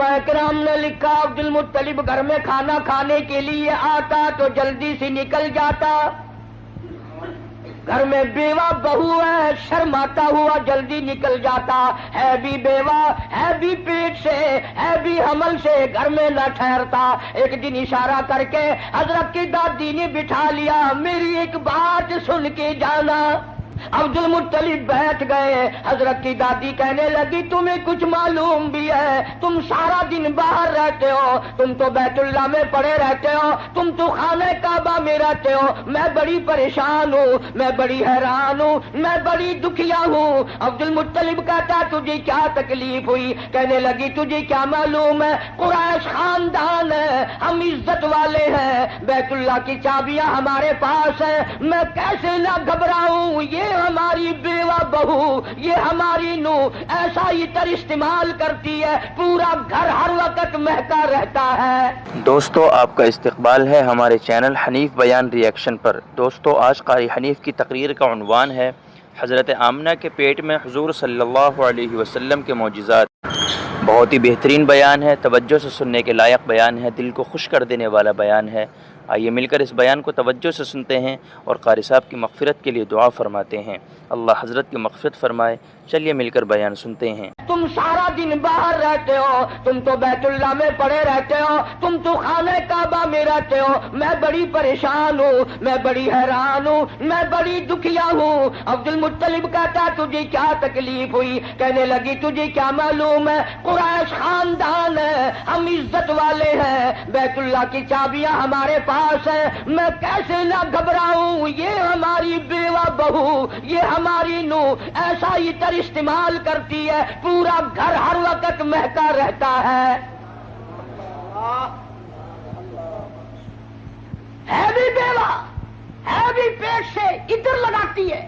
علماء کرام نے لکھا عبد المطلب گھر میں کھانا کھانے کے لیے آتا تو جلدی سے نکل جاتا. گھر میں بیوہ بہو ہے، شرماتا ہوا جلدی نکل جاتا. ہے بھی بیوہ، ہے بھی پیٹ سے، ہے بھی حمل سے، گھر میں نہ ٹھہرتا. ایک دن اشارہ کر کے حضرت کی دادی نے بٹھا لیا، میری ایک بات سن کے جانا. عبد المطلب بیٹھ گئے. حضرت کی دادی کہنے لگی تمہیں کچھ معلوم بھی ہے؟ تم سارا دن باہر رہتے ہو، تم تو بیت اللہ میں پڑے رہتے ہو، تم تو خانہ کعبہ میں رہتے ہو. میں بڑی پریشان ہوں، میں بڑی حیران ہوں، میں بڑی دکھیا ہوں. عبد المطلب کہتا تجھے کیا تکلیف ہوئی؟ کہنے لگی تجھے کیا معلوم ہے، قریش خاندان ہے، ہم عزت والے ہیں، بیت اللہ کی چابیاں ہمارے پاس ہیں، میں کیسے نہ گھبراؤں؟ یہ ہماری بیوہ بہو، یہ ہماری نو ایسا عطر استعمال کرتی ہے، پورا گھر ہر وقت مہکا رہتا ہے. دوستو آپ کا استقبال ہے ہمارے چینل حنیف بیان ریئیکشن پر. دوستو آج قاری حنیف کی تقریر کا عنوان ہے حضرت آمنہ کے پیٹ میں حضور صلی اللہ علیہ وسلم کے معجزات. بہت ہی بہترین بیان ہے، توجہ سے سننے کے لائق بیان ہے، دل کو خوش کر دینے والا بیان ہے. آئیے مل کر اس بیان کو توجہ سے سنتے ہیں اور قاری صاحب کی مغفرت کے لیے دعا فرماتے ہیں. اللہ حضرت کی مغفرت فرمائے. چلیے مل کر بیان سنتے ہیں. تم سارا دن باہر رہتے ہو، تم تو بیت اللہ میں پڑے رہتے ہو، تم تو خانہ کعبہ میں رہتے ہو. میں بڑی پریشان ہوں، میں بڑی حیران ہوں، میں بڑی دکھیا ہوں. عبد المطلب کہتا تجھے کیا تکلیف ہوئی؟ کہنے لگی تجھے کیا معلوم ہے، قریش خاندان ہے، ہم عزت والے ہیں، بیت اللہ کی چابیاں ہمارے پاس ہیں، میں کیسے نہ گھبراؤں؟ یہ ہماری بیوہ بہو، یہ ہماری نو ایسا عطر استعمال کرتی ہے، پورا گھر ہر وقت مہکا رہتا ہے. ہے بھی بیوہ، ہے بھی پیٹ سے، عطر لگاتی ہے.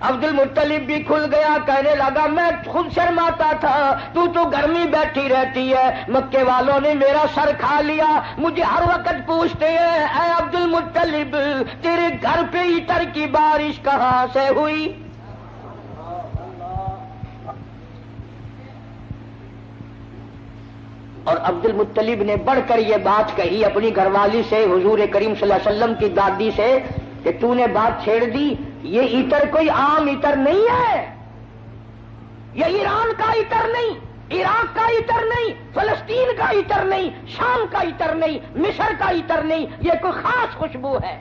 عبد المطلب بھی کھل گیا، کہنے لگا میں خود شرماتا تھا، تو گھر میں بیٹھی رہتی ہے، مکے والوں نے میرا سر کھا لیا، مجھے ہر وقت پوچھتے ہیں اے عبد المطلب تیرے گھر پہ عطر کی بارش کہاں سے ہوئی؟ اور عبد المطلب نے بڑھ کر یہ بات کہی اپنی گھر والی سے، حضور کریم صلی اللہ علیہ وسلم کی دادی سے، کہ تو نے بات چھیڑ دی. یہ عطر کوئی عام عطر نہیں ہے، یہ ایران کا عطر نہیں، عراق کا عطر نہیں، فلسطین کا عطر نہیں، شام کا عطر نہیں، مصر کا عطر نہیں، یہ کوئی خاص خوشبو ہے.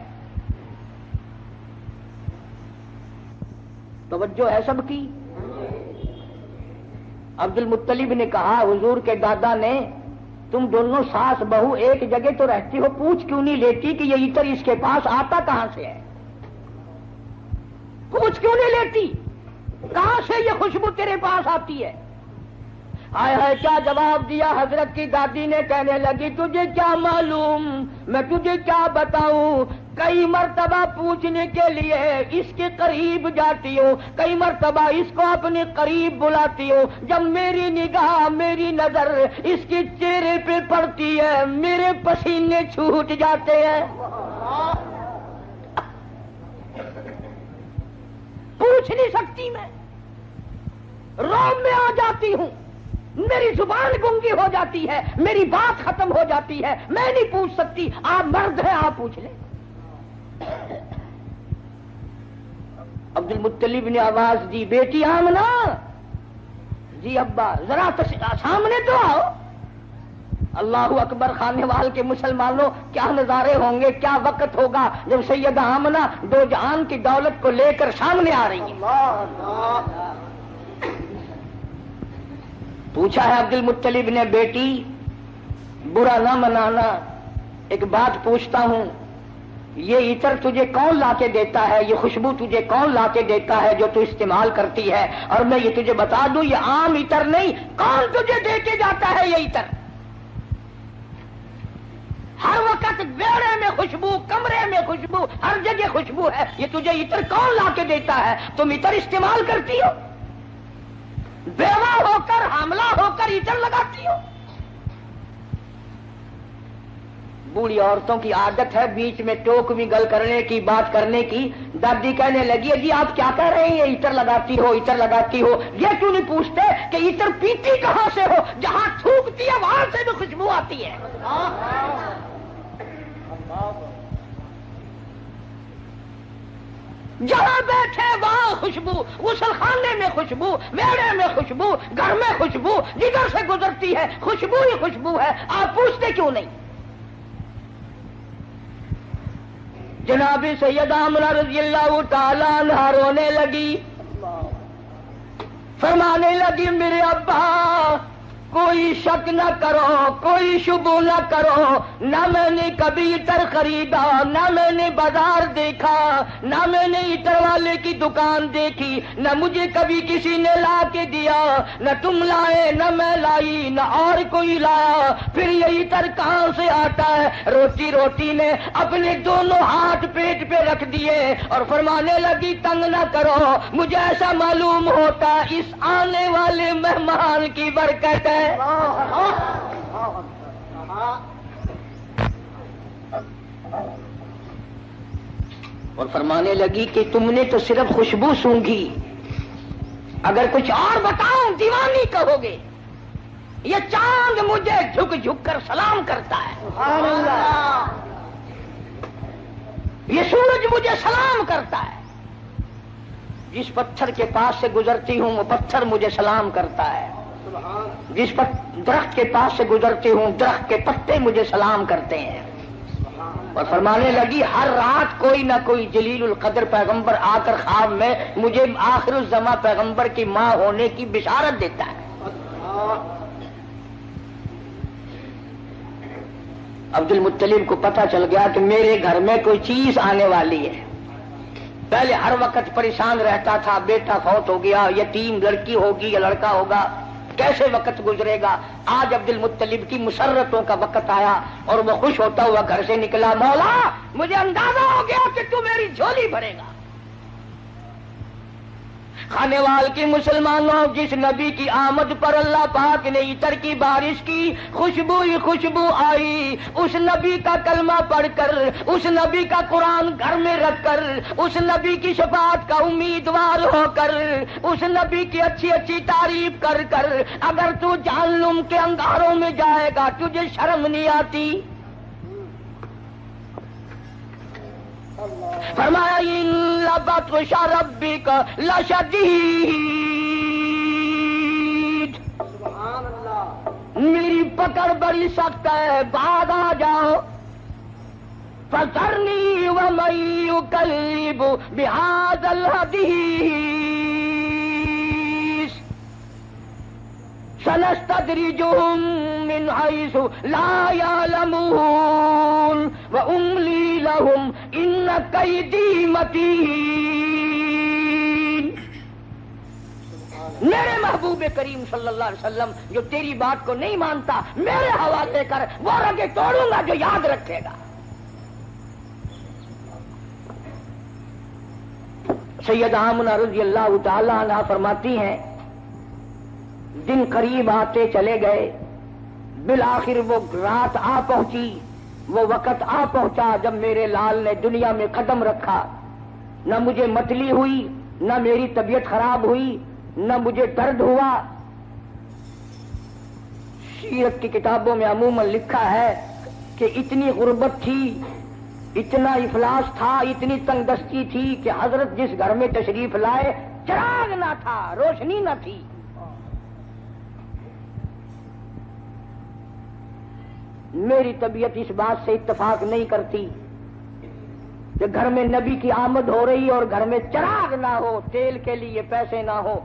توجہ ہے سب کی؟ عبد المطلب نے کہا حضور کے دادا نے تم دونوں ساس بہو ایک جگہ تو رہتی ہو، پوچھ کیوں نہیں لیتی کہ یہ عطر اس کے پاس آتا کہاں سے ہے؟ پوچھ کیوں نہیں لیتی کہاں سے یہ خوشبو تیرے پاس آتی ہے؟ ہائے ہائے کیا جواب دیا حضرت کی دادی نے. کہنے لگی تجھے کیا معلوم، میں تجھے کیا بتاؤں؟ کئی مرتبہ پوچھنے کے لیے اس کے قریب جاتی ہوں، کئی مرتبہ اس کو اپنے قریب بلاتی ہوں، جب میری نگاہ میری نظر اس کے چہرے پہ پڑتی ہے میرے پسینے چھوٹ جاتے ہیں. پوچھ نہیں سکتی، میں روم میں آ جاتی ہوں، میری زبان گنگی ہو جاتی ہے، میری بات ختم ہو جاتی ہے، میں نہیں پوچھ سکتی. آپ مرد ہیں، آپ پوچھ لیں. عبد المطلب نے آواز دی بیٹی آمنہ. جی ابا ذرا سامنے تو آؤ. اللہ اکبر، خانے وال کے مسلمانوں کیا نظارے ہوں گے، کیا وقت ہوگا جب سیدہ آمنہ دو جہان کی دولت کو لے کر سامنے آ رہی ہے. پوچھا ہے عبد المطلب نے بیٹی برا نہ منانا، ایک بات پوچھتا ہوں، یہ عطر تجھے کون لا کے دیتا ہے، یہ خوشبو تجھے کون لا کے دیتا ہے جو تو استعمال کرتی ہے؟ اور میں یہ تجھے بتا دوں یہ عام عطر نہیں، کون تجھے دے کے جاتا ہے یہ عطر؟ ہر وقت بیڑے میں خوشبو، کمرے میں خوشبو، ہر جگہ خوشبو ہے، یہ تجھے عطر کون لا کے دیتا ہے؟ تم عطر استعمال کرتی ہو، بیوہ ہو کر حاملہ ہو کر عطر لگاتی ہو. بوڑھی عورتوں کی عادت ہے بیچ میں ٹوک بھی گل کرنے کی، بات کرنے کی. دادی کہنے لگی جی آپ کیا کہہ رہے ہیں، عطر لگاتی ہو عطر لگاتی ہو. یہ کیوں نہیں پوچھتے کہ عطر پیتی کہاں سے ہو؟ جہاں تھوکتی ہے وہاں سے بھی خوشبو آتی ہے. جہاں بیٹھے وہاں خوشبو، غسل خانے میں خوشبو، میڑے میں خوشبو، گھر میں خوشبو، جدھر سے گزرتی ہے خوشبو ہی خوشبو ہے. آپ پوچھتے کیوں نہیں؟ جناب سیدہ آمنہ رضی اللہ تعالیٰ عنہا رونے لگی، فرمانے لگی میرے ابا کوئی شک نہ کرو، کوئی شبہ نہ کرو، نہ میں نے کبھی عطر خریدا، نہ میں نے بازار دیکھا، نہ میں نے عطر والے کی دکان دیکھی، نہ مجھے کبھی کسی نے لا کے دیا، نہ تم لائے نہ میں لائی نہ اور کوئی لایا. پھر یہ عطر کہاں سے آتا ہے؟ روتی روتی نے اپنے دونوں ہاتھ پیٹ پہ رکھ دیے اور فرمانے لگی تنگ نہ کرو، مجھے ایسا معلوم ہوتا اس آنے والے مہمان کی برکت ہے. اور فرمانے لگی کہ تم نے تو صرف خوشبو سونگھی، اگر کچھ اور بتاؤں دیوانی کہو گے. یہ چاند مجھے جھک جھک کر سلام کرتا ہے، سبحان اللہ. یہ سورج مجھے سلام کرتا ہے، جس پتھر کے پاس سے گزرتی ہوں وہ پتھر مجھے سلام کرتا ہے، جس پر درخت کے پاس سے گزرتی ہوں درخت کے پتے مجھے سلام کرتے ہیں. اور فرمانے لگی ہر رات کوئی نہ کوئی جلیل القدر پیغمبر آ کر خواب میں مجھے آخر الزماں پیغمبر کی ماں ہونے کی بشارت دیتا ہے. عبد المطلب کو پتہ چل گیا کہ میرے گھر میں کوئی چیز آنے والی ہے. پہلے ہر وقت پریشان رہتا تھا، بیٹا فوت ہو گیا، یتیم لڑکی ہوگی یا لڑکا ہوگا، کیسے وقت گزرے گا. آج عبد المطلب کی مسرتوں کا وقت آیا اور وہ خوش ہوتا ہوا گھر سے نکلا. مولا مجھے اندازہ ہو گیا کہ تو میری جھولی بھرے گا. کھانے وال کی مسلمانوں، جس نبی کی آمد پر اللہ پاک نے عطر کی بارش کی، خوشبو ہی خوشبو آئی. اس نبی کا کلمہ پڑھ کر، اس نبی کا قرآن گھر میں رکھ کر، اس نبی کی شفاعت کا امیدوار ہو کر، اس نبی کی اچھی اچھی تعریف کر کر اگر تو جہنم کے انگاروں میں جائے گا تجھے شرم نہیں آتی؟ فرمایا ان بطش ربک لشدید، میری پکڑ بڑی سخت ہے، بعد آ جاؤ. فذرنی ومن یکذب بہذا الحدیث سنستدرجهم من حيث لا يعلمون وأملي لهم إن كيدي متين. میرے محبوب کریم صلی اللہ علیہ وسلم جو تیری بات کو نہیں مانتا میرے حوالے کر، وہ رگے توڑوں گا جو یاد رکھے گا. سیدہ آمنہ رضی اللہ تعالی عنہا فرماتی ہیں دن قریب آتے چلے گئے، بالآخر وہ رات آ پہنچی، وہ وقت آ پہنچا جب میرے لال نے دنیا میں قدم رکھا. نہ مجھے متلی ہوئی، نہ میری طبیعت خراب ہوئی، نہ مجھے درد ہوا. سیرت کی کتابوں میں عموماً لکھا ہے کہ اتنی غربت تھی، اتنا افلاس تھا، اتنی تنگ دستی تھی کہ حضرت جس گھر میں تشریف لائے چراغ نہ تھا، روشنی نہ تھی. میری طبیعت اس بات سے اتفاق نہیں کرتی کہ گھر میں نبی کی آمد ہو رہی اور گھر میں چراغ نہ ہو، تیل کے لیے پیسے نہ ہو.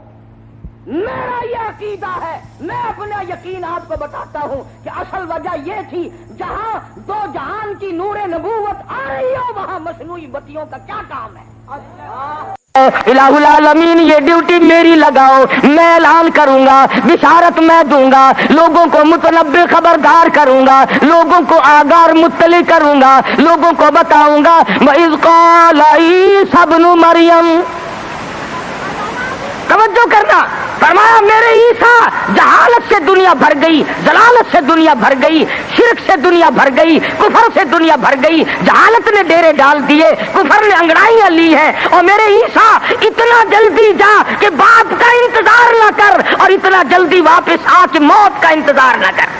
میرا یہ عقیدہ ہے، میں اپنا یقین آپ کو بتاتا ہوں کہ اصل وجہ یہ تھی جہاں دو جہان کی نور نبوت آ رہی ہو وہاں مصنوعی بتیوں کا کیا کام ہے. الہ العالمین یہ ڈیوٹی میری لگاؤ، میں اعلان کروں گا، بشارت میں دوں گا، لوگوں کو متنبع خبردار کروں گا، لوگوں کو آگار مطلع کروں گا، لوگوں کو بتاؤں گا. وَإِذْ قَالَ عِیسیٰ ابْنُ مَرْیَم، توجہ کرنا، فرمایا میرے عیسیٰ جہالت جہالت سے دنیا بھر گئی، ضلالت سے دنیا بھر گئی، شرک سے دنیا بھر گئی، کفر سے دنیا بھر گئی۔ جہالت نے ڈیرے ڈال دیے، کفر نے انگڑائیاں لی ہیں۔ اور میرے عیسیٰ اتنا جلدی جا کہ باپ کا انتظار نہ کر، اور اتنا جلدی واپس آ کے موت کا انتظار نہ کر۔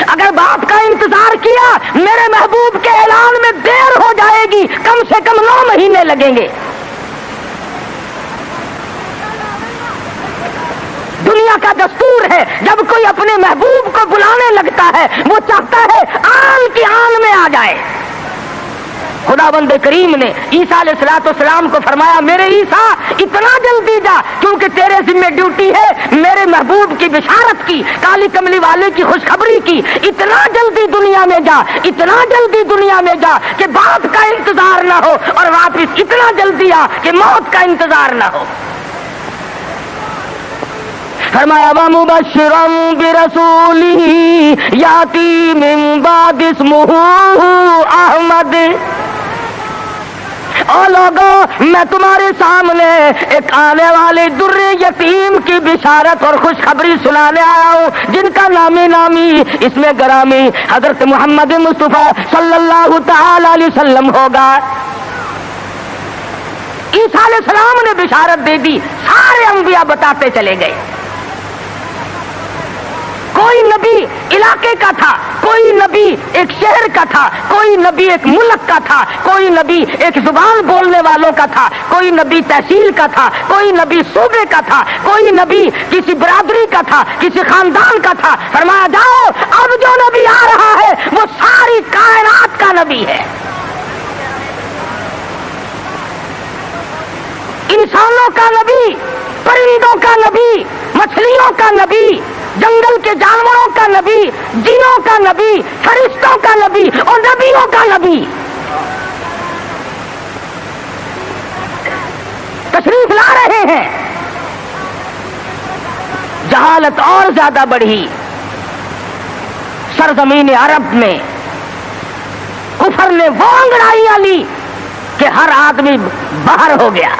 اگر باپ کا انتظار کیا میرے محبوب کے اعلان میں دیر ہو جائے گی، کم سے کم 9 مہینے لگیں گے۔ دنیا کا دستور ہے جب کوئی اپنے محبوب کو بلانے لگتا ہے وہ چاہتا ہے آن کی آن میں آ جائے۔ خداوند کریم نے عیسیٰ علیہ السلام کو فرمایا میرے عیسیٰ اتنا جلدی جا، کیونکہ تیرے ذمہ ڈیوٹی ہے میرے محبوب کی بشارت کی، کالی کملی والے کی خوشخبری کی۔ اتنا جلدی دنیا میں جا، اتنا جلدی دنیا میں جا کہ باپ کا انتظار نہ ہو، اور واپس اتنا جلدی آ کہ موت کا انتظار نہ ہو۔ فرمایا وَمُبَشِّرًا بِرَسُولٍ يَأْتِي مِن بَعْدِهِ اسْمُهُ أَحْمَدُ۔ او لوگوں میں تمہارے سامنے ایک آنے والے در یتیم کی بشارت اور خوشخبری سنانے آیا ہوں، جن کا نامی اس میں گرامی حضرت محمد مصطفیٰ صلی اللہ تعالی علیہ وسلم ہوگا۔ عیسیٰ علیہ السلام نے بشارت دے دی، سارے انبیاء بتاتے چلے گئے۔ کوئی نبی علاقے کا تھا، کوئی نبی ایک شہر کا تھا، کوئی نبی ایک ملک کا تھا، کوئی نبی ایک زبان بولنے والوں کا تھا، کوئی نبی تحصیل کا تھا، کوئی نبی صوبے کا تھا، کوئی نبی کسی برادری کا تھا، کسی خاندان کا تھا۔ فرمایا جاؤ اب جو نبی آ رہا ہے وہ ساری کائنات کا نبی ہے، انسانوں کا نبی، پرندوں کا نبی، مچھلیوں کا نبی، جنگل کے جانوروں کا نبی، جنوں کا نبی، فرشتوں کا نبی اور نبیوں کا نبی۔ تشریف لا رہے ہیں۔ جہالت اور زیادہ بڑھی سرزمین عرب میں، کفر نے وہ انگڑائیاں لی کہ ہر آدمی باہر ہو گیا۔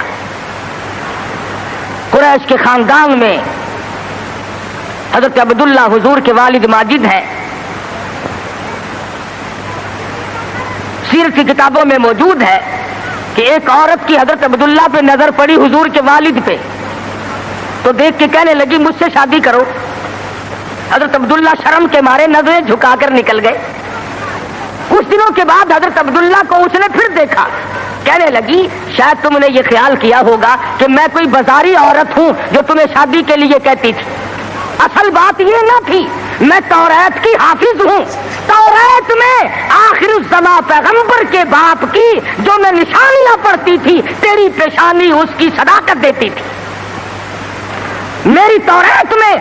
قریش کے خاندان میں حضرت عبداللہ حضور کے والد ماجد ہیں، سیرت کی کتابوں میں موجود ہے کہ ایک عورت کی حضرت عبداللہ پہ نظر پڑی، حضور کے والد پہ، تو دیکھ کے کہنے لگی مجھ سے شادی کرو۔ حضرت عبداللہ شرم کے مارے نظریں جھکا کر نکل گئے۔ کچھ دنوں کے بعد حضرت عبداللہ کو اس نے پھر دیکھا، کہنے لگی شاید تم نے یہ خیال کیا ہوگا کہ میں کوئی بازاری عورت ہوں جو تمہیں شادی کے لیے کہتی تھی۔ اصل بات یہ نہ تھی، میں توریت کی حافظ ہوں، توریت میں آخر الزماں پیغمبر کے باپ کی جو میں نشانیاں پڑھتی تھی تیری پیشانی اس کی صداقت دیتی تھی۔ میری توریت میں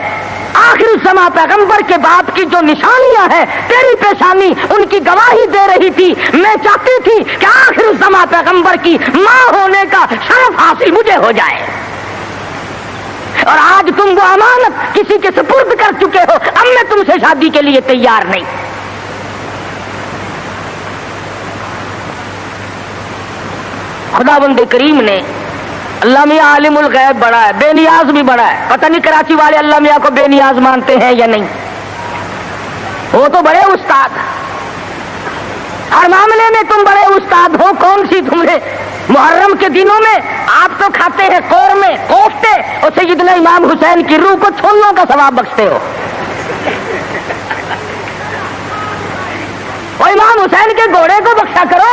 آخر الزماں پیغمبر کے باپ کی جو نشانیاں ہیں تیری پیشانی ان کی گواہی دے رہی تھی۔ میں چاہتی تھی کہ آخر الزماں پیغمبر کی ماں ہونے کا شرف حاصل مجھے ہو جائے، اور آج تم وہ امانت کسی کے سپرد کر چکے ہو، اب میں تم سے شادی کے لیے تیار نہیں۔ خداوند کریم نے، اللہ میاں عالم الغیب بڑا ہے، بے نیاز بھی بڑا ہے، پتہ نہیں کراچی والے اللہ میاں کو بے نیاز مانتے ہیں یا نہیں، وہ تو بڑے استاد، ہر معاملے میں تم بڑے استاد ہو۔ کون سی تمہیں محرم کے دنوں میں آپ تو کھاتے ہیں قورمے کوفتے اور سیدنا امام حسین کی روح کو چھولوں کا ثواب بخشتے ہو، اور امام حسین کے گھوڑے کو بخشا کرو۔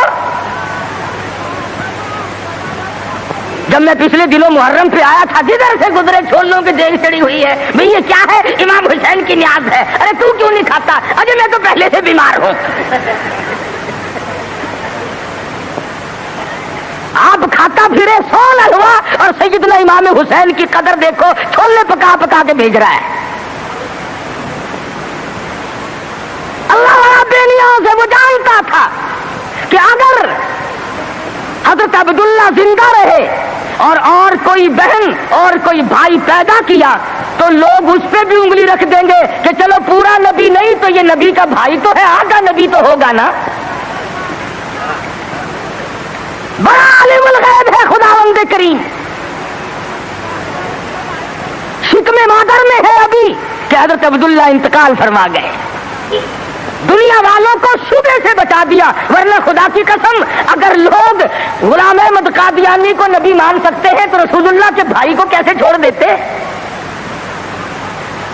جب میں پچھلے دنوں محرم پہ آیا تھا، جدھر سے گزرے چھولوں کی دیگ چڑی ہوئی ہے، بھئی یہ کیا ہے؟ امام حسین کی نیاز ہے۔ ارے تو کیوں نہیں کھاتا؟ اجے میں تو پہلے سے بیمار ہوں۔ آپ کھاتا پھرے سول حلوا، اور سیدنا امام حسین کی قدر دیکھو، چھولے پکا پکا کے بھیج رہا ہے۔ اللہ والا بے نیاز ہے، وہ جانتا تھا کہ اگر حضرت عبداللہ زندہ رہے اور کوئی بہن اور کوئی بھائی پیدا کیا تو لوگ اس پہ بھی انگلی رکھ دیں گے کہ چلو پورا نبی نہیں تو یہ نبی کا بھائی تو ہے، آدھا نبی تو ہوگا نا۔ بڑا عالم الغیب ہے خداوند کریم۔ مادر میں ہے ابھی کہ حضرت عبداللہ انتقال فرما گئے. دنیا والوں کو شبے سے بچا دیا، ورنہ خدا کی قسم اگر لوگ غلام احمد قادیانی کو نبی مان سکتے ہیں تو رسول اللہ کے بھائی کو کیسے چھوڑ دیتے؟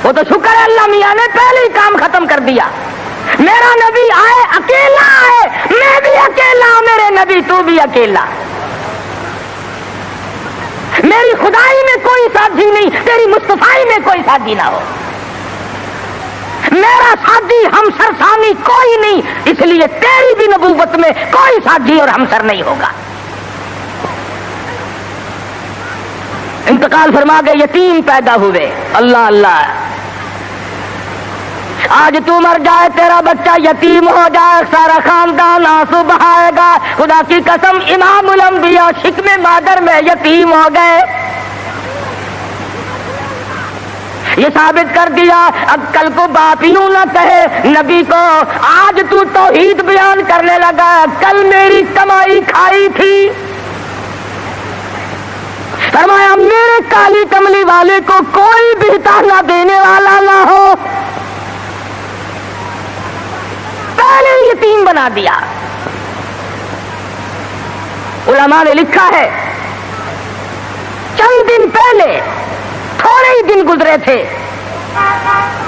وہ تو شکر ہے اللہ میاں نے پہلے ہی کام ختم کر دیا. میرا نبی آئے اکیلا آئے، میں بھی اکیلا، میرے نبی تو بھی اکیلا. میری خدائی میں کوئی ساتھی نہیں، تیری مصطفائی میں کوئی ساتھی نہ ہو. میرا ساتھی ہمسر ثانی کوئی نہیں، اس لیے تیری بھی نبوت میں کوئی ساتھی اور ہمسر نہیں ہوگا. انتقال فرما گئے، یتیم پیدا ہوئے. اللہ اللہ، آج تو مر جائے تیرا بچہ یتیم ہو جائے، سارا خاندان آنسو بہائے گا. خدا کی قسم امام الانبیاء شکم مادر میں یتیم ہو گئے. یہ ثابت کر دیا اب کل کو باپ یوں نہ کہے نبی کو، آج تو توحید بیان کرنے لگا، کل میری کمائی کھائی تھی. فرمایا میرے کالی کملی والے کو کوئی بھی تانا دینے والا نہ ہو. پہلے یتیم بنا دیا. علماء نے لکھا ہے چند دن پہلے، تھوڑے ہی دن گزرے تھے،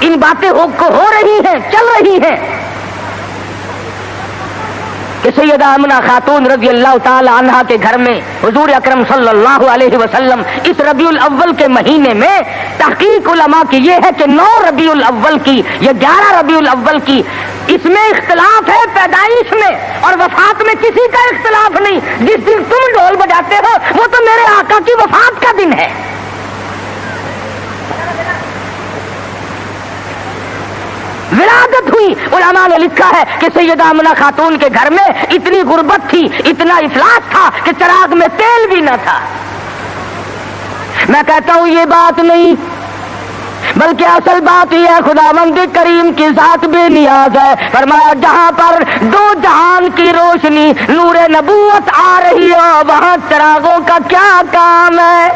ان باتیں ہو رہی ہیں، چل رہی ہیں کہ سیدہ آمنہ خاتون رضی اللہ تعالی عنہا کے گھر میں حضور اکرم صلی اللہ علیہ وسلم اس ربیع الاول کے مہینے میں، تحقیق علماء کی یہ ہے کہ 9 ربیع الاول کی یا 11 ربیع الاول کی، اس میں اختلاف ہے پیدائش میں، اور وفات میں کسی کا اختلاف نہیں. جس دن تم ڈھول بجاتے ہو وہ تو میرے آقا کی وفات کا دن ہے. ولادت ہوئی. علماء نے لکھا ہے کہ سیدہ آمنہ خاتون کے گھر میں اتنی غربت تھی، اتنا افلاس تھا کہ چراغ میں تیل بھی نہ تھا. میں کہتا ہوں یہ بات نہیں، بلکہ اصل بات یہ ہے خداوند کریم کی ذات بے نیاز ہے. فرمایا جہاں پر 2 جہان کی روشنی نور نبوت آ رہی ہو وہاں چراغوں کا کیا کام ہے؟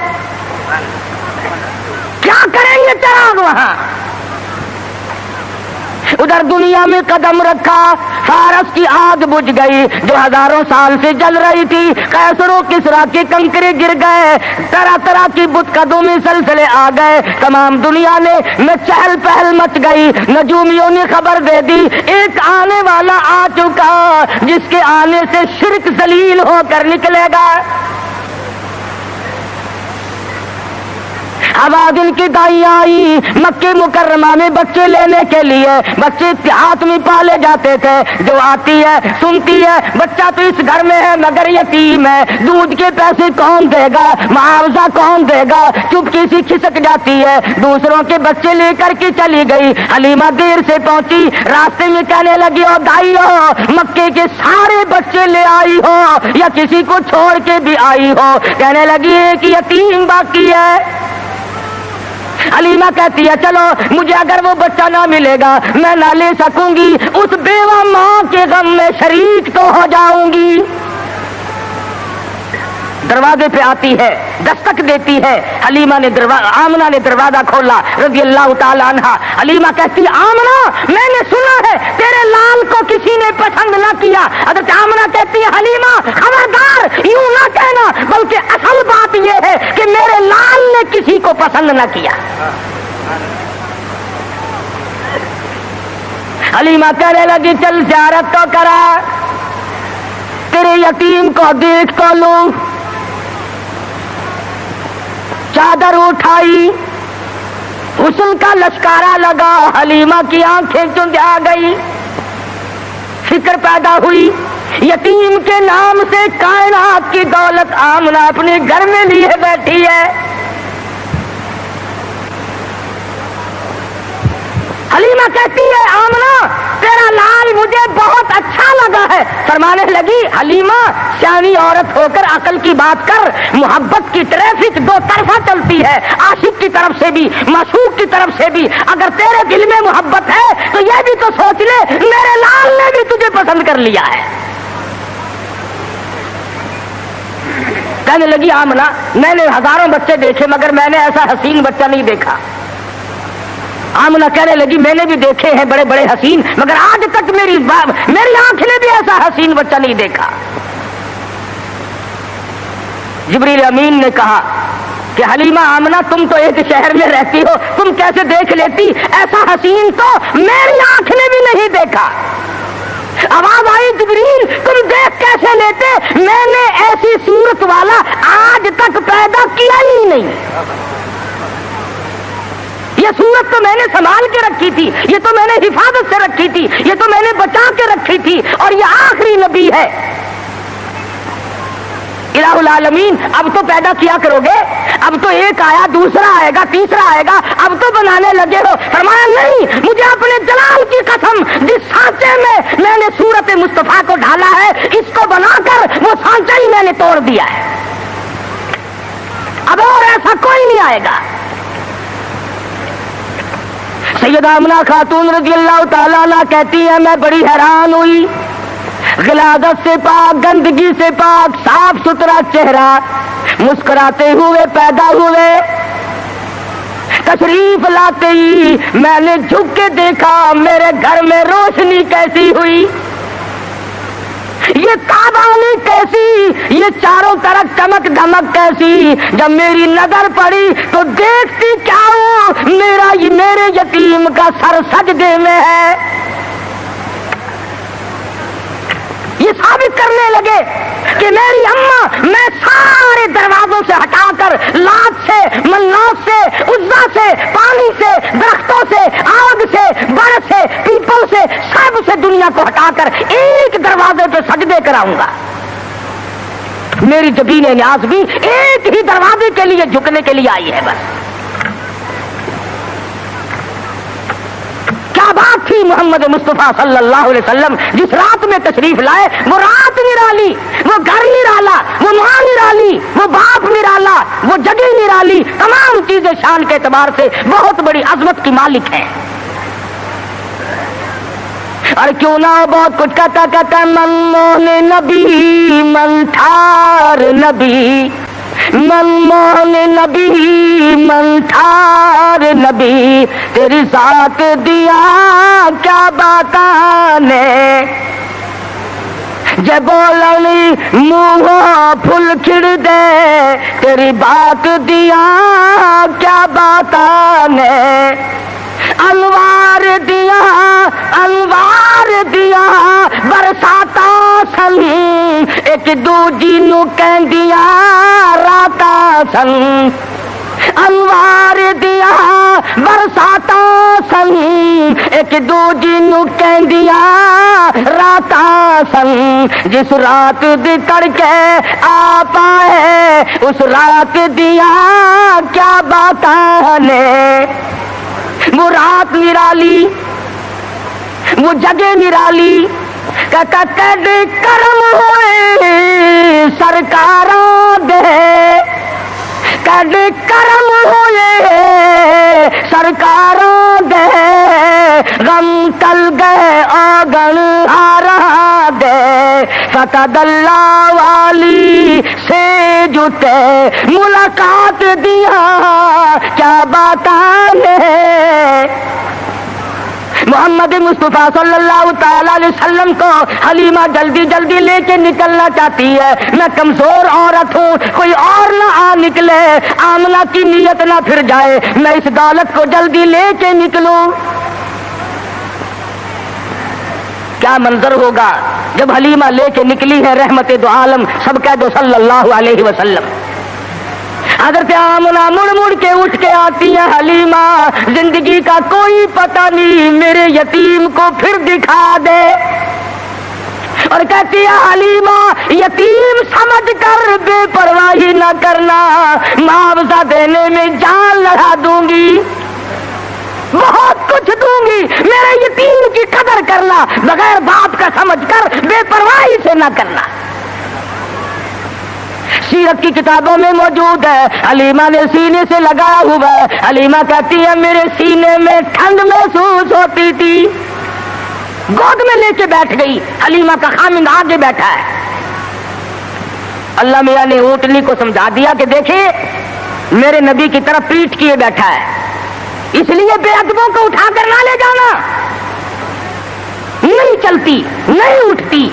کیا کریں گے چراغ وہاں؟ ادھر دنیا میں قدم رکھا، فارس کی آگ بجھ گئی جو ہزاروں سال سے جل رہی تھی. قیصر و کسریٰ کے کنکرے گر گئے، طرح طرح کی بت قدوں میں سلسلے آ گئے. تمام دنیا میں چہل پہل مچ گئی. نجومیوں نے خبر دے دی ایک آنے والا آ چکا جس کے آنے سے شرک ذلیل ہو کر نکلے گا. آواز ان کی دائی آئی مکہ مکرمہ میں بچے لینے کے لیے. بچے دیہات میں پالے جاتے تھے، جو آتی ہے سنتی ہے بچہ تو اس گھر میں ہے مگر یتیم ہے، دودھ کے پیسے کون دے گا، معاوضہ کون دے گا، چپکی سی کھسک جاتی ہے، دوسروں کے بچے لے کر کے چلی گئی. حلیمہ دیر سے پہنچی، راستے میں کہنے لگی او دائی ہو مکے کے سارے بچے لے آئی ہو یا کسی کو چھوڑ کے بھی آئی ہو؟ کہنے لگی ایک یتیم باقی ہے. حلیمہ کہتی ہے چلو مجھے اگر وہ بچہ نہ ملے گا میں نہ لے سکوں گی، اس بیوہ ماں کے غم میں شریک تو ہو جاؤں گی. دروازے پہ آتی ہے، دستک دیتی ہے. حلیمہ نے آمنہ نے دروازہ کھولا رضی اللہ تعالی عنہا. حلیمہ کہتی آمنہ میں نے سنا ہے تیرے لال کو کسی نے پسند نہ کیا. حضرت آمنہ کہتی ہے حلیمہ خبردار یوں نہ کہنا، بلکہ اصل بات یہ ہے کہ میرے لال نے کسی کو پسند نہ کیا. حلیمہ کہنے لگی چل زیارت تو کرا، تیرے یتیم کو دیکھ کو لوں. چادر اٹھائی، حسن کا لشکارا لگا، حلیمہ کی آنکھیں چندھا گئی. فکر پیدا ہوئی یتیم کے نام سے کائنات کی دولت آمنہ اپنے گھر میں لیے بیٹھی ہے. حلیمہ کہتی ہے آمنہ تیرا لال مجھے بہت اچھا لگا ہے. فرمانے لگی حلیمہ سیانی عورت ہو کر عقل کی بات کر، محبت کی ٹریفک 2 طرفہ چلتی ہے، عاشق کی طرف سے بھی معشوق کی طرف سے بھی. اگر تیرے دل میں محبت ہے تو یہ بھی تو سوچ لے میرے لال نے بھی تجھے پسند کر لیا ہے. کہنے لگی آمنہ میں نے ہزاروں بچے دیکھے مگر میں نے ایسا حسین بچہ نہیں دیکھا. آمنہ کہنے لگی میں نے بھی دیکھے ہیں بڑے بڑے حسین، مگر آج تک میری آنکھ نے بھی ایسا حسین بچہ نہیں دیکھا۔ جبریل امین نے کہا کہ حلیمہ آمنہ تم تو ایک شہر میں رہتی ہو، تم کیسے دیکھ لیتی؟ ایسا حسین تو میری آنکھ نے بھی نہیں دیکھا۔ آواز آئی جبریل تم دیکھ کیسے لیتے؟ میں نے ایسی صورت والا آج تک پیدا کیا ہی نہیں۔ یہ صورت تو میں نے سنبھال کے رکھی تھی، یہ تو میں نے حفاظت سے رکھی تھی، یہ تو میں نے بچا کے رکھی تھی، اور یہ آخری نبی ہے۔ الہ العالمین اب تو پیدا کیا کرو گے، اب تو ایک آیا دوسرا آئے گا تیسرا آئے گا، اب تو بنانے لگے ہو۔ فرمایا نہیں، مجھے اپنے جلال کی قسم، جس سانچے میں نے صورت مصطفیٰ کو ڈالا ہے اس کو بنا کر وہ سانچہ ہی میں نے توڑ دیا ہے، اب اور ایسا کوئی نہیں آئے گا۔ سیدہ آمنہ خاتون رضی اللہ تعالیٰ عنہ کہتی ہے میں بڑی حیران ہوئی، غلاظت سے پاک، گندگی سے پاک، صاف ستھرا چہرہ، مسکراتے ہوئے پیدا ہوئے، تشریف لاتے ہی میں نے جھک کے دیکھا میرے گھر میں روشنی کیسی ہوئی، یہ تابانی کیسی، یہ چاروں طرف چمک دھمک کیسی۔ جب میری نظر پڑی تو دیکھتی کیا ہوں، میرے یتیم کا سر سجدے میں ہے۔ یہ ثابت کرنے لگے کہ میری اماں، میں سارے دروازوں سے ہٹا کر، لات سے، منوت سے، عزا سے، پانی سے، درختوں سے، آگ سے، برف سے، پیپل سے، سب سے دنیا کو ہٹا کر ایک دروازے پہ سجدے کراؤں گا۔ میری جبین نیاز بھی ایک ہی دروازے کے لیے جھکنے کے لیے آئی ہے بس۔ کیا بات تھی محمد مصطفیٰ صلی اللہ علیہ وسلم جس رات میں تشریف لائے، وہ رات نرالی، وہ گھر نرالا، وہ ماں نرالی، وہ باپ نرالا، وہ جگہ نرالی، تمام چیزیں شان کے اعتبار سے بہت بڑی عظمت کی مالک ہیں۔ اور کیوں نہ بہت کچھ کہتا من موہن نبی، من ٹھار نبی، من موہن نبی، من ٹھار نبی، تیری ذات دیا کیا باتانے، جے بولنی منہ پھل کھڑ دے، تیری بات دیا کیا باتانے، انوار دیا، انوار دیا برساتا سن، ایک دوجی نو کہندیا راتا سن، انوار دیا برساتا سن، ایک دوجی نو کہندیا راتا سن، جس رات دی تڑکے آ پائے اس رات دیا کیا باتاں نے، وہ رات نرالی، وہ جگہ نرالی، کہتا کد کرم ہوئے سرکاراں دے، کد کرم ہوئے سرکاراں دے، غم ٹل گئے آگن ہارا دے، فقد اللہ والی سے جتے ملاقات دیا کیا باتاں ہے۔ محمد مصطفیٰ صلی اللہ تعالی علیہ وسلم کو حلیمہ جلدی جلدی لے کے نکلنا چاہتی ہے، میں کمزور عورت ہوں، کوئی اور نہ آ نکلے، آمنہ کی نیت نہ پھر جائے، میں اس دولت کو جلدی لے کے نکلوں۔ کیا منظر ہوگا جب حلیمہ لے کے نکلی ہے رحمت دو عالم، سب کہہ دو صلی اللہ علیہ وسلم۔ حضرت آمنہ مڑ مڑ کے اٹھ کے آتی ہے، حلیمہ زندگی کا کوئی پتہ نہیں، میرے یتیم کو پھر دکھا دے، اور کہتی ہے حلیمہ یتیم سمجھ کر بے پرواہی نہ کرنا، معاوضہ دینے میں جان لڑا دوں گی، بہت کچھ دوں گی، میرے یتیم کی قدر کرنا، بغیر باپ کا سمجھ کر بے پرواہی سے نہ کرنا۔ سیرت کی کتابوں میں موجود ہے، حلیمہ نے سینے سے لگایا ہوا ہے، حلیمہ کہتی ہے میرے سینے میں ٹھنڈ محسوس ہوتی تھی، گود میں لے کے بیٹھ گئی، حلیمہ کا خامند آگے بیٹھا ہے۔ اللہ میاں نے اونٹنی کو سمجھا دیا کہ دیکھیں میرے نبی کی طرف پیٹھ کیے بیٹھا ہے، اس لیے بے ادبوں کو اٹھا کر نہ لے جانا، نہیں چلتی نہیں اٹھتی۔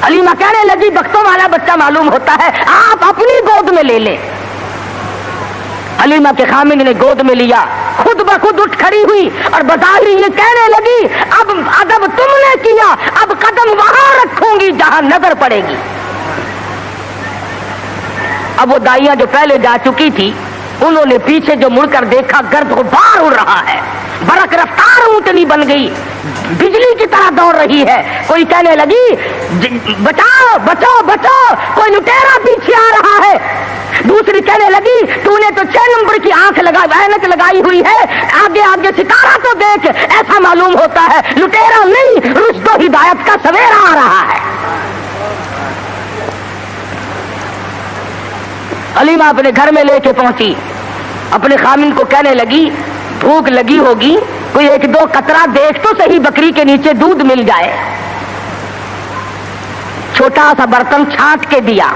حلیمہ کہنے لگی بختوں والا بچہ معلوم ہوتا ہے، آپ اپنی گود میں لے لیں۔ حلیمہ کے خامد نے گود میں لیا، خود بخود اٹھ کھڑی ہوئی اور بظاہر یہ کہنے لگی اب ادب تم نے کیا، اب قدم وہاں رکھوں گی جہاں نظر پڑے گی۔ اب وہ دائیاں جو پہلے جا چکی تھی انہوں نے پیچھے جو مڑ کر دیکھا، گرد غبار اڑ رہا ہے، برق رفتار اونٹنی بن گئی، بجلی کی طرح دوڑ رہی ہے۔ کوئی کہنے لگی بچاؤ بچاؤ بچاؤ، کوئی لٹیرا پیچھے آ رہا ہے۔ دوسری کہنے لگی تو نے تو 6 نمبر کی اینک لگائی ہوئی ہے، آگے آگے ستارہ تو دیکھ، ایسا معلوم ہوتا ہے لٹیرا نہیں رشد و ہدایت کا سویرا آ رہا ہے۔ حلیمہ اپنے گھر میں لے کے پہنچی، اپنے خامن کو کہنے لگی بھوک لگی ہوگی، کوئی 1-2 قطرہ دیکھ تو صحیح بکری کے نیچے دودھ مل جائے۔ چھوٹا سا برتن چھانٹ کے دیا،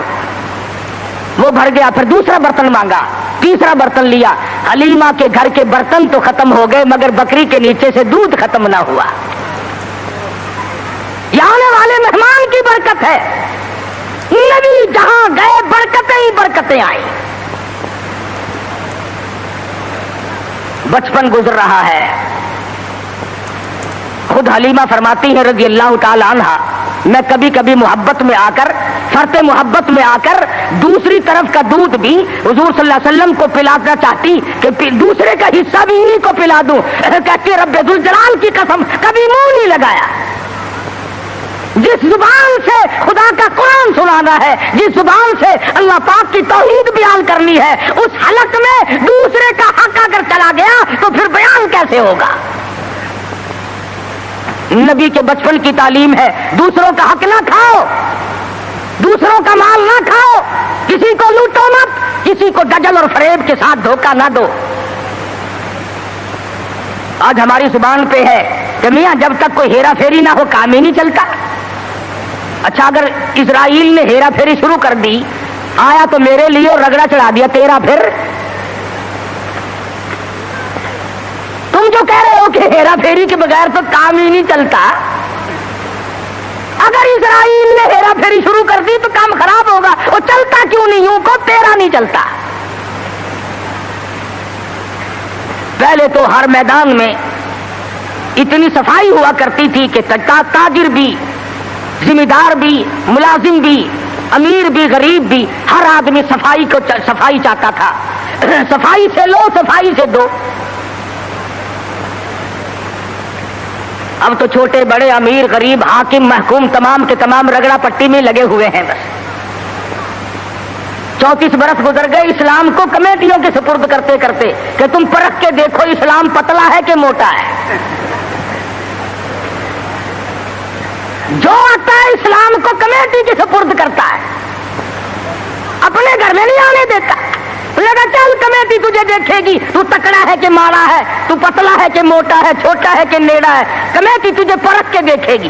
وہ بھر گیا، پھر دوسرا برتن مانگا، تیسرا برتن لیا۔ حلیمہ کے گھر کے برتن تو ختم ہو گئے مگر بکری کے نیچے سے دودھ ختم نہ ہوا۔ یہ آنے والے مہمان کی برکت ہے، نبی جہاں گئے برکتیں ہی برکتیں آئی۔ بچپن گزر رہا ہے، خود حلیمہ فرماتی ہیں رضی اللہ تعالی عنہا، میں کبھی کبھی محبت میں آ کر، فرط محبت میں آ کر دوسری طرف کا دودھ بھی حضور صلی اللہ علیہ وسلم کو پلانا چاہتی کہ دوسرے کا حصہ بھی انہیں کو پلا دوں، کہتی رب ذوالجلال کی قسم کبھی منہ نہیں لگایا۔ جس زبان سے خدا کا قرآن سنانا ہے، جس زبان سے اللہ پاک کی توحید بیان کرنی ہے، اس حلق میں دوسرے کا حق اگر چلا گیا تو پھر بیان کیسے ہوگا؟ نبی کے بچپن کی تعلیم ہے دوسروں کا حق نہ کھاؤ، دوسروں کا مال نہ کھاؤ، کسی کو لوٹو مت، کسی کو دجل اور فریب کے ساتھ دھوکہ نہ دو۔ آج ہماری زبان پہ ہے کہ میاں جب تک کوئی ہیرا پھیری نہ ہو کام ہی نہیں چلتا۔ اچھا اگر اسرائیل نے ہیرا پھیری شروع کر دی، آیا تو میرے لیے اور رگڑا چڑھا دیا تیرا، پھر تم جو کہہ رہے ہو کہ ہیرا پھیری کے بغیر تو کام ہی نہیں چلتا، اگر اسرائیل نے ہیرا پھیری شروع کر دی تو کام خراب ہوگا، وہ چلتا کیوں نہیں یوں کو تیرا نہیں چلتا۔ پہلے تو ہر میدان میں اتنی صفائی ہوا کرتی تھی کہ تاجر بھی، ذمہ دار بھی، ملازم بھی، امیر بھی، غریب بھی، ہر آدمی صفائی چاہتا تھا، صفائی سے لو صفائی سے دو۔ اب تو چھوٹے بڑے امیر غریب حاکم محکوم تمام کے تمام رگڑا پٹی میں لگے ہوئے ہیں۔ بس 34 برس گزر گئے اسلام کو کمیٹیوں کے سپرد کرتے کرتے کہ تم پرکھ کے دیکھو اسلام پتلا ہے کہ موٹا ہے۔ جو آتا ہے اسلام کو کمیٹی کے سپرد کرتا ہے، اپنے گھر میں نہیں آنے دیتا۔ لگا چل کمیٹی تجھے دیکھے گی، تو تکڑا ہے کہ ماڑا ہے، تو پتلا ہے کہ موٹا ہے، چھوٹا ہے کہ نیڑا ہے، کمیٹی تجھے پرکھ کے دیکھے گی۔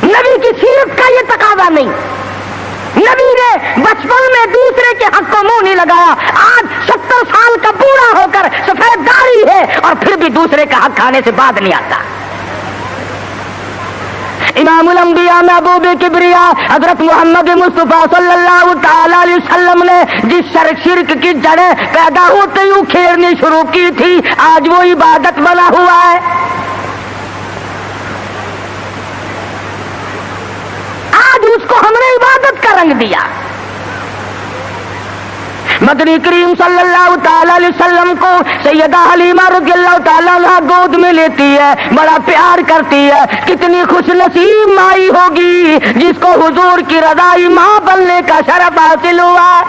نبی کی سیرت کا یہ تقاضا نہیں، نبی نے بچپن میں دوسرے کے حق کو منہ نہیں لگایا۔ آج 70 سال کا بوڑھا ہو کر سفید داڑھی ہے اور پھر بھی دوسرے کا حق کھانے سے بعد نہیں آتا۔ امام الانبیاء محبوب کبریا حضرت محمد مصطفیٰ صلی اللہ تعالی علیہ وسلم نے جس شرک کی جڑیں پیدا ہوتے ہی کھیرنی شروع کی تھی، آج وہ عبادت بنا ہوا ہے۔ آج اس کو ہم نے عبادت کا رنگ دیا۔ مدنی کریم صلی اللہ تعالی علیہ وسلم کو سیدہ حلیمہ رضی اللہ تعالیٰ عنہ گود میں لیتی ہے، بڑا پیار کرتی ہے۔ کتنی خوش نصیب مائی ہوگی جس کو حضور کی رضائی ماں بننے کا شرف حاصل ہوا۔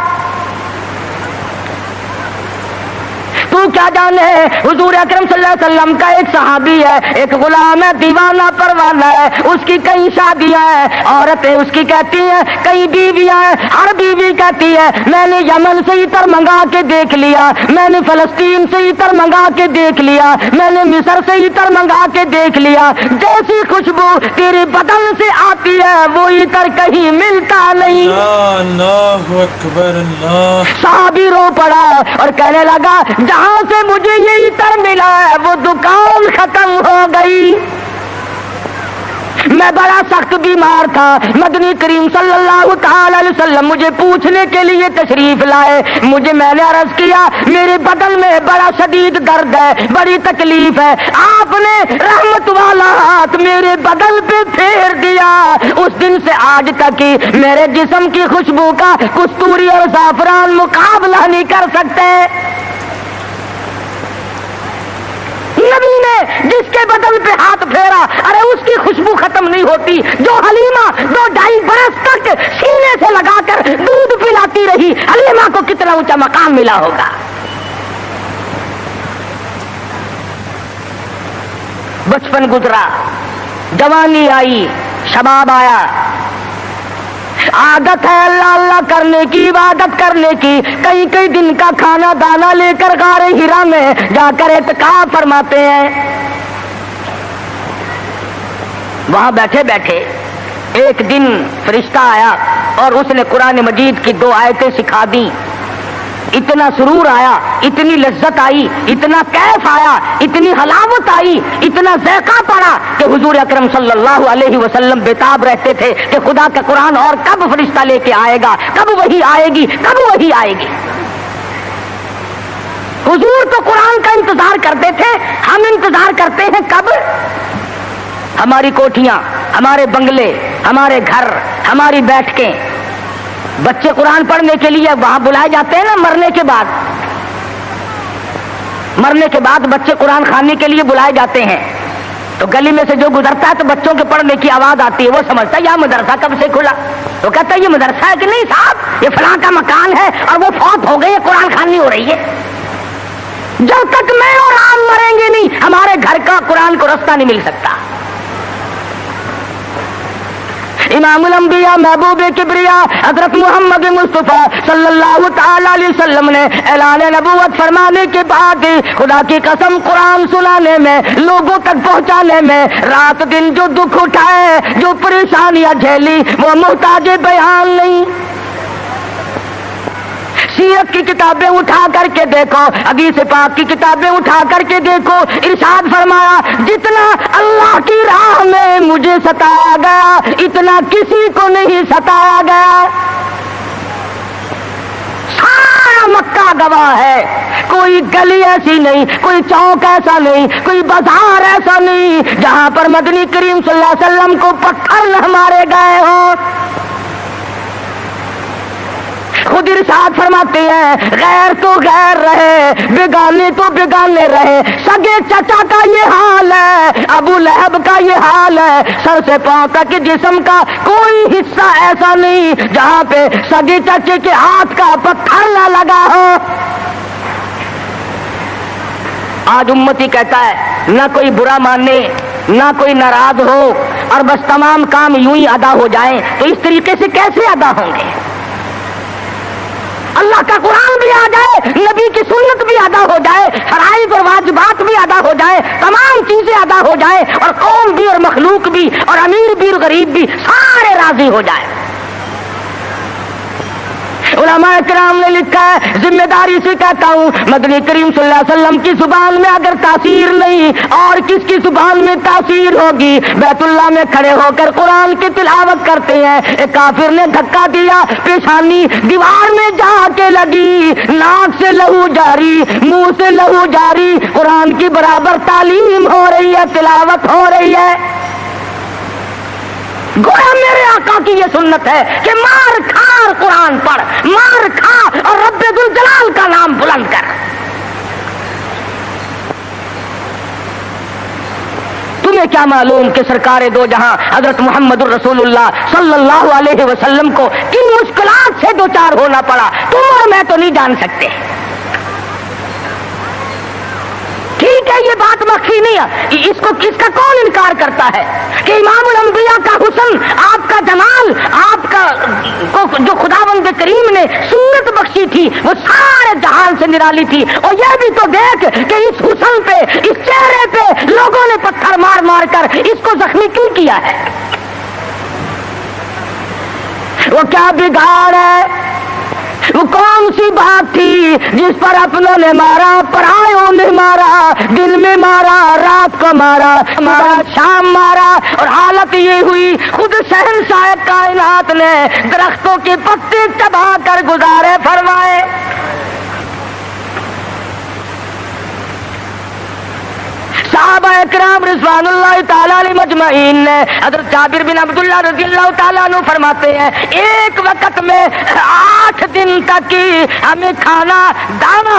تو تو کیا جانے حضور اکرم صلی اللہ علیہ وسلم کا ایک صحابی ہے، ایک غلام ہے، دیوانہ پروانہ ہے، اس کی کئی شادیاں ہیں، عورتیں اس کی کہتی ہیں، کئی بیویاں ہیں، ہر بیوی کہتی ہے میں نے یمن سے عطر منگا کے دیکھ لیا، میں نے فلسطین سے عطر منگا کے دیکھ لیا، میں نے مصر سے عطر منگا کے دیکھ لیا، جیسی خوشبو تیرے بدن سے آتی ہے وہ عطر کہیں ملتا نہیں۔ اللہ اکبر اللہ۔ صحابی رو پڑا اور کہنے لگا جہاں سے مجھے یہ عطر ملا ہے وہ دکان ختم ہو گئی، میں بڑا سخت بیمار تھا، مدنی کریم صلی اللہ تعالی علیہ وسلم مجھے پوچھنے کے لیے تشریف لائے، میں نے عرض کیا میرے بدن میں بڑا شدید درد ہے، بڑی تکلیف ہے، آپ نے رحمت والا ہاتھ میرے بدن پہ پھیر دیا، اس دن سے آج تک ہی میرے جسم کی خوشبو کا کستوری اور زعفران مقابلہ نہیں کر سکتے۔ نبی نے جس کے بدن پہ ہاتھ پھیرا ارے اس کی خوشبو ختم نہیں ہوتی، جو حلیمہ 2-2.5 برس تک سینے سے لگا کر دودھ پلاتی رہی، حلیمہ کو کتنا اونچا مقام ملا ہوگا۔ بچپن گزرا، جوانی آئی، شباب آیا، عادت ہے اللہ اللہ کرنے کی، عبادت کرنے کی، کئی کئی دن کا کھانا دانا لے کر غار ہرا میں جا کر اعتکاف فرماتے ہیں۔ وہاں بیٹھے بیٹھے ایک دن فرشتہ آیا اور اس نے قرآن مجید کی 2 آیتیں سکھا دی، اتنا سرور آیا، اتنی لذت آئی، اتنا کیف آیا، اتنی حلاوت آئی، اتنا ذائقہ پڑا کہ حضور اکرم صلی اللہ علیہ وسلم بےتاب رہتے تھے کہ خدا کا قرآن اور کب فرشتہ لے کے آئے گا، کب وہی آئے گی، کب وہی آئے گی۔ حضور تو قرآن کا انتظار کرتے تھے، ہم انتظار کرتے ہیں کب؟ ہماری کوٹھیاں، ہمارے بنگلے، ہمارے گھر، ہماری بیٹھکیں، بچے قرآن پڑھنے کے لیے وہاں بلائے جاتے ہیں نا، مرنے کے بعد بچے قرآن خانے کے لیے بلائے جاتے ہیں، تو گلی میں سے جو گزرتا ہے تو بچوں کے پڑھنے کی آواز آتی ہے، وہ سمجھتا ہے یہ مدرسہ کب سے کھلا، وہ کہتا ہے یہ مدرسہ ہے کہ نہیں صاحب، یہ فلاں کا مکان ہے اور وہ فوت ہو گئی ہے، قرآن خوانی ہو رہی ہے۔ جب تک میں اور آپ مریں گے نہیں ہمارے گھر کا قرآن کو رستہ نہیں مل سکتا۔ امام الانبیاء محبوب کبریا حضرت محمد مصطفیٰ صلی اللہ تعالی علیہ وسلم نے اعلان نبوت فرمانے کے بعد خدا کی قسم قرآن سنانے میں، لوگوں تک پہنچانے میں رات دن جو دکھ اٹھائے، جو پریشانیاں جھیلی، وہ محتاج بیان نہیں۔ سیرت کی کتابیں اٹھا کر کے دیکھو، حدیث پاک کی کتابیں اٹھا کر کے دیکھو، ارشاد فرمایا جتنا اللہ کی راہ میں مجھے ستایا گیا اتنا کسی کو نہیں ستایا گیا۔ سارا مکہ گواہ ہے، کوئی گلی ایسی نہیں، کوئی چوک ایسا نہیں، کوئی بازار ایسا نہیں جہاں پر مدنی کریم صلی اللہ علیہ وسلم کو پتھر نہ مارے گئے ہوں۔ خود ارشاد فرماتے ہیں غیر تو غیر رہے، بیگانے تو بیگانے رہے، سگے چچا کا یہ حال ہے، ابو لہب کا یہ حال ہے، سر سے پاؤں تک جسم کا کوئی حصہ ایسا نہیں جہاں پہ سگے چچے کے ہاتھ کا پتھر نہ لگا ہو۔ آج امتی کہتا ہے نہ کوئی برا مانے، نہ کوئی ناراض ہو، اور بس تمام کام یوں ہی ادا ہو جائیں، تو اس طریقے سے کیسے ادا ہوں گے؟ اللہ کا قرآن بھی آ جائے، نبی کی سنت بھی ادا ہو جائے، فرائض اور واجبات بھی ادا ہو جائے، تمام چیزیں ادا ہو جائے، اور قوم بھی اور مخلوق بھی اور امیر بھی اور غریب بھی سارے راضی ہو جائے۔ علماء کرام نے لکھا ہے، ذمہ داری سے کہتا ہوں، مدنی کریم صلی اللہ علیہ وسلم کی زبان میں اگر تاثیر نہیں اور کس کی زبان میں تاثیر ہوگی؟ بیت اللہ میں کھڑے ہو کر قرآن کی تلاوت کرتے ہیں، ایک کافر نے دھکا دیا، پیشانی دیوار میں جا کے لگی، ناک سے لہو جاری، منہ سے لہو جاری، قرآن کی برابر تعلیم ہو رہی ہے، تلاوت ہو رہی ہے۔ گویا میرے آقا کی یہ سنت ہے کہ مار کھا اور قرآن پڑھ، مار کھا اور رب ذوالجلال کا نام بلند کر۔ تمہیں کیا معلوم کہ سرکار دو جہاں حضرت محمد الرسول اللہ صلی اللہ علیہ وسلم کو کن مشکلات سے دوچار ہونا پڑا، تم اور میں تو نہیں جان سکتے۔ ٹھیک ہے یہ بات مخفی نہیں ہے، اس کو کس کا کون انکار کرتا ہے کہ امام الانبیاء کا حسن، آپ کا جمال، آپ کا جو خداوند کریم نے سنت بخشی تھی وہ سارے جہان سے نرالی تھی. اور یہ بھی تو دیکھ کہ اس حسن پہ، اس چہرے پہ لوگوں نے پتھر مار مار کر اس کو زخمی کیوں کیا ہے؟ وہ کیا بگاڑ ہے؟ وہ کون سی بات تھی جس پر اپنوں نے مارا، پرایوں نے مارا، دن میں مارا، رات کو مارا، شام مارا، اور حالت یہ ہوئی خود شہنشاہ کائنات نے درختوں کے پتے چبا کر گزارے فرمائے. صحابہ اکرام رضوان اللہ تعالیٰ علیہ مجمعین نے، حضرت جابر بن عبداللہ رضی اللہ تعالیٰ عنہ فرماتے ہیں ایک وقت میں 8 دن تک کی ہمیں کھانا دانا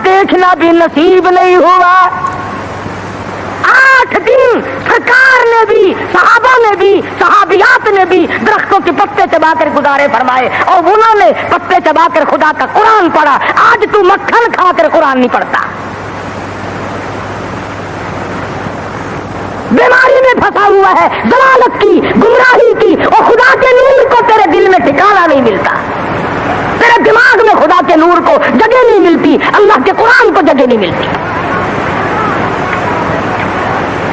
دیکھنا بھی نصیب نہیں ہوا. 8 دن سرکار نے بھی، صحابہ نے بھی، صحابیات نے بھی درختوں کے پتے چبا کر گزارے فرمائے، اور انہوں نے پتے چبا کر خدا کا قرآن پڑھا. آج تو مکھن کھا کر قرآن نہیں پڑھتا، بیماری میں پھنسا ہوا ہے، ضلالت کی، گمراہی کی، اور خدا کے نور کو تیرے دل میں ٹھکانا نہیں ملتا، تیرے دماغ میں خدا کے نور کو جگہ نہیں ملتی، اللہ کے قرآن کو جگہ نہیں ملتی.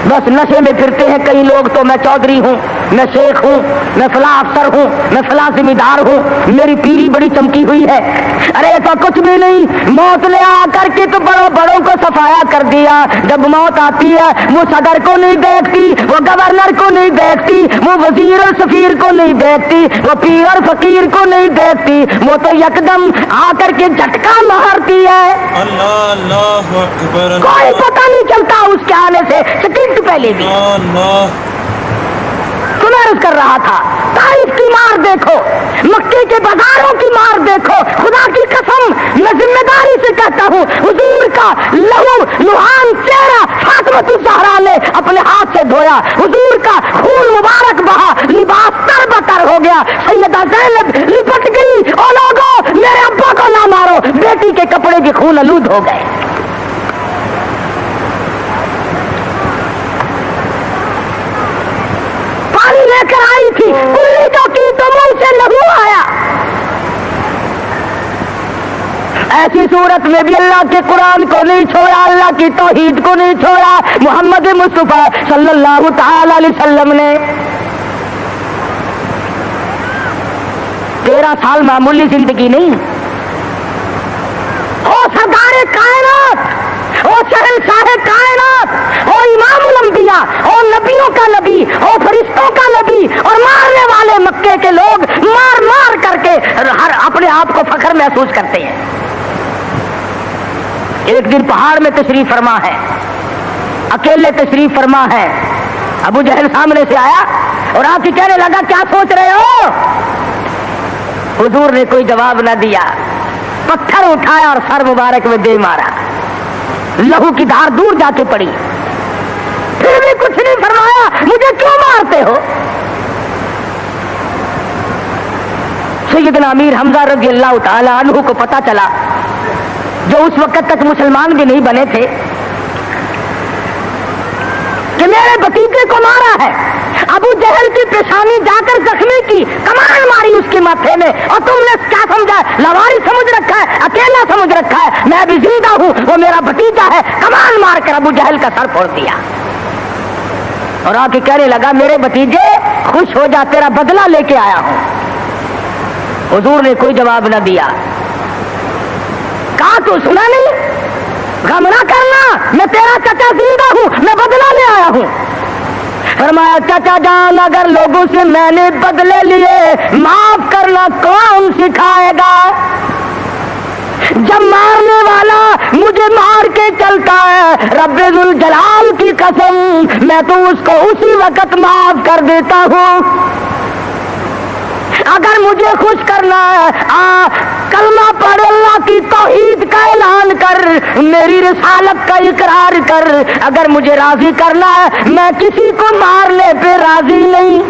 بس نشے میں پھرتے ہیں کئی لوگ تو میں چودھری ہوں، میں شیخ ہوں، میں فلاں افسر ہوں، میں فلاں ذمہ دار ہوں، میری پیری بڑی چمکی ہوئی ہے. ارے تو کچھ بھی نہیں، موت نے آ کر کے تو بڑوں کو صفایا کر دیا. جب موت آتی ہے وہ صدر کو نہیں دیکھتی، وہ گورنر کو نہیں دیکھتی، وہ وزیر اور سفیر کو نہیں دیکھتی، وہ پیر اور فقیر کو نہیں دیکھتی، وہ تو یکدم آ کر کے جھٹکا مارتی ہے. اللہ اللہ اکبر. کوئی پتہ نہیں چلتا اس کے آنے سے سیکنڈ پہلے بھی. عرض کر رہا تھا طائف کی مار دیکھو، مکے کے بازاروں کی مار دیکھو. خدا کی قسم میں ذمہ داری سے کہتا ہوں، حضور کا لہو لہان چہرہ فاطمہ الزہرا نے اپنے ہاتھ سے دھویا، حضور کا خون مبارک بہا، لباس تر بتر ہو گیا. سیدہ زینب لپٹ گئی، او لوگوں میرے ابا کو نہ مارو، بیٹی کے کپڑے بھی خون آلود ہو گئے. لے کر آئی تھی، کلی تو کی تو منہ سے لہو آیا. ایسی صورت میں بھی اللہ کے قرآن کو نہیں چھوڑا، اللہ کی توحید کو نہیں چھوڑا. محمد مصطفیٰ صلی اللہ تعالی علیہ وسلم نے 13 سال معمولی زندگی نہیں. او سردار کائنات، او شہنشاہ کائنات، او امام الانبیاء، او نبیوں کا نبی، او فرشتوں کا نبی، اور مارنے والے مکے کے لوگ مار مار کر کے ہر اپنے آپ کو فخر محسوس کرتے ہیں. ایک دن پہاڑ میں تشریف فرما ہے، اکیلے تشریف فرما ہے. ابو جہل سامنے سے آیا اور آ کے کہنے لگا کیا سوچ رہے ہو؟ حضور نے کوئی جواب نہ دیا، پتھر اٹھایا اور سر مبارک میں دے مارا. لہو کی دھار دور جا کے پڑی، پھر بھی کچھ نہیں فرمایا. مجھے کیوں مارتے ہو؟ سیدنا امیر حمزہ رضی اللہ تعالی عنہ کو پتا چلا، جو اس وقت تک مسلمان بھی نہیں بنے تھے، کہ میرے بھتیجے کو مارا ہے. ابو جہل کی پیشانی جا کر زخمی کی، کمان ماری اس کے ماتھے میں، اور تم نے کیا سمجھا؟ لواری سمجھ رکھا ہے، اکیلا سمجھ رکھا ہے. میں بھی زندہ ہوں، وہ میرا بھتیجا ہے. کمان مار کر ابو جہل کا سر پھوڑ دیا اور آ کے کہنے لگا میرے بھتیجے خوش ہو جا، تیرا بدلہ لے کے آیا ہوں. حضور نے کوئی جواب نہ دیا. کہا تو سنا نہیں؟ غم نہ کرنا، میں تیرا چچا زندہ ہوں، میں بدلہ لے آیا ہوں. فرمایا چچا جان اگر لوگوں سے میں نے بدلے لیے معاف کرنا کون سکھائے گا؟ جب مارنے والا مجھے مار کے چلتا ہے، رب ذوالجلال کی قسم میں تو اس کو اسی وقت معاف کر دیتا ہوں. اگر مجھے خوش کرنا ہے کلمہ پڑھ، اللہ کی توحید کا اعلان کر، میری رسالت کا اقرار کر. اگر مجھے راضی کرنا ہے میں کسی کو مارنے پہ راضی نہیں.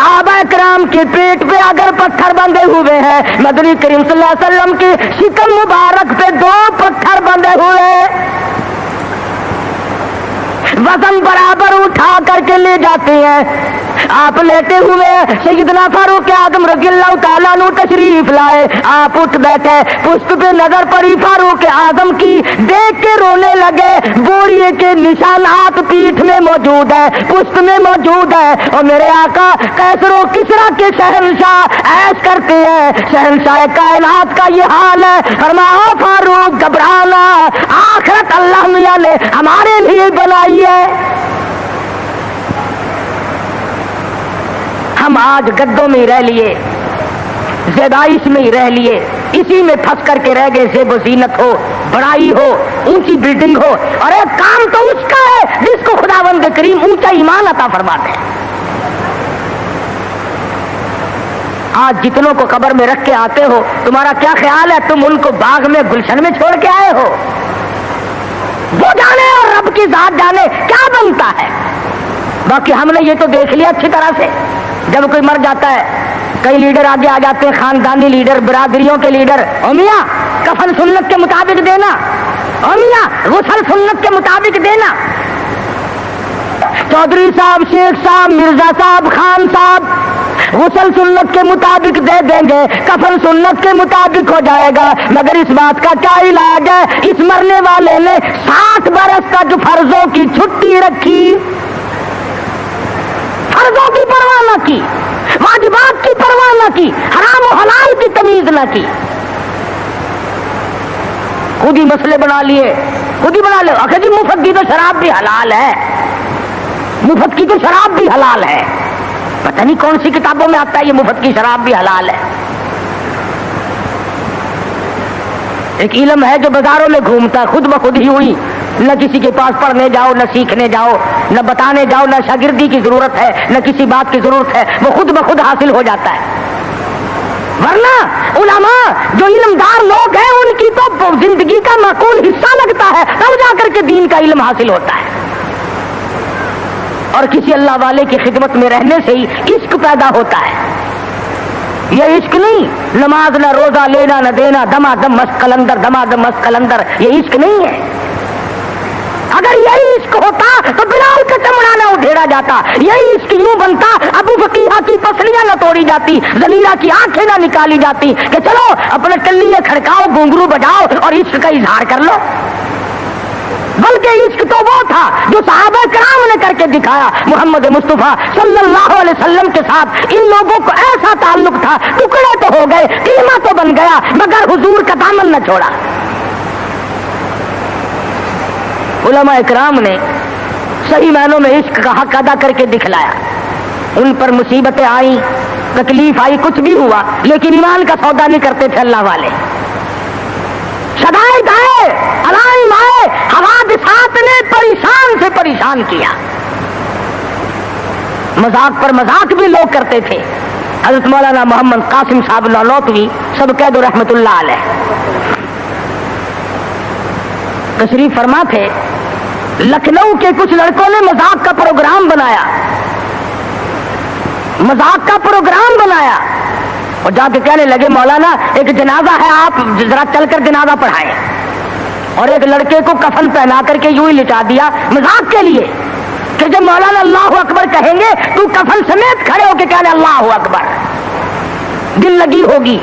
صحابہ کرام کے پیٹ پہ اگر پتھر بندھے ہوئے ہیں، مدنی کریم صلی اللہ علیہ وسلم کی شکم مبارک پہ 2 پتھر بندھے ہوئے ہیں، وزن برابر اٹھا کر کے لے جاتے ہیں. آپ لیٹے ہوئے سیدنا فاروق اعظم رضی اللہ تعالیٰ عنہ تشریف لائے. آپ اٹھ بیٹھے، پشت پہ نظر پڑی فاروق اعظم کی، دیکھ کے رونے لگے. بوریے کے نشانات پیٹھ میں موجود ہے، پشت میں موجود ہے. اور میرے آقا کیسر و کسرا کے شہنشاہ ایش کرتے ہیں، شہنشاہ کائنات کا یہ حال ہے. فرمایا فاروق گھبرانا، آخرت اللہ میاں نے ہمارے لیے بنائی ہے. ہم آج گدوں میں رہ لیے، زیبائش میں ہی رہ لیے، اسی میں پھنس کر کے رہ گئے. زیب و زینت ہو، بڑائی ہو، اونچی بلڈنگ ہو، اور ایک کام تو اس کا ہے جس کو خداوند کریم اونچا ایمان عطا فرماتے ہیں. آج جتنوں کو قبر میں رکھ کے آتے ہو، تمہارا کیا خیال ہے تم ان کو باغ میں گلشن میں چھوڑ کے آئے ہو؟ وہ جانے اور رب کی ذات جانے کیا بنتا ہے. باقی ہم نے یہ تو دیکھ لیا اچھی طرح سے، جب کوئی مر جاتا ہے کئی لیڈر آگے آ جاتے ہیں، خاندانی لیڈر، برادریوں کے لیڈر. او میاں کفن سنت کے مطابق دینا، او میاں غسل سنت کے مطابق دینا. چودھری صاحب، شیخ صاحب، مرزا صاحب، خان صاحب غسل سنت کے مطابق دے دیں گے، کفن سنت کے مطابق ہو جائے گا. مگر اس بات کا کیا علاج ہے؟ اس مرنے والے نے 60 برس تک فرضوں کی چھٹی رکھی، فرضوں کی پرواہ نہ کی، واجبات کی پرواہ نہ کی، حرام و حلال کی تمیز نہ کی. خود ہی مسئلے بنا لیے، خود ہی بنا لے. اچھا جی مفت کی تو شراب بھی حلال ہے، مفت کی تو شراب بھی حلال ہے. پتہ نہیں کون سی کتابوں میں آتا ہے یہ مفت کی شراب بھی حلال ہے. ایک علم ہے جو بازاروں میں گھومتا ہے، خود بخود ہی ہوئی، نہ کسی کے پاس پڑھنے جاؤ، نہ سیکھنے جاؤ، نہ بتانے جاؤ، نہ شاگردی کی ضرورت ہے، نہ کسی بات کی ضرورت ہے، وہ خود بخود حاصل ہو جاتا ہے. ورنہ علماء جو علمدار لوگ ہیں ان کی تو زندگی کا معقول حصہ لگتا ہے، تب جا کر کے دین کا علم حاصل ہوتا ہے. اور کسی اللہ والے کی خدمت میں رہنے سے ہی عشق پیدا ہوتا ہے. یہ عشق نہیں نماز نہ روزہ، لینا نہ دینا، دما دم مست قلندر، دما دم مست قلندر، یہ عشق نہیں ہے. اگر یہی عشق ہوتا تو بلال کا چمڑا نہ اڈھیڑا جاتا، یہی عشق یوں بنتا ابو فقیہ کی پسلیاں نہ توڑی جاتی، زلیلہ کی آنکھیں نہ نکالی جاتی کہ چلو اپنے ٹلیے کھڑکاؤ، گھنگرو بجاؤ اور عشق کا اظہار کر لو. بلکہ عشق تو وہ تھا جو صحابہ کرام نے کر کے دکھایا. محمد مصطفیٰ صلی اللہ علیہ وسلم کے ساتھ ان لوگوں کو ایسا تعلق تھا، ٹکڑے تو ہو گئے، قیمہ تو بن گیا، مگر حضور کا دامن نہ چھوڑا. علماء کرام نے صحیح معنوں میں عشق کا حق ادا کر کے دکھلایا. ان پر مصیبتیں آئیں، تکلیف آئی، کچھ بھی ہوا، لیکن ایمان کا سودا نہیں کرتے تھے اللہ والے. شدائد آئے، علائم آئے، حوادثات نے پریشان سے پریشان کیا. مذاق پر مذاق بھی لوگ کرتے تھے. حضرت مولانا محمد قاسم صاحب نانوتوی سب قید رحمت اللہ علیہ تشریف فرما تھے. لکھنؤ کے کچھ لڑکوں نے مذاق کا پروگرام بنایا، مذاق کا پروگرام بنایا اور جا کے کہنے لگے مولانا ایک جنازہ ہے، آپ ذرا چل کر جنازہ پڑھائیں. اور ایک لڑکے کو کفن پہنا کر کے یوں ہی لٹا دیا مذاق کے لیے کہ جب مولانا اللہ اکبر کہیں گے تو کفن سمیت کھڑے ہو کے کہنے اللہ اکبر. دل لگی ہوگی.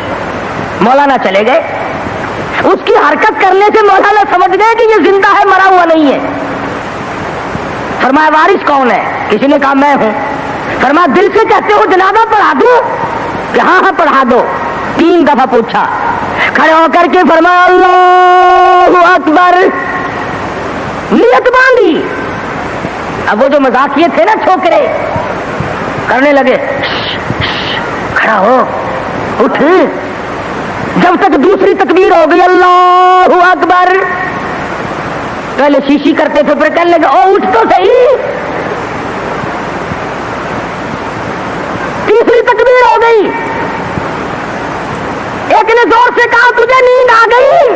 مولانا چلے گئے. اس کی حرکت کرنے سے مولانا سمجھ گئے کہ یہ زندہ ہے، مرا ہوا نہیں ہے. فرمایا وارث کون ہے؟ کسی نے کہا میں ہوں. فرمایا دل سے کہتے ہو جنازہ پڑھا دوں؟ کہ ہاں ہاں پڑھا دو. 3 دفعہ پوچھا. کھڑے ہو کر کے فرمایا اللہ اکبر، نیت باندھی. اب وہ جو مذاقیے تھے نا چھوکرے کرنے لگے، کھڑا ہو، اٹھ. جب تک دوسری تکبیر ہو گئی اللہ اکبر، پہلے شیشی کرتے تھے پھر کہنے لگے او اٹھ تو صحیح. تیسری تکبیر ہو گئی. ایک نے زور سے کہا تجھے نیند آ گئی؟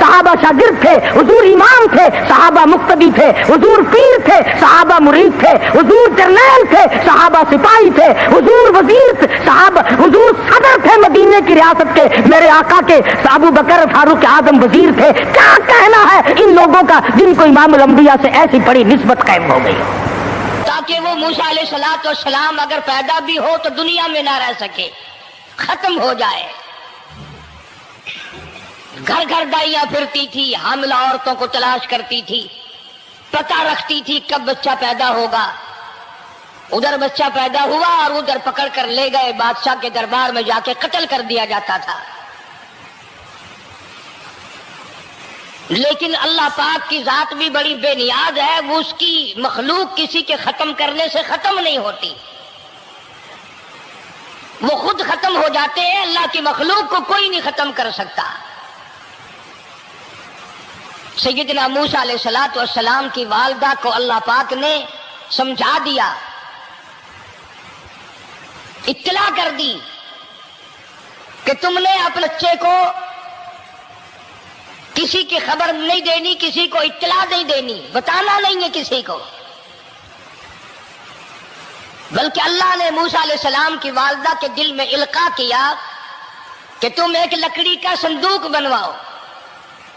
صحابہ شاگرد تھے, حضور امام تھے, صحابہ مقتدی تھے, حضور پیر تھے, صحابہ مرید تھے, حضور جرنیل تھے, صحابہ سپاہی تھے, حضور وزیر تھے, صحابہ حضور صدر تھے مدینے کی ریاست کے, میرے آقا کے ابو بکر فاروق اعظم وزیر تھے. کیا کہنا ہے ان لوگوں کا جن کو امام الانبیاء سے ایسی بڑی نسبت قائم ہو گئی؟ تاکہ وہ موسیٰ علیہ الصلوۃ والسلام اگر پیدا بھی ہو تو دنیا میں نہ رہ سکے, ختم ہو جائے. گھر گھر دائیاں پھرتی تھی, حاملہ عورتوں کو تلاش کرتی تھی, پتہ رکھتی تھی کب بچہ پیدا ہوگا. ادھر بچہ پیدا ہوا اور ادھر پکڑ کر لے گئے, بادشاہ کے دربار میں جا کے قتل کر دیا جاتا تھا. لیکن اللہ پاک کی ذات بھی بڑی بے نیاز ہے, وہ اس کی مخلوق کسی کے ختم کرنے سے ختم نہیں ہوتی, وہ خود ختم ہو جاتے ہیں. اللہ کی مخلوق کو کوئی نہیں ختم کر سکتا. سیدنا موسیٰ علیہ الصلوۃ والسلام کی والدہ کو اللہ پاک نے سمجھا دیا, اطلاع کر دی کہ تم نے اپنے بچے کو کسی کی خبر نہیں دینی, کسی کو اطلاع نہیں دینی, بتانا نہیں ہے کسی کو. بلکہ اللہ نے موسیٰ علیہ السلام کی والدہ کے دل میں القاء کیا کہ تم ایک لکڑی کا صندوق بنواؤ,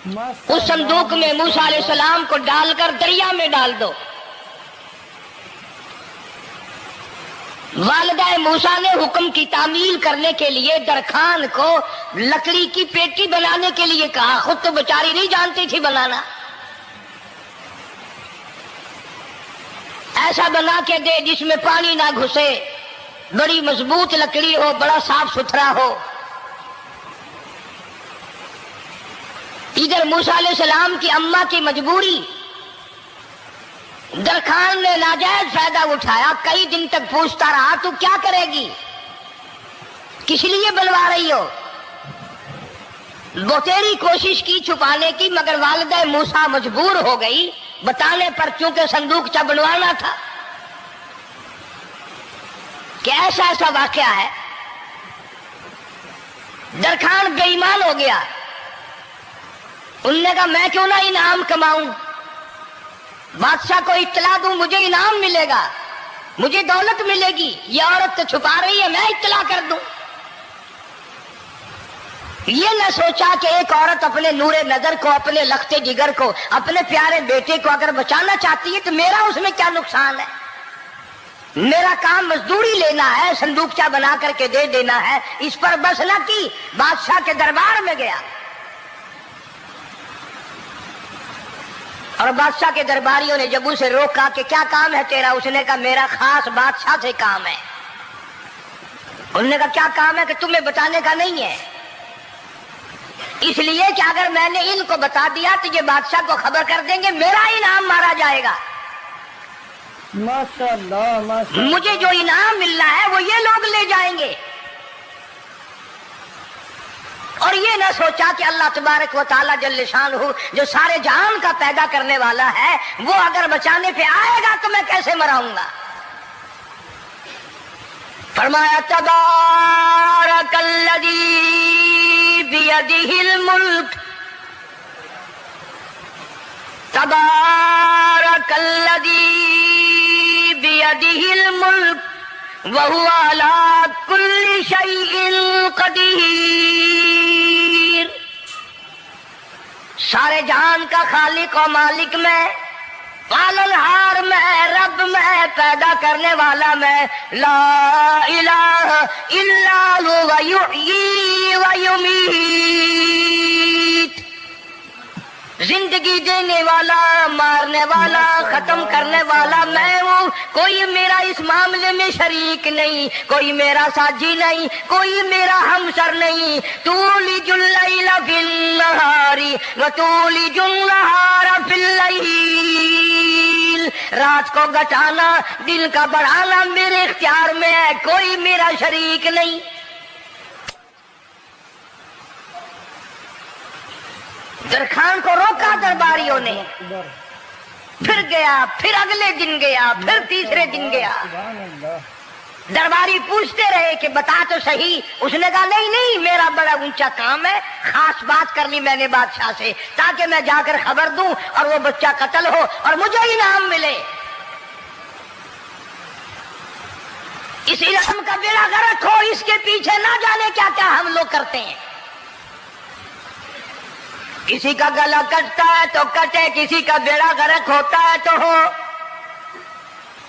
اس صندوق میں موسیٰ علیہ السلام کو ڈال کر دریا میں ڈال دو. والدہ موسیٰ نے حکم کی تعمیل کرنے کے لیے درخان کو لکڑی کی پیٹی بنانے کے لیے کہا. خود تو بیچاری نہیں جانتی تھی بنانا. ایسا بنا کے دے جس میں پانی نہ گھسے, بڑی مضبوط لکڑی ہو, بڑا صاف ستھرا ہو. ادھر موسیٰ علیہ السلام کی اماں کی مجبوری, درخان نے ناجائز فائدہ اٹھایا. کئی دن تک پوچھتا رہا تو کیا کرے گی, کس لیے بلوا رہی ہو؟ بتیری کوشش کی چھپانے کی, مگر والدہ موسیٰ مجبور ہو گئی بتانے پر, چونکہ صندوق چا بنوانا تھا. کہ ایسا واقعہ ہے. درخان بے ایمان ہو گیا. انہوں نے کہا میں کیوں نہ انعام کماؤں, بادشاہ کو اطلاع دوں, مجھے انعام ملے گا, مجھے دولت ملے گی. یہ عورت تو چھپا رہی ہے, میں اطلاع کر دوں. یہ نہ سوچا کہ ایک عورت اپنے نور نظر کو, اپنے لخت جگر کو, اپنے پیارے بیٹے کو اگر بچانا چاہتی ہے تو میرا اس میں کیا نقصان ہے. میرا کام مزدوری لینا ہے, صندوقچہ بنا کر کے دے دینا ہے. اس پر بس نہ کی, بادشاہ کے دربار میں گیا اور بادشاہ کے درباریوں نے جب اسے روکا کہ کیا کام ہے تیرا, اس نے کہا میرا خاص بادشاہ سے کام ہے. انہوں نے کہا کیا کام ہے؟ کہ تمہیں بتانے کا نہیں ہے, اس لیے کہ اگر میں نے ان کو بتا دیا تو یہ بادشاہ کو خبر کر دیں گے, میرا انعام مارا جائے گا. ماشاءاللہ, مجھے جو انعام ملنا ہے وہ یہ لوگ لے جائیں گے. اور یہ نہ سوچا کہ اللہ تبارک و تعالیٰ جل شانہ جو سارے جہان کا پیدا کرنے والا ہے, وہ اگر بچانے پہ آئے گا تو میں کیسے مراؤں گا. فرمایا تبارک الذی بیدہ الملک, تبارک الذی بیدہ الملک وَهُوَ عَلَىٰ كُلِّ شَيْءٍ قَدِيرٌ. سارے جہان کا خالق و مالک میں, پالنہار میں, رب میں, پیدا کرنے والا میں, لا الہ الا هو یحیی و یمیت. زندگی دینے والا, مارنے والا, ختم کرنے والا میں ہوں. کوئی میرا اس معاملے میں شریک نہیں, کوئی میرا ساجی نہیں, کوئی میرا ہمسر نہیں. تولج اللیل فی النہار وتولج النہار فی اللیل. رات کو گھٹانا, دن کا بڑھانا میرے اختیار میں ہے, کوئی میرا شریک نہیں. درخان کو روکا درباریوں نے, پھر گیا, پھر اگلے دن گیا, پھر تیسرے دن گیا. درباری پوچھتے رہے کہ بتا تو صحیح. اس نے کہا نہیں نہیں میرا بڑا اونچا کام ہے, خاص بات کر لی میں نے بادشاہ سے تاکہ میں جا کر خبر دوں اور وہ بچہ قتل ہو اور مجھے انعام ملے. اس علم کا بیڑا غرق ہو, اس کے پیچھے نہ جانے کیا کیا ہم لوگ کرتے ہیں. کسی کا گلا کٹتا ہے تو کٹے, کسی کا بیڑا غرق ہوتا ہے تو ہو,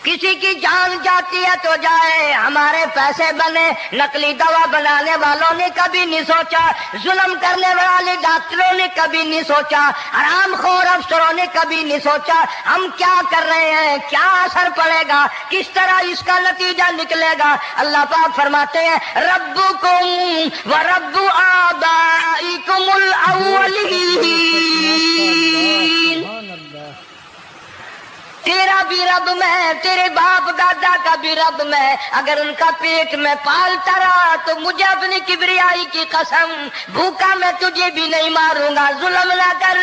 کسی کی جان جاتی ہے تو جائے, ہمارے پیسے بنے. نقلی دوا بنانے والوں نے کبھی نہیں سوچا, ظلم کرنے والے ڈاکٹروں نے کبھی نہیں سوچا, حرام خور افسروں نے کبھی نہیں سوچا ہم کیا کر رہے ہیں, کیا اثر پڑے گا, کس طرح اس کا نتیجہ نکلے گا. اللہ پاک فرماتے ہیں ربکم و رب آبائکم الاولین, تیرا بھی رب میں, تیرے باپ دادا کا بھی رب میں. اگر ان کا پیٹ میں پالتا رہا تو مجھے اپنی کبریائی کی قسم, بھوکا میں تجھے بھی نہیں ماروں گا. ظلم نہ کر,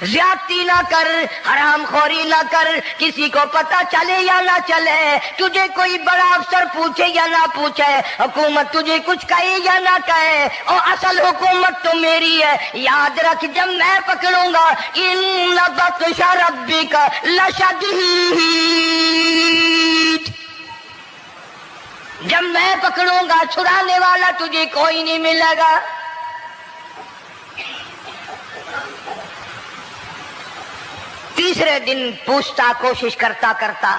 زیادتی نہ کر, حرام خوری نہ کر, کسی کو پتہ چلے یا نہ چلے, تجھے کوئی بڑا افسر پوچھے یا نہ پوچھے, حکومت تجھے کچھ کہے یا نہ کہے, اور اصل حکومت تو میری ہے. یاد رکھ جب میں پکڑوں گا ان بطش ربک لشدید, جب میں پکڑوں گا چھڑانے والا تجھے کوئی نہیں ملے گا. تیسرے دن پوچھتا, کوشش کرتا کرتا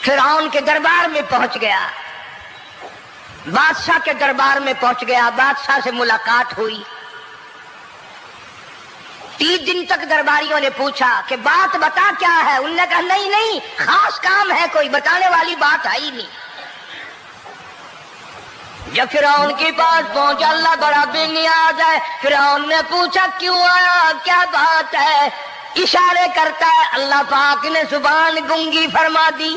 فرعون کے دربار میں پہنچ گیا, بادشاہ کے دربار میں پہنچ گیا, بادشاہ سے ملاقات ہوئی. 3 دن تک درباریوں نے پوچھا کہ بات بتا کیا ہے. انہوں نے کہا نہیں نہیں خاص کام ہے, کوئی بتانے والی بات ہے ہی نہیں. جب فرعون کے پاس پہنچا, اللہ بڑا بے نیاز ہے, فرعون نے پوچھا کیوں آیا, کیا بات ہے. اشارے کرتا ہے, اللہ پاک نے زبان گنگی فرما دی.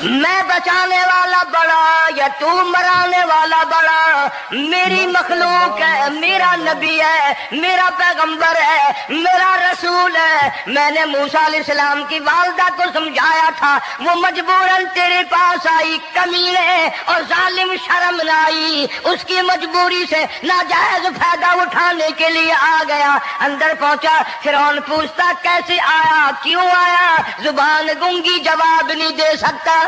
میں بچانے والا بڑا یا تو مرانے والا بڑا, میری مخلوق ہے, میرا نبی ہے, میرا پیغمبر ہے, میرا رسول ہے. میں نے موسیٰ علیہ السلام کی والدہ کو سمجھایا تھا, وہ مجبوراً تیرے پاس آئی, کمینے اور ظالم شرم نہ آئی, اس کی مجبوری سے ناجائز فائدہ اٹھانے کے لیے آ گیا. اندر پہنچا, فرعون پوچھتا کیسے آیا, کیوں آیا, زبان گنگی جواب نہیں دے سکتا.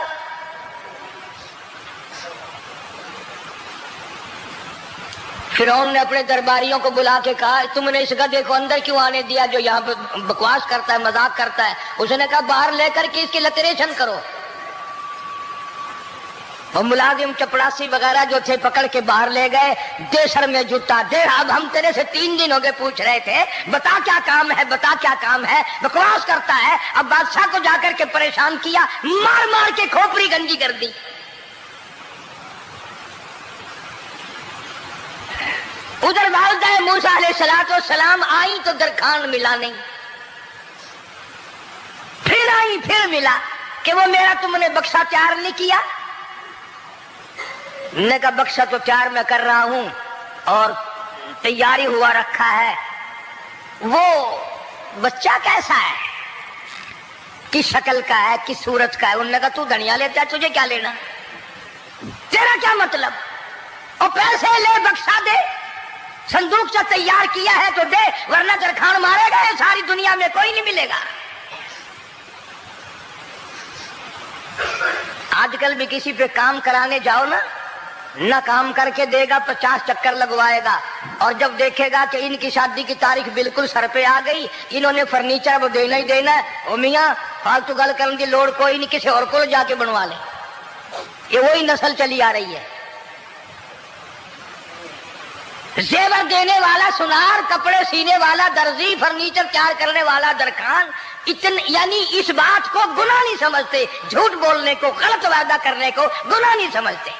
فرعون نے اپنے درباریوں کو بلا کے کہا تم نے اس گدھے کو اندر کیوں آنے دیا جو یہاں پہ بکواس کرتا ہے, مذاق کرتا ہے. اس نے کہا باہر لے کر کے اس کی لتریشن کرو. اور ملازم چپڑاسی وغیرہ جو تھے پکڑ کے باہر لے گئے. دے سر میں جوتا دے, اب ہم تیرے سے 3 دن ہو گئے پوچھ رہے تھے بتا کیا کام ہے, بتا کیا کام ہے, بکواس کرتا ہے. اب بادشاہ کو جا کر کے پریشان کیا, مار مار کے کھوپڑی گنجی کر دی. ادھر والدہ موسیٰ علیہ السلام آئی تو درخان ملا نہیں, پھر آئی پھر ملا کہ وہ میرا تم نے بکسا تیار نہیں کیا. نے کہا بکسا تو تیار میں کر رہا ہوں اور تیاری ہوا رکھا ہے. وہ بچہ کیسا ہے, کس شکل کا ہے, کس صورت کا ہے. انہوں نے کہا تو دھنیا لیتا ہے, تجھے کیا لینا, تیرا کیا مطلب, اور پیسے لے بکسا دے, صندوق سے تیار کیا ہے تو دے, ورنہ درخان مارے گا, ساری دنیا میں کوئی نہیں ملے گا. آج کل بھی کسی پہ کام کرانے جاؤ نا, نہ کام کر کے دے گا 50 چکر لگوائے گا, اور جب دیکھے گا کہ ان کی شادی کی تاریخ بالکل سر پہ آ گئی, انہوں نے فرنیچر وہ دینا ہی دینا ہے, او میاں فالتو گل کرنے کی لوڑ کوئی نہیں, کسی اور کو جا کے بنوا لیں. یہ وہی نسل چلی آ رہی ہے. زیور دینے والا سنار, کپڑے سینے والا درزی, فرنیچر تیار کرنے والا درخان, یعنی اس بات کو گناہ نہیں سمجھتے, جھوٹ بولنے کو, غلط وعدہ کرنے کو گناہ نہیں سمجھتے.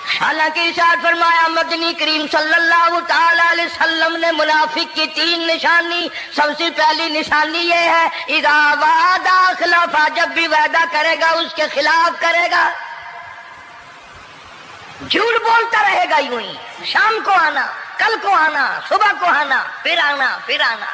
حالانکہ ارشاد فرمایا مدنی کریم صلی اللہ تعالی علیہ وسلم نے منافق کی 3 نشانی, سب سے پہلی نشانی یہ ہے اذا وعد اخلف, جب بھی وعدہ کرے گا اس کے خلاف کرے گا, جھوٹ بولتا رہے گا یوں ہی, شام کو آنا, کل کو آنا, صبح کو آنا, پھر آنا, پھر آنا.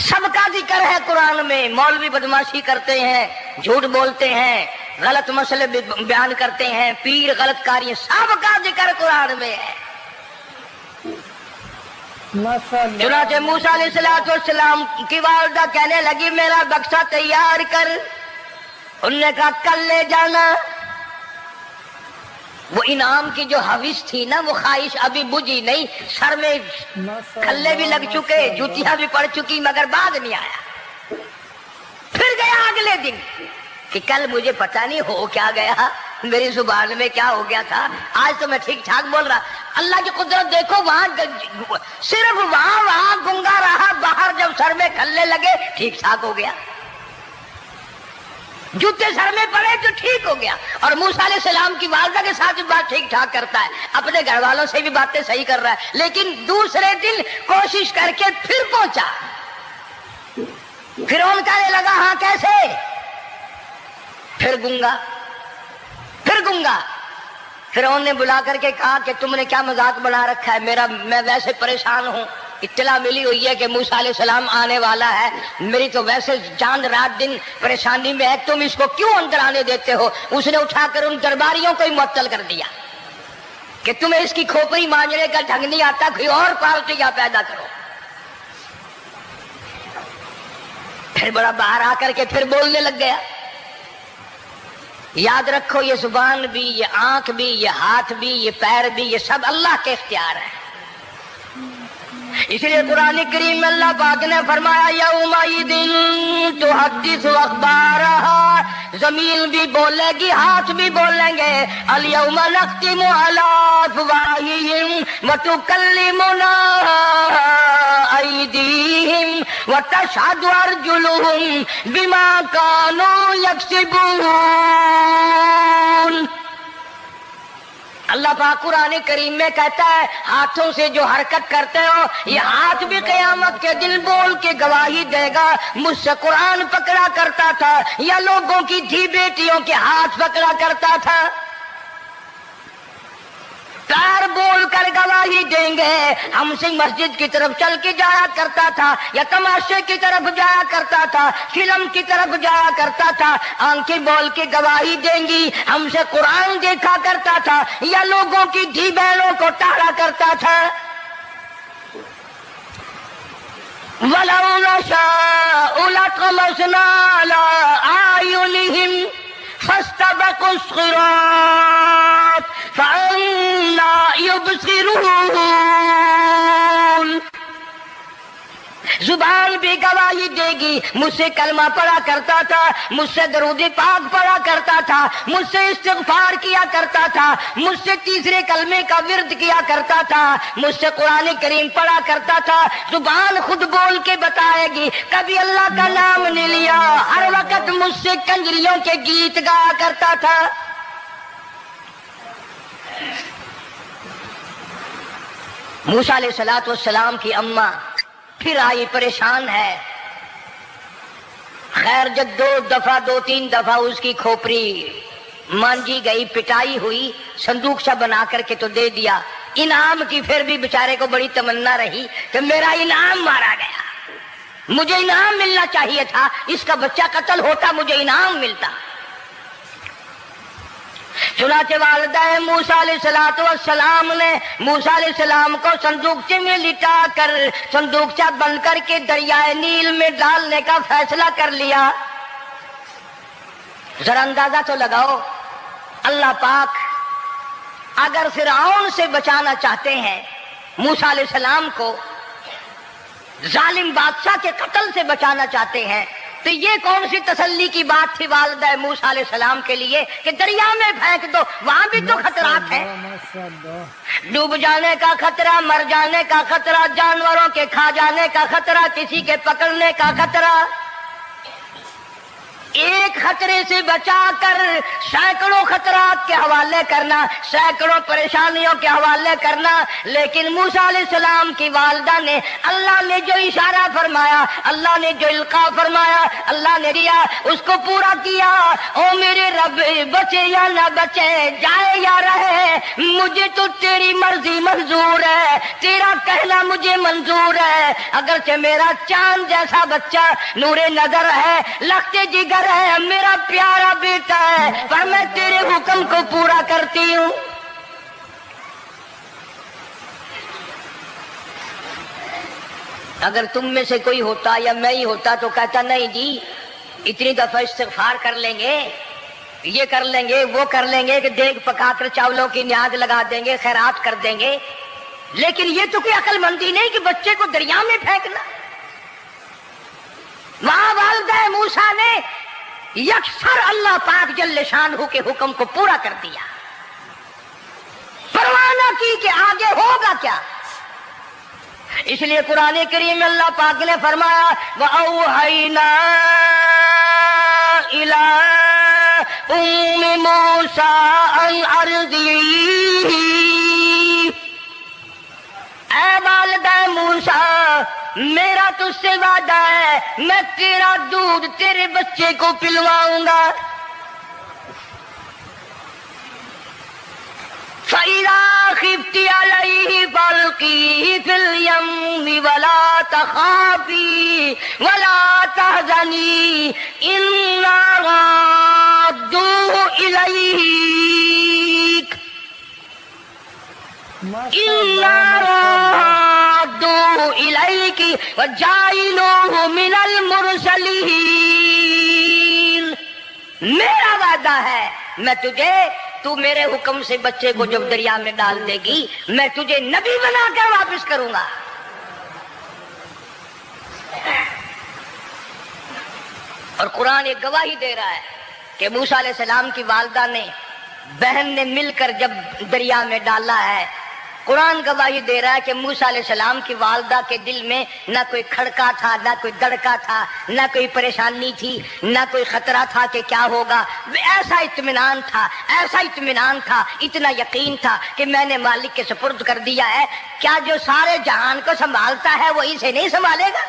سب کا ذکر ہے قرآن میں. مولوی بدماشی کرتے ہیں, جھوٹ بولتے ہیں, غلط مسئلے بیان کرتے ہیں, پیر غلط کاری, سب کا ذکر قرآن میں ہے. چنانچہ موسیٰ علیہ السلام کی والدہ کہنے لگی میرا بکسا تیار کر. انہوں نے کہا کل لے جانا. وہ انعام کی جو حوث تھی نا, وہ خواہش ابھی بجھی نہیں. سر میں کھلے بھی لگ چکے, جوتیاں بھی پڑ چکی, مگر بعد نہیں آیا. پھر گیا اگلے دن کہ کل مجھے پتہ نہیں ہو کیا گیا, میری زبان میں کیا ہو گیا تھا, آج تو میں ٹھیک ٹھاک بول رہا. اللہ کی قدرت دیکھو, وہاں صرف وہاں گنگا رہا, باہر جب سر میں کھلے لگے ٹھیک ٹھاک ہو گیا. جوتے سر میں پڑے تو ٹھیک ہو گیا. اور موسیٰ علیہ السلام کی والدہ کے ساتھ بھی بات ٹھیک ٹھاک کرتا ہے, اپنے گھر والوں سے بھی باتیں صحیح کر رہا ہے. لیکن دوسرے دن کوشش کر کے پھر پہنچا. فرعون کہنے لگا ہاں کیسے, پھر گنگا. فرعون نے بلا کر کے کہا کہ تم نے کیا مذاق بنا رکھا ہے, میں ویسے پریشان ہوں, اطلاع ملی ہوئی ہے کہ موسیٰ علیہ السلام آنے والا ہے, میری تو ویسے چاند رات دن پریشانی میں ہے, تم اس کو کیوں اندر آنے دیتے ہو. اس نے اٹھا کر ان درباریوں کو ہی معطل کر دیا کہ تمہیں اس کی کھوپڑی مانجنے کا ڈھنگ نہیں آتا, کوئی اور پارٹیاں پیدا کرو. پھر بڑا باہر آ کر کے پھر بولنے لگ گیا. یاد رکھو یہ زبان بھی, یہ آنکھ بھی, یہ ہاتھ بھی, یہ پیر بھی, یہ سب اللہ کے اختیار ہے. اس لیے قرآن کریم میں اللہ پاک نے فرمایا یومئذ تحدث اخبارہا, زمین بھی بولے گی, ہاتھ بھی بولیں گے. الیوم نختم علی افواہہم وتکلمنا ایدیہم وتشہد ارجلہم بما کانوا یکسبون. اللہ پاک قرآن کریم میں کہتا ہے ہاتھوں سے جو حرکت کرتے ہو, یہ ہاتھ بھی قیامت کے دن بول کے گواہی دے گا مجھ سے قرآن پکڑا کرتا تھا یا لوگوں کی دھی بیٹیوں کے ہاتھ پکڑا کرتا تھا. پیر بول کر گواہی دیں گے ہم سے مسجد کی طرف چل کے جایا کرتا تھا, یا تماشے کی طرف جایا کرتا تھا, فلم کی طرف جایا کرتا تھا. آنکھیں بول کے گواہی دیں گی ہم سے قرآن دیکھا کرتا تھا یا لوگوں کی دھی بہنوں کو ٹالا کرتا تھا. وَلَوْ نَشَاءُ لَطَمَسْنَا عَلَىٰ أَعْيُنِهِمْ فَاسْتَبَقُوا الصِّرَاطَ فَأَنَّىٰ يُبْصِرُونَ. زبان بھی گواہی دے گی, مجھ سے کلمہ پڑھا کرتا تھا, مجھ سے درود پاک پڑھا کرتا تھا, مجھ سے استغفار کیا کرتا تھا, مجھ سے تیسرے کلمے کا ورد کیا کرتا تھا, مجھ سے قرآن کریم پڑھا کرتا تھا. زبان خود بول کے بتائے گی, کبھی اللہ کا نام نہیں لیا, ہر وقت مجھ سے کنجریوں کے گیت گایا کرتا تھا. موسیٰ علیہ السلام کی اماں پھر آئی, پریشان ہے. خیر جب دو تین دفعہ اس کی کھوپڑی مانجی گئی, پٹائی ہوئی, صندوق سا بنا کر کے تو دے دیا. انعام کی پھر بھی بیچارے کو بڑی تمنا رہی کہ میرا انعام مارا گیا, مجھے انعام ملنا چاہیے تھا, اس کا بچہ قتل ہوتا مجھے انعام ملتا. چنانچہ والدہ موسیٰ علیہ السلام نے موسیٰ علیہ السلام کو صندوقچے میں لٹا کر صندوقچہ بند کر کے دریائے نیل میں ڈالنے کا فیصلہ کر لیا. ذرا اندازہ تو لگاؤ, اللہ پاک اگر فرعون سے بچانا چاہتے ہیں, موسیٰ علیہ السلام کو ظالم بادشاہ کے قتل سے بچانا چاہتے ہیں, تو یہ کون سی تسلی کی بات تھی والدہ موسیٰ علیہ السلام کے لیے کہ دریا میں پھینک دو, وہاں بھی تو خطرات ہیں, ڈوب جانے کا خطرہ, مر جانے کا خطرہ, جانوروں کے کھا جانے کا خطرہ, کسی کے پکڑنے کا خطرہ. ایک خطرے سے بچا کر سینکڑوں خطرات کے حوالے کرنا، سینکڑوں پریشانیوں کے حوالے کرنا۔ لیکن موسیٰ علیہ السلام کی والدہ نے اللہ نے جو اشارہ فرمایا، اللہ نے جو القاء فرمایا، اللہ نے دیا، اس کو پورا کیا۔ او میرے رب، بچے یا نہ بچے، جائے یا رہے، مجھے تو تیری مرضی منظور ہے، تیرا کہنا مجھے منظور ہے۔ اگرچہ میرا چاند جیسا بچہ نور نظر ہے، لخت جگر ہے، میرا پیارا بیٹا ہے، پر میں تیرے حکم کو پورا کرتی ہوں۔ اگر تم میں سے کوئی ہوتا یا میں ہی ہوتا تو کہتا نہیں جی اتنی دفعہ استغفار کر لیں گے، یہ کر لیں گے، وہ کر لیں گے کہ دیگ پکا کر چاولوں کی نیاز لگا دیں گے، خیرات کر دیں گے۔ لیکن یہ تو کوئی عقل مندی نہیں کہ بچے کو دریا میں پھینکنا۔ وہاں والدہ موسیٰ نے یکسر اللہ پاک جل شانہ کے حکم کو پورا کر دیا، پرواہ نہ کی کہ آگے ہوگا کیا۔ اس لیے قرآن کریم میں اللہ پاک نے فرمایا وَأَوْحَيْنَا إِلَىٰ أُمِّ مُوسَىٰ أَنْ أَرْضِعِيهِ، اے والدہ موسیٰ میرا تجھ سے وعدہ ہے، میں تیرا دودھ تیرے بچے کو پلواؤں گا۔ فَإِذَا خِفْتِ عَلَيْهِ فَأَلْقِيهِ فِي الْيَمِّ وَلَا تَخَافِي وَلَا تَحْزَنِي إِنَّا رَادُّوهُ إِلَيْكَ وَجَاعِلُوهُ مِنَ الْمُرْسَلِينَ۔ میرا وعدہ ہے میں تجھے، تو میرے حکم سے بچے کو جب دریا میں ڈال دے گی میں تجھے نبی بنا کر واپس کروں گا۔ اور قرآن ایک گواہی دے رہا ہے کہ موسیٰ علیہ السلام کی والدہ نے بہن نے مل کر جب دریا میں ڈالا ہے، قرآن گواہی دے رہا ہے کہ موسیٰ علیہ السلام کی والدہ کے دل میں نہ کوئی کھڑکا تھا، نہ کوئی دڑکا تھا، نہ کوئی پریشانی تھی، نہ کوئی خطرہ تھا کہ کیا ہوگا۔ ایسا اطمینان تھا، ایسا اطمینان تھا، اتنا یقین تھا کہ میں نے مالک کے سپرد کر دیا ہے، کیا جو سارے جہان کو سنبھالتا ہے وہ اسے نہیں سنبھالے گا؟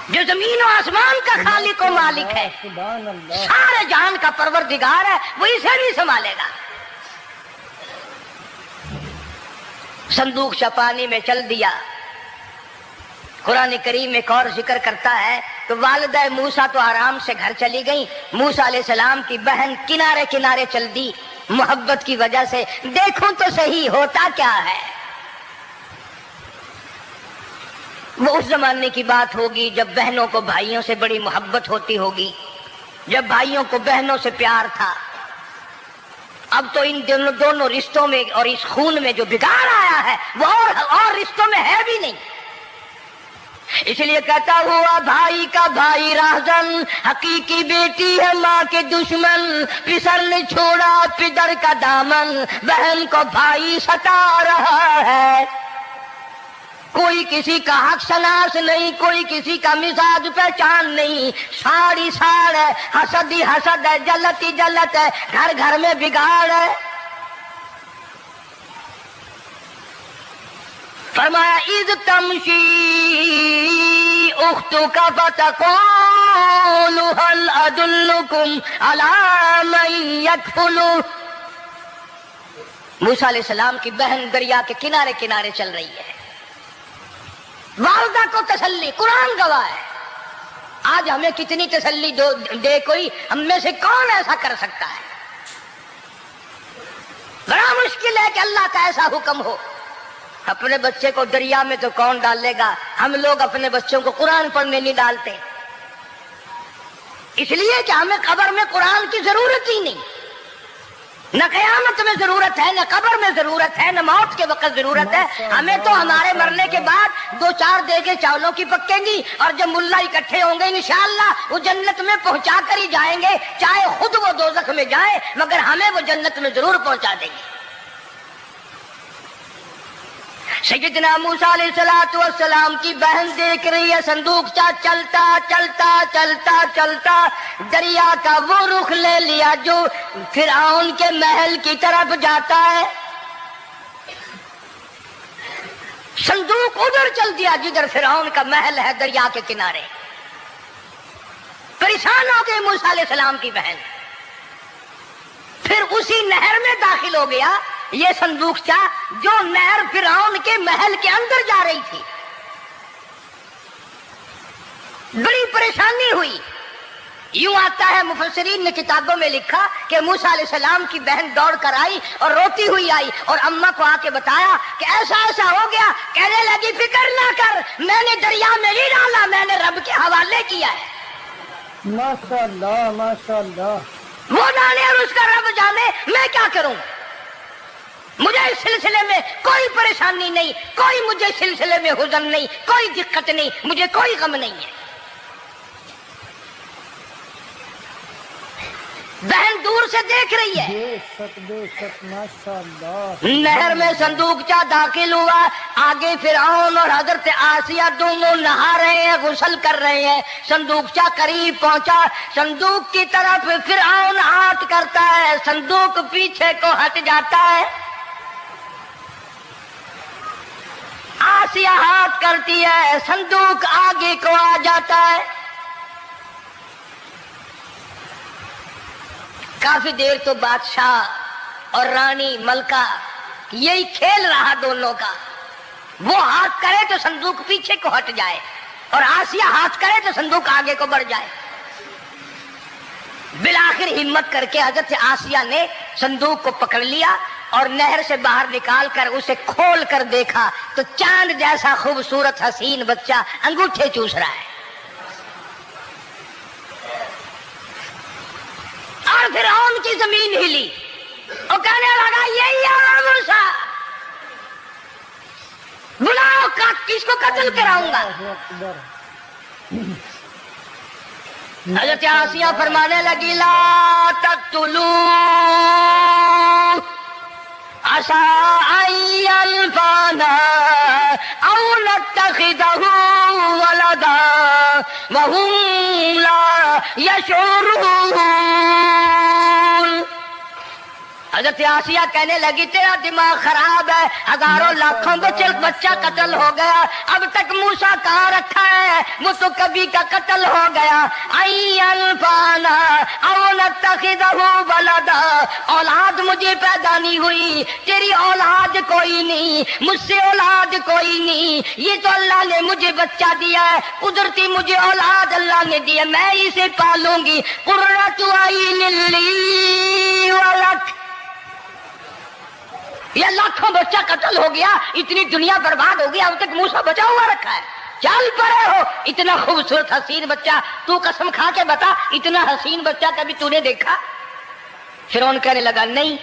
جو زمین و آسمان کا خالق و مالک ہے، سارے جہان کا پروردگار ہے، وہ اسے نہیں سنبھالے گا۔ صندوق پانی میں چل دیا۔ قرآن کریم ایک اور ذکر کرتا ہے کہ والدہ موسیٰ تو آرام سے گھر چلی گئی، موسیٰ علیہ السلام کی بہن کنارے کنارے چل دی محبت کی وجہ سے۔ دیکھوں تو صحیح ہوتا کیا ہے۔ وہ اس زمانے کی بات ہوگی جب بہنوں کو بھائیوں سے بڑی محبت ہوتی ہوگی، جب بھائیوں کو بہنوں سے پیار تھا۔ اب تو ان دونوں رشتوں میں اور اس خون میں جو بگاڑ آیا ہے وہ اور رشتوں میں ہے بھی نہیں۔ اس لیے کہتا ہوا بھائی کا بھائی راہزن، حقیقی بیٹی ہے ماں کے دشمن، پسر نے چھوڑا پدر کا دامن، بہن کو بھائی ستا رہا ہے۔ کوئی کسی کا حق شناس نہیں، کوئی کسی کا مزاج پہچان نہیں، ساڑی ساڑ ہے، حسد ہی حسد ہے، جلت ہی جلت ہے، گھر گھر میں بگاڑ ہے۔ فرمایا اذ تمشی اختک فتقول هل ادلکم علی من یکفل۔ موسیٰ علیہ السلام کی بہن دریا کے کنارے کنارے چل رہی ہے، والدہ کو تسلی۔ قرآن گواہ ہے، آج ہمیں کتنی تسلی دے کوئی، ہم میں سے کون ایسا کر سکتا ہے؟ بڑا مشکل ہے کہ اللہ کا ایسا حکم ہو۔ اپنے بچے کو دریا میں تو کون ڈالے گا؟ ہم لوگ اپنے بچوں کو قرآن پڑھنے نہیں ڈالتے، اس لیے کہ ہمیں قبر میں قرآن کی ضرورت ہی نہیں۔ نہ قیامت میں ضرورت ہے، نہ قبر میں ضرورت ہے، نہ موت کے وقت ضرورت ہے۔ ہمیں تو ہمارے مرنے کے بعد 2-4 دیگیں چاولوں کی پکیں گی، اور جب ملا اکٹھے ہوں گے انشاءاللہ وہ جنت میں پہنچا کر ہی جائیں گے، چاہے خود وہ دوزخ میں جائیں مگر ہمیں وہ جنت میں ضرور پہنچا دیں گے۔ سیدنا موسیٰ علیہ السلام کی بہن دیکھ رہی ہے صندوقچہ چلتا چلتا چلتا چلتا دریا کا وہ رخ لے لیا جو فرعون کے محل کی طرف جاتا ہے. صندوق ادھر چل دیا جدھر فرعون کا محل ہے دریا کے کنارے. پریشان ہو گئی موسیٰ علیہ السلام کی بہن. پھر اسی نہر میں داخل ہو گیا یہ صندوقچہ جو نہر فرعون کے محل کے اندر جا رہی تھی. بڑی پریشانی ہوئی. یوں آتا ہے مفسرین نے کتابوں میں لکھا کہ موسیٰ علیہ السلام کی بہن دوڑ کر آئی اور روتی ہوئی آئی اور اماں کو آ کے بتایا کہ ایسا ایسا ہو گیا. کہنے لگی فکر نہ کر، میں نے دریا میں نہیں ڈالا، میں نے رب کے حوالے کیا ہے. ماشاءاللہ ماشاءاللہ. وہ جانے اور اس کا رب جانے، میں کیا کروں. مجھے اس سلسلے میں کوئی پریشانی نہیں، کوئی مجھے سلسلے میں حزن نہیں، کوئی دقت نہیں، مجھے کوئی غم نہیں ہے. بہن دور سے دیکھ رہی ہے. بے شک ماشاءاللہ. نہر میں صندوقچہ داخل ہوا. آگے فرعون اور حضرت آسیہ دونوں نہا رہے ہیں، غسل کر رہے ہیں. صندوقچہ قریب پہنچا. صندوق کی طرف فرعون ہاتھ کرتا ہے، صندوق پیچھے کو ہٹ جاتا ہے. آسیہ ہاتھ کرتی ہے، صندوق آگے کو آ جاتا ہے. کافی دیر تو بادشاہ اور رانی ملکہ یہی کھیل رہا دونوں کا. وہ ہاتھ کرے تو صندوق پیچھے کو ہٹ جائے اور آسیہ ہاتھ کرے تو صندوق آگے کو بڑھ جائے. بالآخر ہمت کر کے حضرت آسیہ نے صندوق کو پکڑ لیا اور نہر سے باہر نکال کر اسے کھول کر دیکھا تو چاند جیسا خوبصورت حسین بچہ انگوٹھے چوس رہا ہے. اور فرعون کی زمین ہلی اور کہنے لگا یہی ہے موسیٰ، بلاؤ کس کو قتل کراؤں گا. حضرت آسیہ فرمانے لگی لا تقتلوا عسى أن ينفعنا أو نتخذه ولدا وهم لا يشعرون. حضرت آسیہ کہنے لگی تیرا دماغ خراب ہے، ہزاروں لاکھوں بچہ قتل ہو گیا، اب تک موسیٰ کہاں رکھا ہے، وہ تو کبھی کا قتل ہو گیا. انفانا او نتخذہ ولدا، اولاد مجھے پیدا نہیں ہوئی، تیری اولاد کوئی نہیں، مجھ سے اولاد کوئی نہیں، یہ تو اللہ نے مجھے بچہ دیا ہے، قدرتی مجھے اولاد اللہ نے دی ہے، میں اسے پالوں گی. قرۃ عین لی ولک. یہ لاکھوں بچہ قتل ہو گیا، اتنی دنیا برباد ہو گئی، اب تک موسیٰ بچا ہوا رکھا ہے. چل پڑے ہو، اتنا خوبصورت حسین بچہ، تو قسم کھا کے بتا اتنا حسین بچہ کبھی تو نے دیکھا؟ فرعون کہنے لگا نہیں،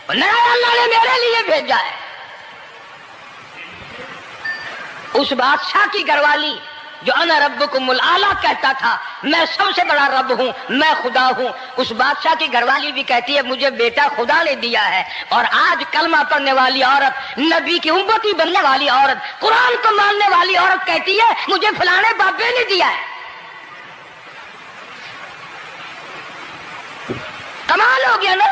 اللہ نے میرے لیے بھیجا ہے. اس بادشاہ کی گھر والی جو انا ربکم الاعلی کہتا تھا، میں سب سے بڑا رب ہوں، میں خدا ہوں، اس بادشاہ کی گھر والی بھی کہتی ہے مجھے بیٹا خدا نے دیا ہے. اور آج کلمہ پڑھنے والی عورت، نبی کی امتی بننے والی عورت، قرآن کو ماننے والی عورت کہتی ہے مجھے فلانے بابے نے دیا ہے. کمال ہو گیا نا.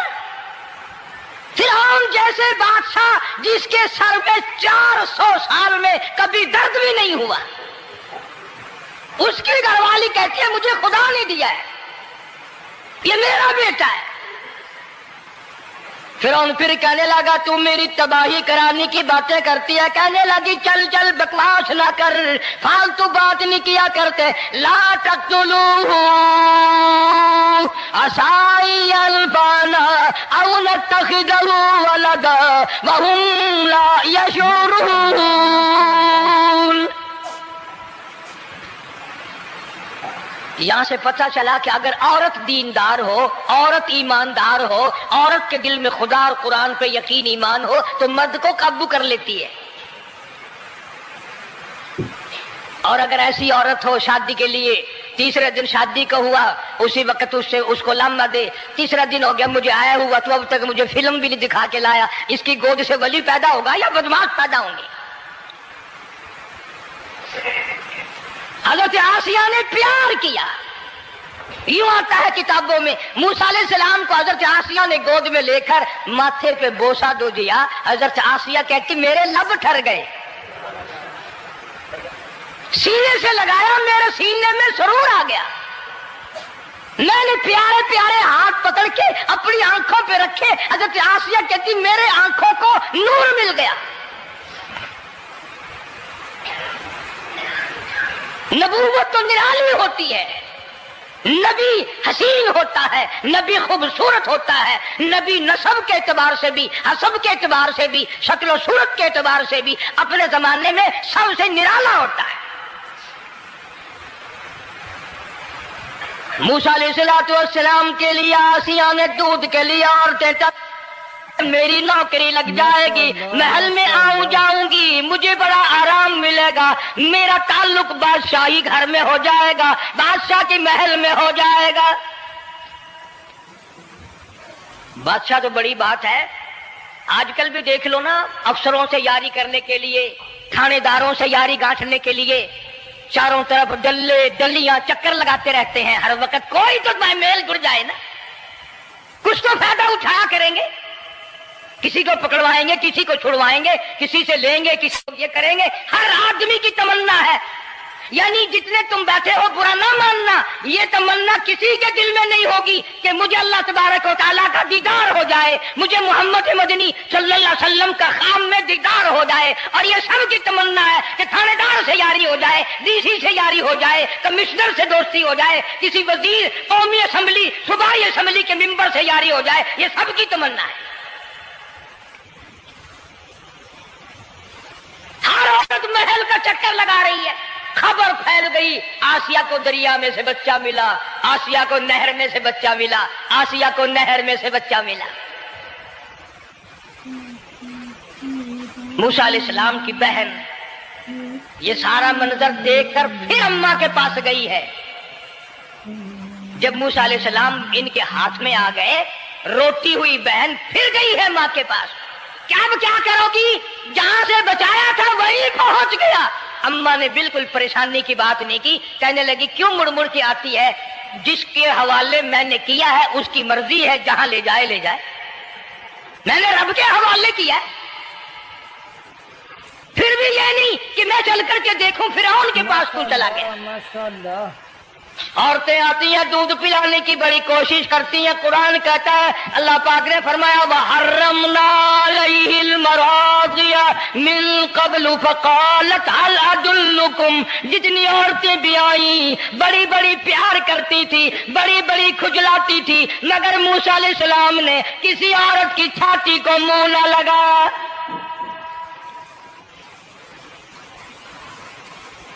فرعون جیسے بادشاہ جس کے سر میں 400 سال میں کبھی درد بھی نہیں ہوا، اس کی گھر والی کہتی ہے مجھے خدا نے دیا ہے، یہ میرا بیٹا ہے. فرعون پھر کہنے لگا تو میری تباہی کرانے کی باتیں کرتی ہے. کہنے لگی چل چل بکواس نہ کر، فالتو بات نہیں کیا کرتے. لا تقتلوه عسى أن ينفعنا أو نتخذه ولدا وهم لا يشعرون. یہاں سے پتہ چلا کہ اگر عورت دیندار ہو، عورت ایماندار ہو، عورت کے دل میں خدا اور قرآن پہ یقین ایمان ہو تو مرد کو قابو کر لیتی ہے. اور اگر ایسی عورت ہو شادی کے لیے، تیسرے دن شادی کا ہوا، اسی وقت اس کو لمبا دے، تیسرا دن ہو گیا مجھے آیا ہوا تو اب تک مجھے فلم بھی نہیں دکھا کے لایا، اس کی گود سے ولی پیدا ہوگا یا بدماش پیدا ہوں گے؟ حضرت آسیہ نے پیار کیا. یوں آتا ہے کتابوں میں موسیٰ علیہ السلام کو حضرت آسیہ نے گود میں لے کر ماتھے پہ بوسہ دو دیا. حضرت آسیہ کہتی میرے لب ٹھر گئے. سینے سے لگایا, میرے سینے میں سرور آ گیا. میں نے پیارے پیارے ہاتھ پکڑ کے اپنی آنکھوں پہ رکھے. حضرت آسیہ کہتی میرے آنکھوں کو نور مل گیا. نبوت تو نرالی ہوتی ہے, نبی حسین ہوتا ہے, نبی خوبصورت ہوتا ہے, نبی نسب کے اعتبار سے بھی, حسب کے اعتبار سے بھی, شکل و صورت کے اعتبار سے بھی اپنے زمانے میں سب سے نرالا ہوتا ہے. موسیٰ علیہ السلام کے لیے آسیہ نے دودھ کے لیے عورتیں میری نوکری لگ جائے گی, محل میں آؤں جاؤں گی, مجھے بڑا آرام ملے گا, میرا تعلق بادشاہی گھر میں ہو جائے گا, بادشاہ کے محل میں ہو جائے گا. بادشاہ تو بڑی بات ہے. آج کل بھی دیکھ لو نا, افسروں سے یاری کرنے کے لیے, تھانے داروں سے یاری گانٹھنے کے لیے چاروں طرف ڈلے ڈلیاں چکر لگاتے رہتے ہیں ہر وقت. کوئی تو میل جڑ جائے نا, کچھ تو فائدہ اٹھایا کریں گے. کسی کو پکڑوائیں گے, کسی کو چھڑوائیں گے, کسی سے لیں گے, کسی کو یہ کریں گے. ہر آدمی کی تمنا ہے, یعنی جتنے تم بیٹھے ہو برا نہ ماننا, یہ تمنا کسی کے دل میں نہیں ہوگی کہ مجھے اللہ تبارک و تعالیٰ کا دیدار ہو جائے, مجھے محمد مدنی صلی اللہ علیہ وسلم کا خام میں دیدار ہو جائے. اور یہ سب کی تمنا ہے کہ تھانے دار سے یاری ہو جائے, ڈی سی سے یاری ہو جائے, کمشنر سے دوستی ہو جائے, کسی وزیر, قومی اسمبلی, صوبائی اسمبلی کے ممبر سے یاری ہو جائے. یہ سب کی تمنا ہے. ہر عورت محل کا چکر لگا رہی ہے. خبر پھیل گئی, آسیہ کو دریا میں سے بچہ ملا, آسیہ کو نہر میں سے بچہ ملا, آسیہ کو نہر میں سے بچہ ملا. موسیٰ علیہ السلام کی بہن یہ سارا منظر دیکھ کر پھر اماں کے پاس گئی ہے. جب موسیٰ علیہ السلام ان کے ہاتھ میں آ گئے, روتی ہوئی بہن پھر گئی ہے ماں کے پاس. کیا کرو گی, جہاں سے بچایا تھا وہیں پہنچ گیا. اماں نے بالکل پریشانی کی بات نہیں کی, کہنے لگی کیوں مڑ مڑ کے آتی ہے, جس کے حوالے میں نے کیا ہے اس کی مرضی ہے, جہاں لے جائے لے جائے. میں نے رب کے حوالے کیا ہے. پھر بھی یہ نہیں کہ میں چل کر کے دیکھوں فرعون کے پاس تو چلا گیا. ماشاءاللہ. عورتیں آتی ہیں دودھ پلانے کی بڑی کوشش کرتی ہیں. قرآن کہتا ہے, اللہ پاک نے فرمایا وَحَرَّمْنَا عَلَيْهِ الْمَرَاضِعَ مِن قَبْلُ فَقَالَتْ هَلْ أَدُلُّكُمْ. جتنی عورتیں بھی آئیں بڑی بڑی پیار کرتی تھی, بڑی بڑی کھجلاتی تھی, مگر موسیٰ علیہ السلام نے کسی عورت کی چھاتی کو منہ نہ لگا.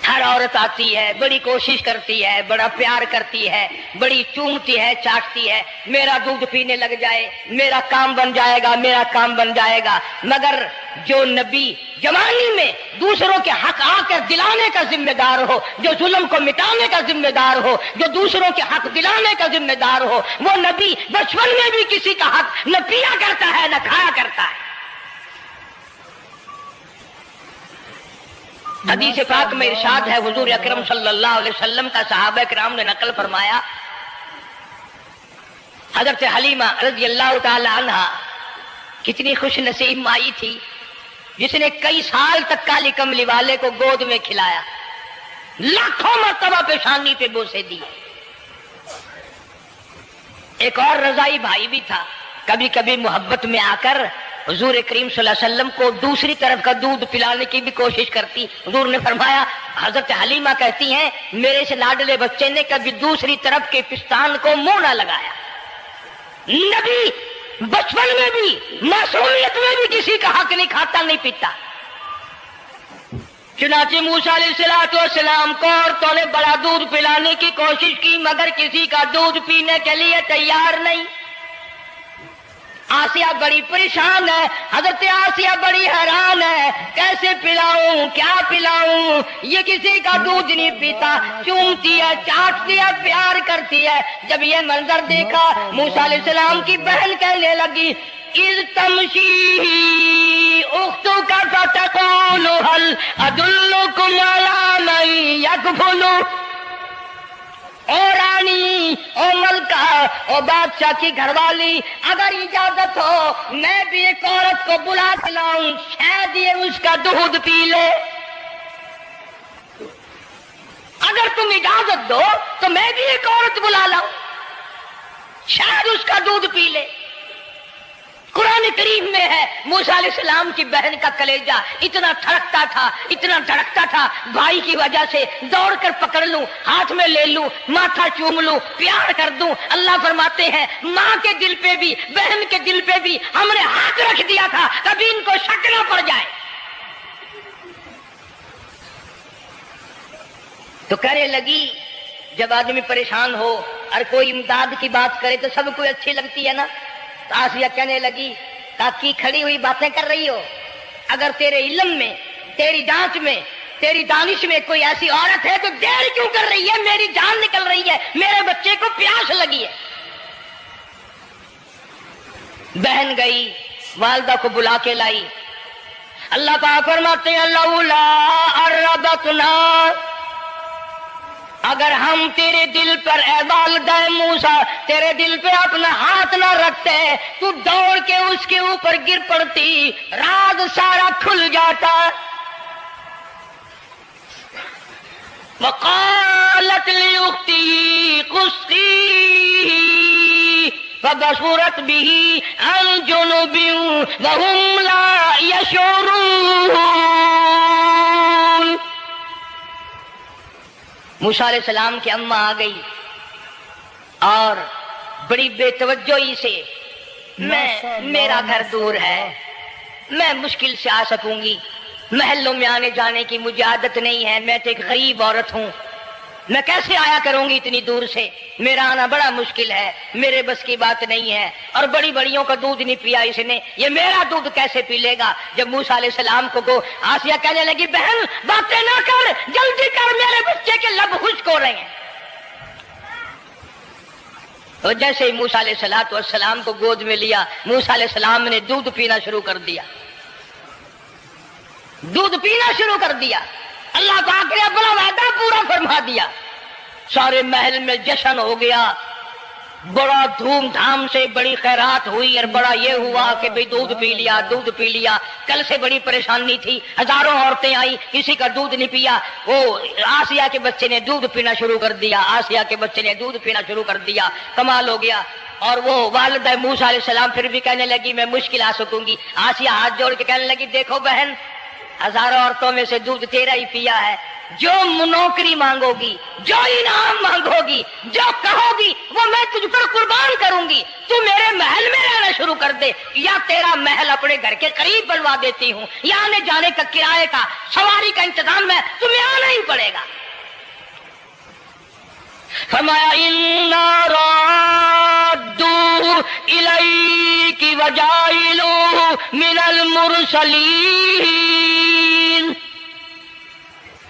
ہر عورت آتی ہے, بڑی کوشش کرتی ہے, بڑا پیار کرتی ہے, بڑی چومتی ہے, چاٹتی ہے, میرا دودھ پینے لگ جائے, میرا کام بن جائے گا, میرا کام بن جائے گا. مگر جو نبی جوانی میں دوسروں کے حق آ کر دلانے کا ذمہ دار ہو, جو ظلم کو مٹانے کا ذمہ دار ہو, جو دوسروں کے حق دلانے کا ذمہ دار ہو, وہ نبی بچپن میں بھی کسی کا حق نہ پیا کرتا ہے نہ کھایا کرتا ہے. حدیث پاک میں ارشاد ہے, حضور اکرم صلی اللہ علیہ وسلم کا صحابہ کرام نے نقل فرمایا, حضرت حلیمہ رضی اللہ تعالی عنہا کتنی خوش نصیب مائی تھی جس نے کئی سال تک کالی کملی والے کو گود میں کھلایا, لاکھوں مرتبہ پیشانی پہ بوسے دی. ایک اور رضائی بھائی بھی تھا, کبھی کبھی محبت میں آ کر حضور کریم صلی اللہ علیہ وسلم کو دوسری طرف کا دودھ پلانے کی بھی کوشش کرتی. حضور نے فرمایا, حضرت حلیمہ کہتی ہیں میرے سے لاڈلے بچے نے کبھی دوسری طرف کے پستان کو منہ نہ لگایا. نبی بچپن میں بھی معصومیت میں بھی کسی کا حق نہیں کھاتا نہیں پیتا. چنانچہ موسیٰ علیہ السلام کو عورتوں نے بڑا دودھ پلانے کی کوشش کی, مگر کسی کا دودھ پینے کے لیے تیار نہیں. آسیہ بڑی پریشان ہے, حضرت آسیہ بڑی حیران ہے, کیسے پلاؤں, کیا پلاؤں, یہ کسی کا دودھ نہیں پیتا, چومتی ہے, چاٹتی ہے, پیار کرتی ہے. جب یہ منظر دیکھا موسیٰ علیہ السلام کی بہن کہنے لگی اِذْ تَمْشِي أُخْتُكَ فَتَقُولُ هَلْ أَدُلُّكُمْ عَلَىٰ کو بھولوں، اور رانی، اور ملکہ، اور بادشاہ کی گھر والی، اگر اجازت ہو میں بھی ایک عورت کو بلا کے لاؤں، شاید یہ اس کا دودھ پی لے۔ اگر تم اجازت دو تو میں بھی ایک عورت بلا لاؤں، شاید اس کا دودھ پی لے۔ قرآن کریم میں ہے موسیٰ علیہ السلام کی بہن کا کلیجہ اتنا دھڑکتا تھا، اتنا دھڑکتا تھا، بھائی کی وجہ سے دوڑ کر پکڑ لوں، ہاتھ میں لے لوں، ماتھا چوم لوں، پیار کر دوں۔ اللہ فرماتے ہیں ماں کے دل پہ بھی، بہن کے دل پہ بھی ہم نے ہاتھ رکھ دیا تھا، کبھی ان کو شک نہ پڑ جائے۔ تو کہنے لگی جب آدمی پریشان ہو اور کوئی امداد کی بات کرے تو سب کو اچھی لگتی ہے نا، تو آسیہ کہنے لگی کاکی کھڑی ہوئی باتیں کر رہی ہو، اگر تیرے علم میں، تیری جانچ میں، تیری دانش میں کوئی ایسی عورت ہے تو دیر کیوں کر رہی ہے؟ میری جان نکل رہی ہے، میرے بچے کو پیاس لگی ہے۔ بہن گئی والدہ کو بلا کے لائی۔ اللہ پاک فرماتے ہیں لولا اربتنا، اگر ہم تیرے دل پر اے والدہ موسیٰ تیرے دل پہ اپنا ہاتھ نہ رکھتے تو دوڑ کے اس کے اوپر گر پڑتی، راز سارا کھل جاتا۔ وقالت لاختہ قصیہ فبصرت به عن جنب وهم لا يشعرون۔ موسیٰ علیہ السلام کی اماں آ گئی اور بڑی بے توجہی سے میرا گھر دور ہے، میں مشکل سے آ سکوں گی، محلوں میں آنے جانے کی مجھے عادت نہیں ہے، میں تو ایک غریب عورت ہوں، میں کیسے آیا کروں گی اتنی دور سے، میرا آنا بڑا مشکل ہے، میرے بس کی بات نہیں ہے، اور بڑی بڑیوں کا دودھ نہیں پیا اس نے، یہ میرا دودھ کیسے پی لے گا؟ جب موسیٰ علیہ السلام کو آسیہ کہنے لگی بہن باتیں نہ کر، جلدی کر، میرے بچے کے لب خشک ہو رہے ہیں۔ تو جیسے ہی موسیٰ علیہ السلام کو گود میں لیا، موسیٰ علیہ السلام نے دودھ پینا شروع کر دیا، دودھ پینا شروع کر دیا۔ اللہ پاک نے اپنا وعدہ پورا فرما دیا، سارے محل میں جشن ہو گیا، بڑا دھوم دھام سے بڑی خیرات ہوئی، اور بڑا یہ ہوا کہ بھئی دودھ پی لیا، دودھ پی لیا۔ کل سے بڑی پریشانی تھی، ہزاروں عورتیں آئی، کسی کا دودھ نہیں پیا، وہ آسیہ کے بچے نے دودھ پینا شروع کر دیا، آسیہ کے بچے نے دودھ پینا شروع کر دیا، کمال ہو گیا۔ اور وہ والدہ موسیٰ علیہ السلام پھر بھی کہنے لگی میں مشکل آ سکوں گی۔ آسیہ ہاتھ جوڑ کے کہنے لگی دیکھو بہن، ہزاروں عورتوں میں سے دودھ تیرا ہی پیا ہے، جو نوکری مانگو گی، جو انعام مانگو گی، جو کہو گی وہ میں تجھ پر قربان کروں گی، تو میرے محل میں رہنا شروع کر دے، یا تیرا محل اپنے گھر کے قریب بنوا دیتی ہوں، یا آنے جانے کا کرائے کا سواری کا انتظام ہے، تمہیں آنا ہی پڑے گا۔ فرمایا اِنَّا رَادُّوهُ إِلَيْكِ وَجَاعِلُوهُ مِنَ الْمُرْسَلِينَ۔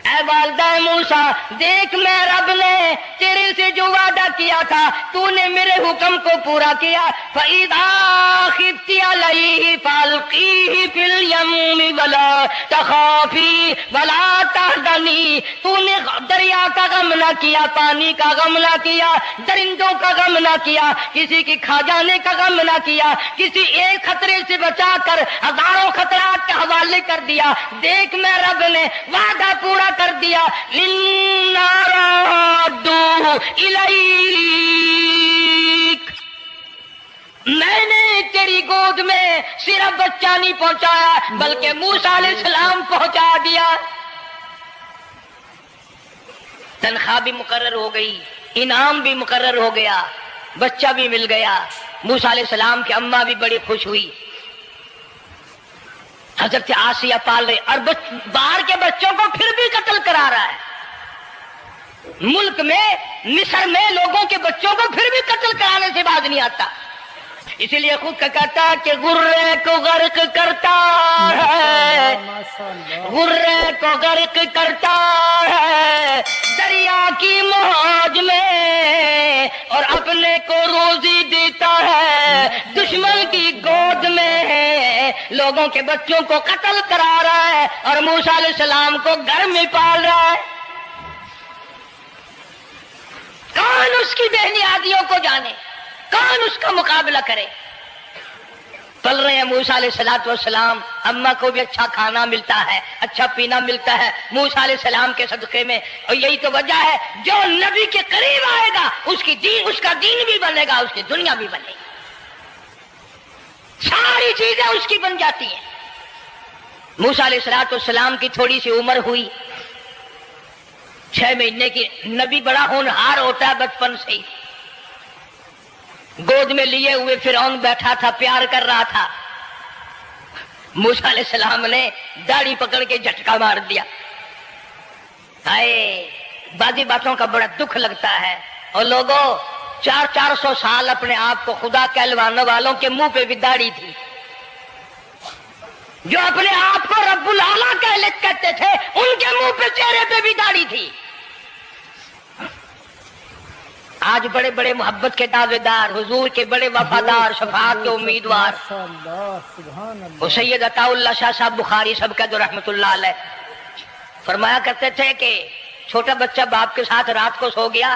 اے والدہ موسیٰ دیکھ، میں رب نے تیرے سے جو وعدہ کیا تھا تو نے میرے حکم کو پورا کیا۔ فَإِذَا خِفْتِ عَلَيْهِ فَأَلْقِيهِ فِي الْيَمِّ وَلَا تَخَافِي وَلَا تَحْزَنِي۔ تو نے دریا کا غم نہ کیا، پانی کا غم نہ کیا، درندوں کا غم نہ کیا، کسی کی کھا جانے کا غم نہ کیا، کسی ایک خطرے سے بچا کر ہزاروں خطرات کے حوالے کر دیا۔ دیکھ میں رب نے وعدہ پورا کر دیا۔ اِنَّا رَادُّوهُ إِلَيْكَ، میں نے تیری گود میں صرف بچہ نہیں پہنچایا بلکہ موسیٰ علیہ السلام پہنچا دیا۔ تنخواہ بھی مقرر ہو گئی، انعام بھی مقرر ہو گیا، بچہ بھی مل گیا۔ موسیٰ علیہ السلام کی اماں بھی بڑی خوش ہوئی۔ حضرت آسیہ پال رہے، اور باہر کے بچوں کو پھر بھی قتل کرا رہا ہے، ملک میں مصر میں لوگوں کے بچوں کو پھر بھی قتل کرانے سے باز نہیں آتا۔ اسی لیے خود کا کہتا کہ غرے کو غرق کرتا ہے، غرے کو غرق کرتا ہے دریا کی موج میں، اور اپنے کو روزی دیتا ہے دشمن کی گود میں۔ لوگوں کے بچوں کو قتل کرا رہا ہے اور موسیٰ علیہ السلام کو گھر میں پال رہا ہے۔ کون اس کی بہنیادیوں کو جانے، کون اس کا مقابلہ کرے؟ پل رہے ہیں موسیٰ علیہ السلام، اماں کو بھی اچھا کھانا ملتا ہے، اچھا پینا ملتا ہے موسیٰ علیہ السلام کے صدقے میں، اور یہی تو وجہ ہے جو نبی کے قریب آئے گا اس کا دین بھی بنے گا، اس کی دنیا بھی بنے گی، ساری چیزیں اس کی بن جاتی ہیں۔ موسیٰ علیہ السلام کی تھوڑی سی عمر ہوئی، 6 مہینے کی، نبی بڑا ہونہار ہوتا ہے بچپن سے ہی، گود میں لیے ہوئے فرعون بیٹھا تھا، پیار کر رہا تھا، موسیٰ علیہ السلام نے داڑھی پکڑ کے جھٹکا مار دیا۔ بعضی باتوں کا بڑا دکھ لگتا ہے، اور لوگوں 400 سال اپنے آپ کو خدا کہلوانے والوں کے منہ پہ بھی داڑھی تھی، جو اپنے آپ کو رب العالی کہتے تھے ان کے منہ پہ چہرے پہ بھی داڑھی تھی۔ آج بڑے بڑے محبت کے دعوے دار، حضور کے بڑے وفادار، شفاعت کے امیدوار، وہ سید عطا اللہ شاہ صاحب بخاری سب کا جو رحمت اللہ علیہ فرمایا کرتے تھے کہ چھوٹا بچہ باپ کے ساتھ رات کو سو گیا،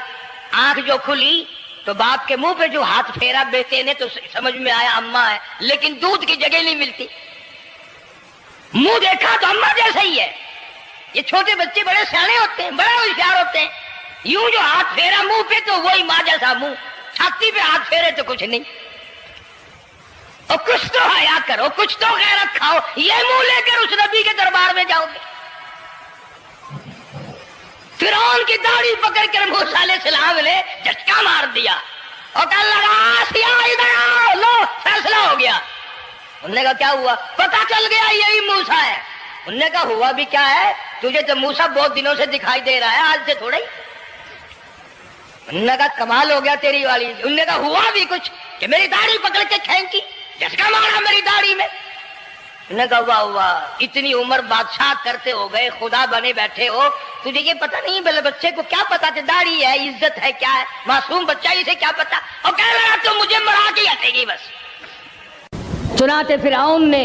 آنکھ جو کھلی تو باپ کے منہ پہ جو ہاتھ پھیرا بیٹے نے تو سمجھ میں آیا اماں ہے، لیکن دودھ کی جگہ نہیں ملتی، منہ دیکھا تو اماں جیسا ہی ہے۔ یہ چھوٹے بچے بڑے سیانے ہوتے ہیں، بڑے ہوشیار ہوتے ہیں، یوں جو ہاتھ پھیرا منہ پہ تو وہی ماں جیسا منہ، چھاتی پہ ہاتھ پھیرے تو کچھ نہیں۔ اور کچھ تو حیا کرو، کچھ تو غیرت کھاؤ، یہ منہ لے کر اس نبی کے دربار میں جاؤ گے؟ فرعون کی داڑھی پکڑ کر موسیٰ علیہ السلام نے جھٹکا مار دیا اور کہا لگا آسیہ ادھر آؤ، لو فیصلہ ہو گیا۔ انہوں نے کہا کیا ہوا؟ پتہ چل گیا یہی موسیٰ ہے۔ انہوں نے کہا ہوا بھی کیا ہے؟ تجھے تو موسیٰ بہت دنوں سے دکھائی دے رہا ہے، آج سے تھوڑا ہی۔ انہوں نے کہا کمال ہو گیا تیری والی۔ انہوں نے کہا ہوا بھی کچھ کہ میری داڑھی پکڑ کے کھینچی، جھٹکا مارا میری داڑھی میں۔ انہوں نے کہا واہ واہ، اتنی عمر بادشاہ کرتے ہو گئے، خدا بنے بیٹھے ہو، تجھے یہ پتہ نہیں؟ بلے بچے کو کیا پتا کہ داڑھی ہے، عزت ہے، کیا ہے؟ معصوم بچہ اسے کیا پتا؟ اور کہہ رہا تو مجھے مرا کے ہٹے گی بس۔ چنانچہ فرعون نے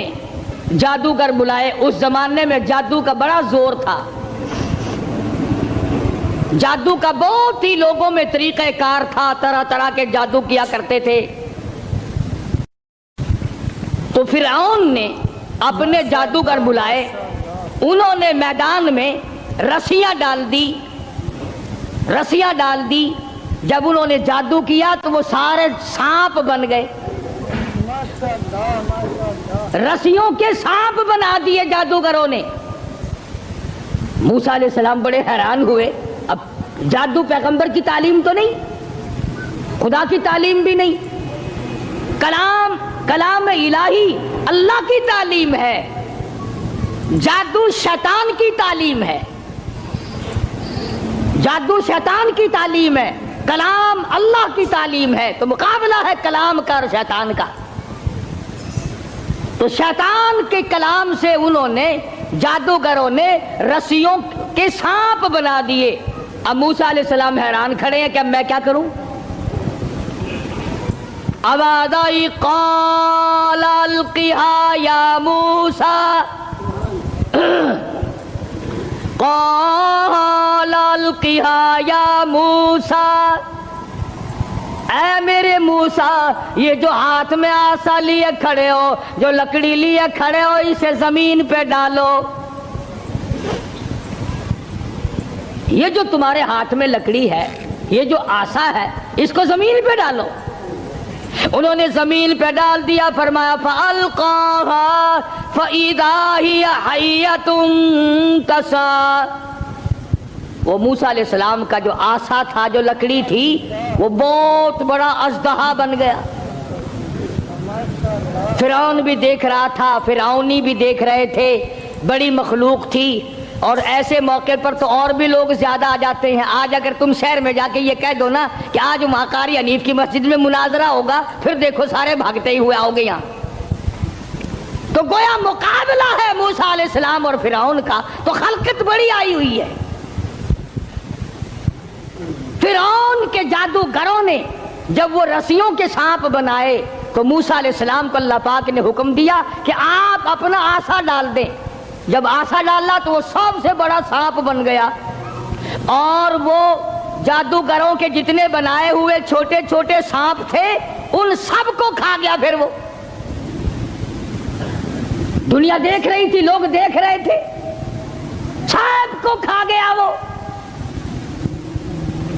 جادوگر بلائے۔ اس زمانے میں جادو کا بڑا زور تھا، جادو کا بہت ہی لوگوں میں طریقہ کار تھا، طرح طرح کے جادو کیا کرتے تھے۔ تو فرعون نے اپنے جادوگر بلائے، انہوں نے میدان میں رسیاں ڈال دی، جب انہوں نے جادو کیا تو وہ سارے سانپ بن گئے، رسیوں کے سانپ بنا دیے جادوگروں نے۔ موسیٰ علیہ السلام بڑے حیران ہوئے، اب جادو پیغمبر کی تعلیم تو نہیں، خدا کی تعلیم بھی نہیں، کلام الہی اللہ کی تعلیم ہے، جادو شیطان کی تعلیم ہے، جادو شیطان کی تعلیم ہے، کلام اللہ کی تعلیم ہے، تو مقابلہ ہے کلام کا اور شیطان کا۔ تو شیطان کے کلام سے انہوں نے، جادوگروں نے رسیوں کے سانپ بنا دیے۔ اب موسیٰ علیہ السلام حیران کھڑے ہیں کہ اب میں کیا کروں؟ آواز آئی قال القها یا موسیٰ، قال القها یا موسیٰ، اے میرے موسیٰ، یہ جو ہاتھ میں آسا لیے کھڑے ہو، جو لکڑی لیے کھڑے ہو، اسے زمین پہ ڈالو۔ یہ جو تمہارے ہاتھ میں لکڑی ہے، یہ جو آسا ہے، اس کو زمین پہ ڈالو۔ انہوں نے زمین پہ ڈال دیا، فرمایا فَأَلْقَاهَا فَإِذَا هِيَ حَيَّةٌ تَسْعَىٰ۔ وہ موسیٰ علیہ السلام کا جو آسا تھا، جو لکڑی تھی، وہ بہت بڑا اژدہا بن گیا۔ فرعون بھی دیکھ رہا تھا، فرعونی بھی دیکھ رہے تھے، بڑی مخلوق تھی، اور ایسے موقع پر تو اور بھی لوگ زیادہ آ جاتے ہیں۔ آج اگر تم شہر میں جا کے یہ کہہ دو نا کہ آج وہاں قاری حنیف کی مسجد میں مناظرہ ہوگا، پھر دیکھو سارے بھاگتے ہی ہوئے آؤ گے یہاں۔ تو گویا مقابلہ ہے موسیٰ علیہ السلام اور فرعون کا، تو خلقت بڑی آئی ہوئی ہے۔ فرعون کے جادوگروں نے جب وہ رسیوں کے سانپ بنائے تو موسیٰ علیہ السلام کو اللہ پاک نے حکم دیا کہ آپ اپنا آسا ڈال دیں۔ جب آسا ڈالا تو وہ سب سے بڑا سانپ بن گیا، اور وہ جادوگروں کے جتنے بنائے ہوئے چھوٹے چھوٹے سانپ تھے ان سب کو کھا گیا. پھر وہ دنیا دیکھ رہی تھی, لوگ دیکھ رہے تھے, سب کو کھا گیا وہ.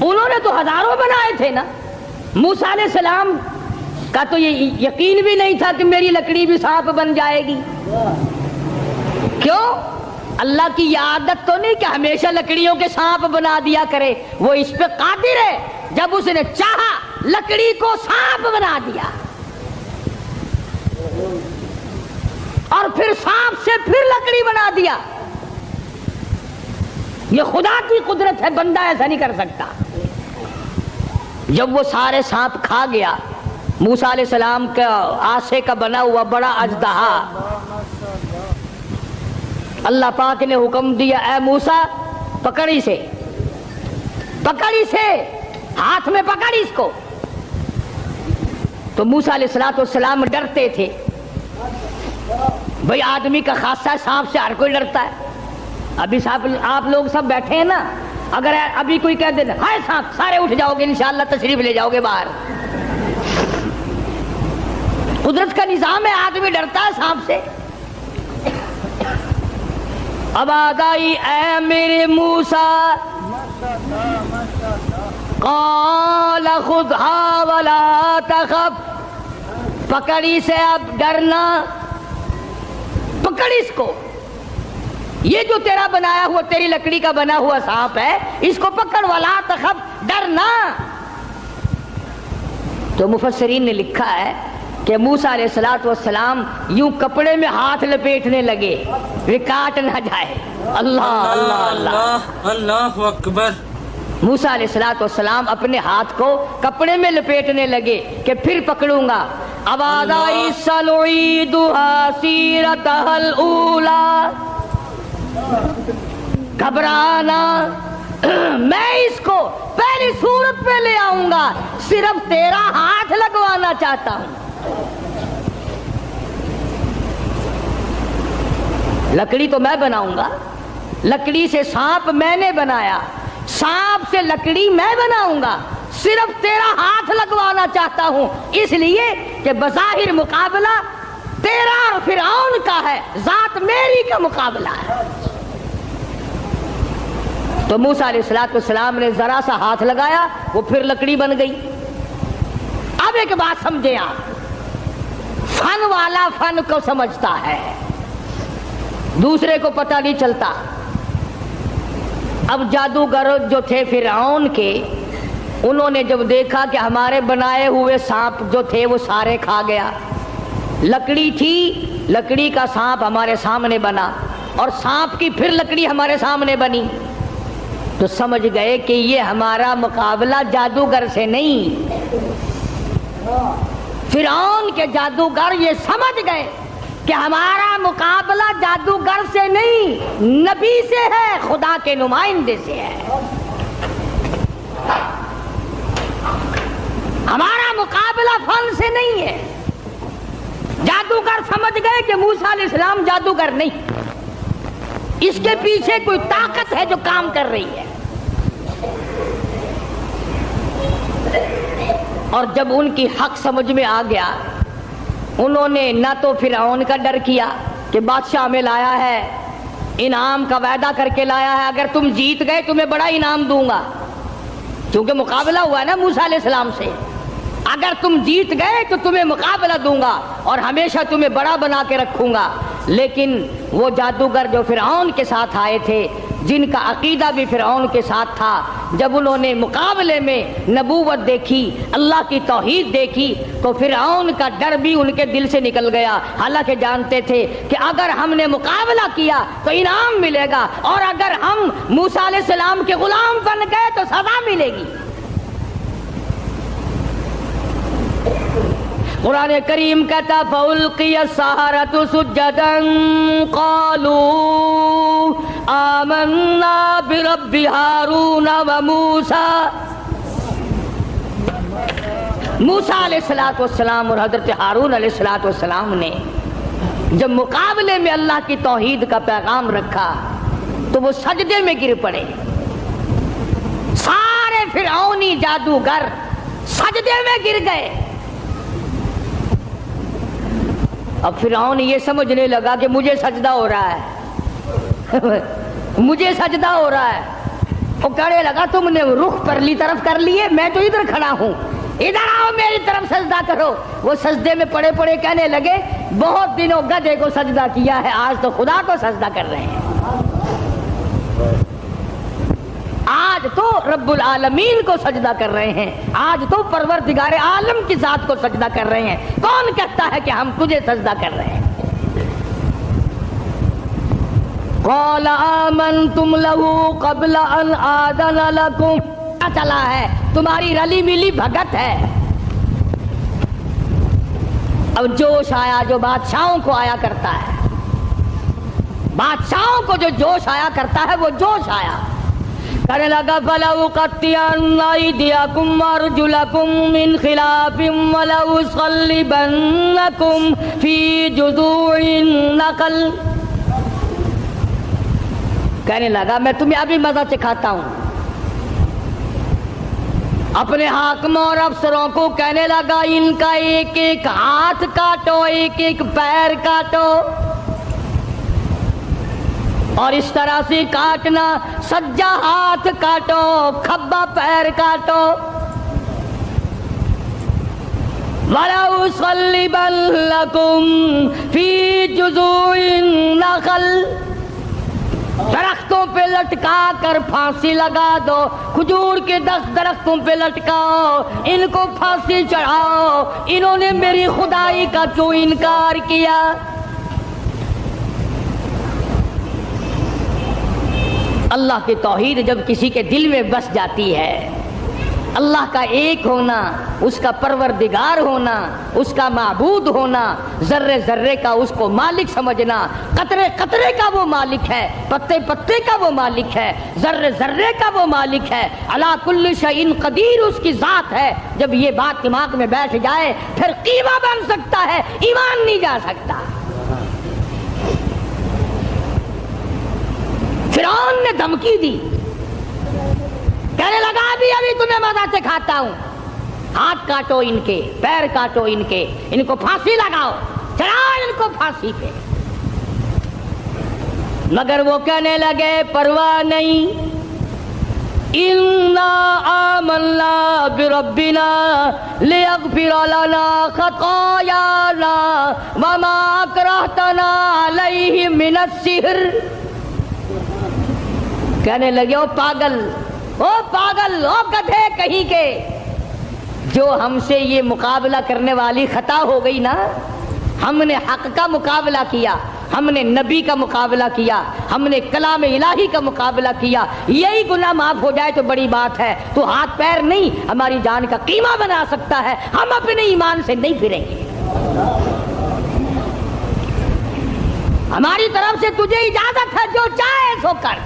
انہوں نے تو ہزاروں بنائے تھے نا. موسیٰ علیہ السلام کا تو یہ یقین بھی نہیں تھا کہ میری لکڑی بھی سانپ بن جائے گی. کیوں؟ اللہ کی یہ عادت تو نہیں کہ ہمیشہ لکڑیوں کے سانپ بنا دیا کرے, وہ اس پہ قادر ہے. جب اس نے چاہا لکڑی کو سانپ بنا دیا, اور پھر سانپ سے پھر لکڑی بنا دیا. یہ خدا کی قدرت ہے, بندہ ایسا نہیں کر سکتا. جب وہ سارے سانپ کھا گیا, موسیٰ علیہ السلام کا آسے کا بنا ہوا بڑا اژدہا, اللہ پاک نے حکم دیا, اے موسیٰ پکڑ اسے, پکڑ اسے, ہاتھ میں پکڑ اس کو. تو موسیٰ علیہ السلام ڈرتے تھے. بھئی آدمی کا خاصہ ہے, سانپ سے ہر کوئی ڈرتا ہے. ابھی آپ لوگ سب بیٹھے ہیں نا, اگر ابھی کوئی کہہ دے ہائے سانپ, سارے اٹھ جاؤ گے انشاءاللہ, تشریف لے جاؤ گے باہر. قدرت کا نظام ہے, آدمی ڈرتا ہے سانپ سے. اب آگائی اے میرے موسیٰ, قال خذھا ولا تخف, پکڑی سے اب ڈرنا, پکڑ اس کو. یہ جو تیرا بنایا ہوا, تیری لکڑی کا بنا ہوا سانپ ہے, اس کو پکڑ, ولا تخف, ڈرنا. تو مفسرین نے لکھا ہے کہ موسیٰ علیہ السلام یوں کپڑے میں ہاتھ لپیٹنے لگے, وہ کاٹ نہ جائے. اللہ اللہ اللہ اللہ اکبر. موسیٰ علیہ السلام اپنے ہاتھ کو کپڑے میں لپیٹنے لگے کہ پھر پکڑوں گا. اب آدائی سنعیدها سیرتها الاولی, گھبرانا, میں اس کو پہلی صورت پہ لے آؤں گا, صرف تیرا ہاتھ لگوانا چاہتا ہوں. لکڑی تو میں بناؤں گا, لکڑی سے سانپ میں نے بنایا, سانپ سے لکڑی میں بناؤں گا, صرف تیرا ہاتھ لگوانا چاہتا ہوں, اس لیے کہ بظاہر مقابلہ تیرا اور فرعون کا ہے, ذات میری کا مقابلہ ہے. تو موسیٰ علیہ السلام نے ذرا سا ہاتھ لگایا, وہ پھر لکڑی بن گئی. اب ایک بات سمجھے آپ, فن والا فن کو سمجھتا ہے, دوسرے کو پتہ نہیں چلتا. اب جادوگر جو تھے فرعون کے, انہوں نے جب دیکھا کہ ہمارے بنائے ہوئے سانپ جو تھے وہ سارے کھا گیا, لکڑی تھی, لکڑی کا سانپ ہمارے سامنے بنا, اور سانپ کی پھر لکڑی ہمارے سامنے بنی, تو سمجھ گئے کہ یہ ہمارا مقابلہ جادوگر سے نہیں. فرعون کے جادوگر یہ سمجھ گئے کہ ہمارا مقابلہ جادوگر سے نہیں, نبی سے ہے, خدا کے نمائندے سے ہے. ہمارا مقابلہ فن سے نہیں ہے. جادوگر سمجھ گئے کہ موسیٰ علیہ السلام جادوگر نہیں, اس کے پیچھے کوئی طاقت ہے جو کام کر رہی ہے. اور جب ان کی حق سمجھ میں آ گیا, انہوں نے نہ تو فرعون کا ڈر کیا کہ بادشاہ میں لایا ہے, انعام کا وعدہ کر کے لایا ہے, اگر تم جیت گئے تمہیں بڑا انعام دوں گا, کیونکہ مقابلہ ہوا ہے نا موسیٰ علیہ السلام سے. اگر تم جیت گئے تو تمہیں مقابلہ دوں گا اور ہمیشہ تمہیں بڑا بنا کے رکھوں گا. لیکن وہ جادوگر جو فرعون کے ساتھ آئے تھے, جن کا عقیدہ بھی فرعون کے ساتھ تھا, جب انہوں نے مقابلے میں نبوت دیکھی, اللہ کی توحید دیکھی, تو فرعون کا ڈر بھی ان کے دل سے نکل گیا. حالانکہ جانتے تھے کہ اگر ہم نے مقابلہ کیا تو انعام ملے گا, اور اگر ہم موسیٰ علیہ السلام کے غلام بن گئے تو سزا ملے گی. قرآن کریم کہتا فَأُلْقِيَ السَّحَرَةُ سُجَّدًا قَالُوا آمَنَّا بِرَبِّ هَارُونَ وَمُوسَىٰ. موسیٰ علیہ السلام اور حضرت ہارون علیہ السلام نے جب مقابلے میں اللہ کی توحید کا پیغام رکھا تو وہ سجدے میں گر پڑے. سارے فرعونی جادوگر سجدے میں گر گئے. اب فرعون یہ سمجھنے لگا کہ مجھے سجدہ ہو رہا ہے مجھے سجدہ ہو رہا ہے. وہ کہنے لگا تم نے رخ پرلی طرف کر لیے, میں تو ادھر کھڑا ہوں, ادھر آؤ میری طرف سجدہ کرو. وہ سجدے میں پڑے پڑے کہنے لگے بہت دنوں گدھے کو سجدہ کیا ہے, آج تو خدا کو سجدہ کر رہے ہیں, آج تو رب العالمین کو سجدہ کر رہے ہیں, آج تو پروردگار عالم کی ذات کو سجدہ کر رہے ہیں. کون کہتا ہے کہ ہم تجھے سجدہ کر رہے ہیں؟ قال آمنتم له قبل ان آذن لكم. چلا ہے تمہاری رلی ملی بھگت ہے. اب جوش آیا جو بادشاہوں کو آیا کرتا ہے, بادشاہوں کو جو جوش آیا کرتا ہے وہ جوش آیا. کہنے لگا فَلَأُقَطِّعَنَّ أَيْدِيَكُمْ وَأَرْجُلَكُمْ مِنْ خِلَافٍ وَلَأُصَلِّبَنَّكُمْ فِي جُذُوعِ النَّخْلِ. کہنے لگا میں تمہیں ابھی مزہ چکھاتا ہوں. اپنے حاکموں اور افسروں کو کہنے لگا ان کا ایک ایک ہاتھ کاٹو, ایک ایک پیر کاٹو, اور اس طرح سے کاٹنا سجا ہاتھ کاٹو, کھبا پیر کاٹو. وَلَأُصَلِّبَنَّكُمْ فِي جُذُوعِ النَّخْلِ. درختوں پہ لٹکا کر پھانسی لگا دو, کھجور کے 10 درختوں پہ لٹکاؤ, ان کو پھانسی چڑھاؤ. انہوں نے میری خدائی کا کیوں انکار کیا؟ اللہ کی توحید جب کسی کے دل میں بس جاتی ہے, اللہ کا ایک ہونا, اس کا پروردگار ہونا, اس کا معبود ہونا, ذرے ذرے کا اس کو مالک سمجھنا, قطرے قطرے کا وہ مالک ہے, پتے پتے کا وہ مالک ہے, ذرے ذرے کا وہ مالک ہے, علی کل شیء قدیر اس کی ذات ہے. جب یہ بات دماغ میں بیٹھ جائے پھر قیمہ بن سکتا ہے, ایمان نہیں جا سکتا. فرعون نے دھمکی دی, کہنے لگا ابھی تمہیں مزہ چکھاتا ہوں, ہاتھ کاٹو ان کے, پیر کاٹو ان کے, ان کو پھانسی لگاؤ, چڑھاؤ ان کو پھانسی پہ. مگر وہ کہنے لگے پرواہ نہیں, اِنَّا آمَنَّا بِرَبِّنَا لِيَغْفِرَ لَنَا خَطَايَانَا وَمَا أَكْرَهْتَنَا عَلَيْهِ مِنَ السِّحْرِ. کہنے لگے او پاگل, او پاگل, او گدھے کہیں کے, جو ہم سے یہ مقابلہ کرنے والی خطا ہو گئی نا, ہم نے حق کا مقابلہ کیا, ہم نے نبی کا مقابلہ کیا, ہم نے کلام الہی کا مقابلہ کیا, یہی گناہ معاف ہو جائے تو بڑی بات ہے. تو ہاتھ پیر نہیں ہماری جان کا قیمہ بنا سکتا ہے, ہم اپنے ایمان سے نہیں پھریں گے. ہماری طرف سے تجھے اجازت ہے, جو چاہے سو کر.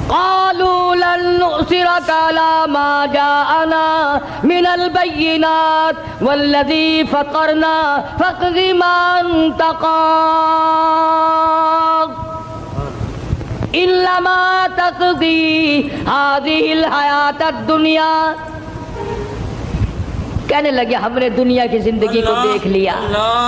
قالوا لن نؤثرك على ما جاءنا من البينات والذي فطرنا فاقض ما انت قاض إنما تقضي هذه الحياة الدنيا. کہنے لگے ہم نے دنیا کی زندگی کو دیکھ لیا,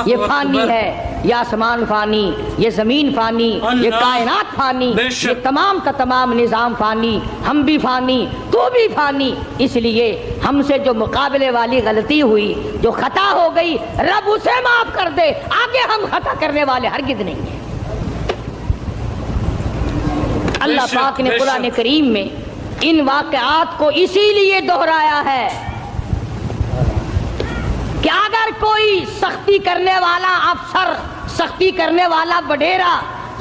یہ فانی ہے, یہ آسمان فانی, یہ زمین فانی, یہ کائنات فانی, یہ تمام کا تمام نظام فانی, ہم بھی فانی, تو بھی فانی. اس لیے ہم سے جو مقابلے والی غلطی ہوئی, جو خطا ہو گئی, رب اسے معاف کر دے, آگے ہم خطا کرنے والے ہرگز نہیں ہیں. اللہ پاک نے قرآن کریم میں ان واقعات کو اسی لیے دہرایا ہے کہ اگر کوئی سختی کرنے والا افسر, سختی کرنے والا وڈیرا,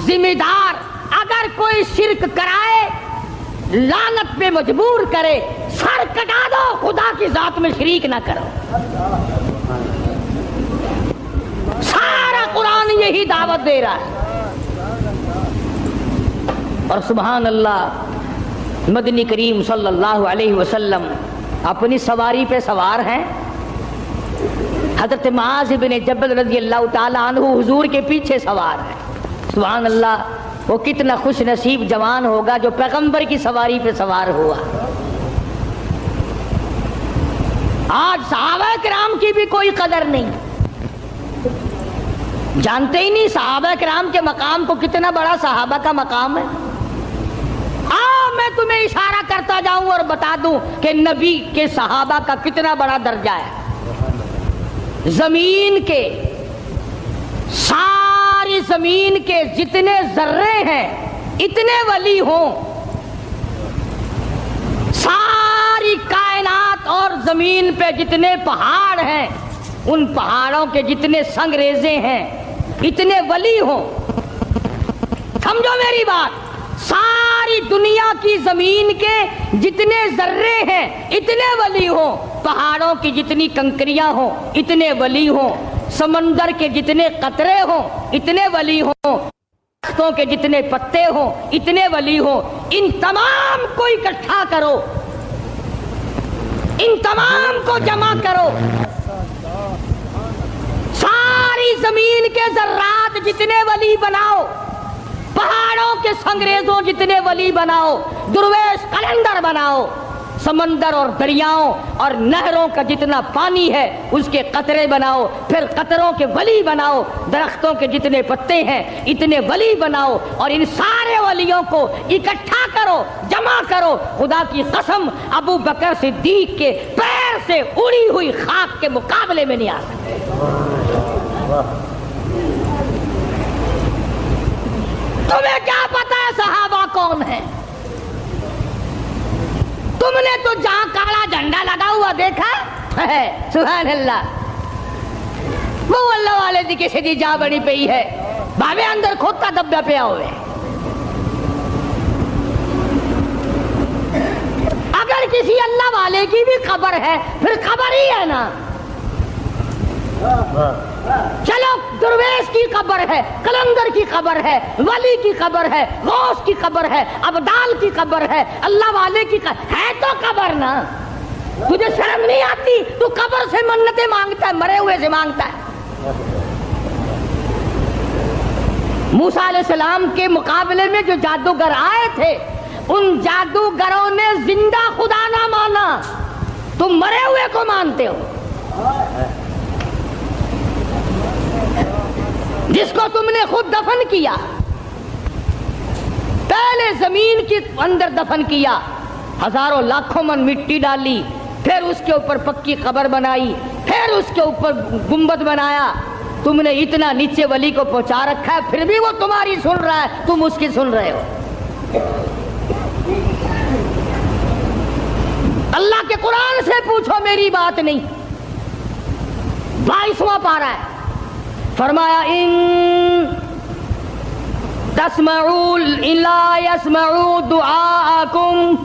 ذمہ دار اگر کوئی شرک کرائے, لعنت پہ مجبور کرے, سر کٹا دو, خدا کی ذات میں شریک نہ کرو. سارا قرآن یہی دعوت دے رہا ہے. اور سبحان اللہ, مدنی کریم صلی اللہ علیہ وسلم اپنی سواری پہ سوار ہیں, حضرت معاذ بن جبل رضی اللہ تعالیٰ عنہ حضور کے پیچھے سوار ہے. سبحان اللہ, وہ کتنا خوش نصیب جوان ہوگا جو پیغمبر کی سواری پہ سوار ہوا۔ آج صحابہ کرام کی بھی کوئی قدر نہیں، جانتے ہی نہیں صحابہ کرام کے مقام کو، کتنا بڑا صحابہ کا مقام ہے۔ میں تمہیں اشارہ کرتا جاؤں اور بتا دوں کہ نبی کے صحابہ کا کتنا بڑا درجہ ہے۔ زمین کے، ساری زمین کے جتنے ذرے ہیں اتنے ولی ہوں، ساری کائنات اور زمین پہ جتنے پہاڑ ہیں ان پہاڑوں کے جتنے سنگریزے ہیں اتنے ولی ہوں۔ سمجھو میری بات، ساری دنیا کی زمین کے جتنے ذرے ہیں اتنے ولی ہوں، پہاڑوں کی جتنی کنکریاں ہوں اتنے ولی ہوں، سمندر کے جتنے قطرے ہوں اتنے ولی ہوں، درختوں کے جتنے پتے ہوں اتنے ولی ہوں۔ ان تمام کو اکٹھا کرو، ان تمام کو جمع کرو، ساری زمین کے ذرات جتنے ولی بناؤ، پہاڑوں کے سنگریزوں جتنے ولی بناؤ، درویش قلندر بناؤ، سمندر اور دریاؤں اور نہروں کا جتنا پانی ہے اس کے قطرے بناؤ، پھر قطروں کے ولی بناؤ، درختوں کے جتنے پتے ہیں اتنے ولی بناؤ، اور ان سارے ولیوں کو اکٹھا کرو، جمع کرو۔ خدا کی قسم ابو بکر صدیق کے پیر سے اڑی ہوئی خاک کے مقابلے میں نہیں آ سکتے۔ تمہیں کیا پتا ہے صحابہ کون ہیں؟ تم نے تو جہاں کالا جھنڈا لگا ہوا دیکھا ہے، سبحان اللہ، وہ اللہ والے دی کسی دی جا بڑی پئی ہے، بھاوے اندر کھوتا دبا پیا ہوئے۔ اگر کسی اللہ والے کی بھی قبر ہے پھر قبر ہی ہے نا۔ چلو درویش کی قبر ہے، قلندر کی قبر ہے، ولی کی قبر ہے، غوث کی قبر ہے، ابدال کی قبر ہے، اللہ والے کی قبر ہے، تو قبر نا۔ تجھے شرم نہیں آتی؟ تو قبر سے منتیں مانگتا ہے، مرے ہوئے سے مانگتا ہے۔ موسیٰ علیہ السلام کے مقابلے میں جو جادوگر آئے تھے ان جادوگروں نے زندہ خدا نہ مانا، تم مرے ہوئے کو مانتے ہو، جس کو تم نے خود دفن کیا، پہلے زمین کے اندر دفن کیا، ہزاروں لاکھوں من مٹی ڈالی، پھر اس کے اوپر پکی قبر بنائی، پھر اس کے اوپر گنبد بنایا، تم نے اتنا نیچے ولی کو پہنچا رکھا ہے، پھر بھی وہ تمہاری سن رہا ہے، تم اس کی سن رہے ہو۔ اللہ کے قرآن سے پوچھو، میری بات نہیں۔ 22واں پارہ ہے، فرمایا ان تسمعوا لا يسمعوا دعاءکم،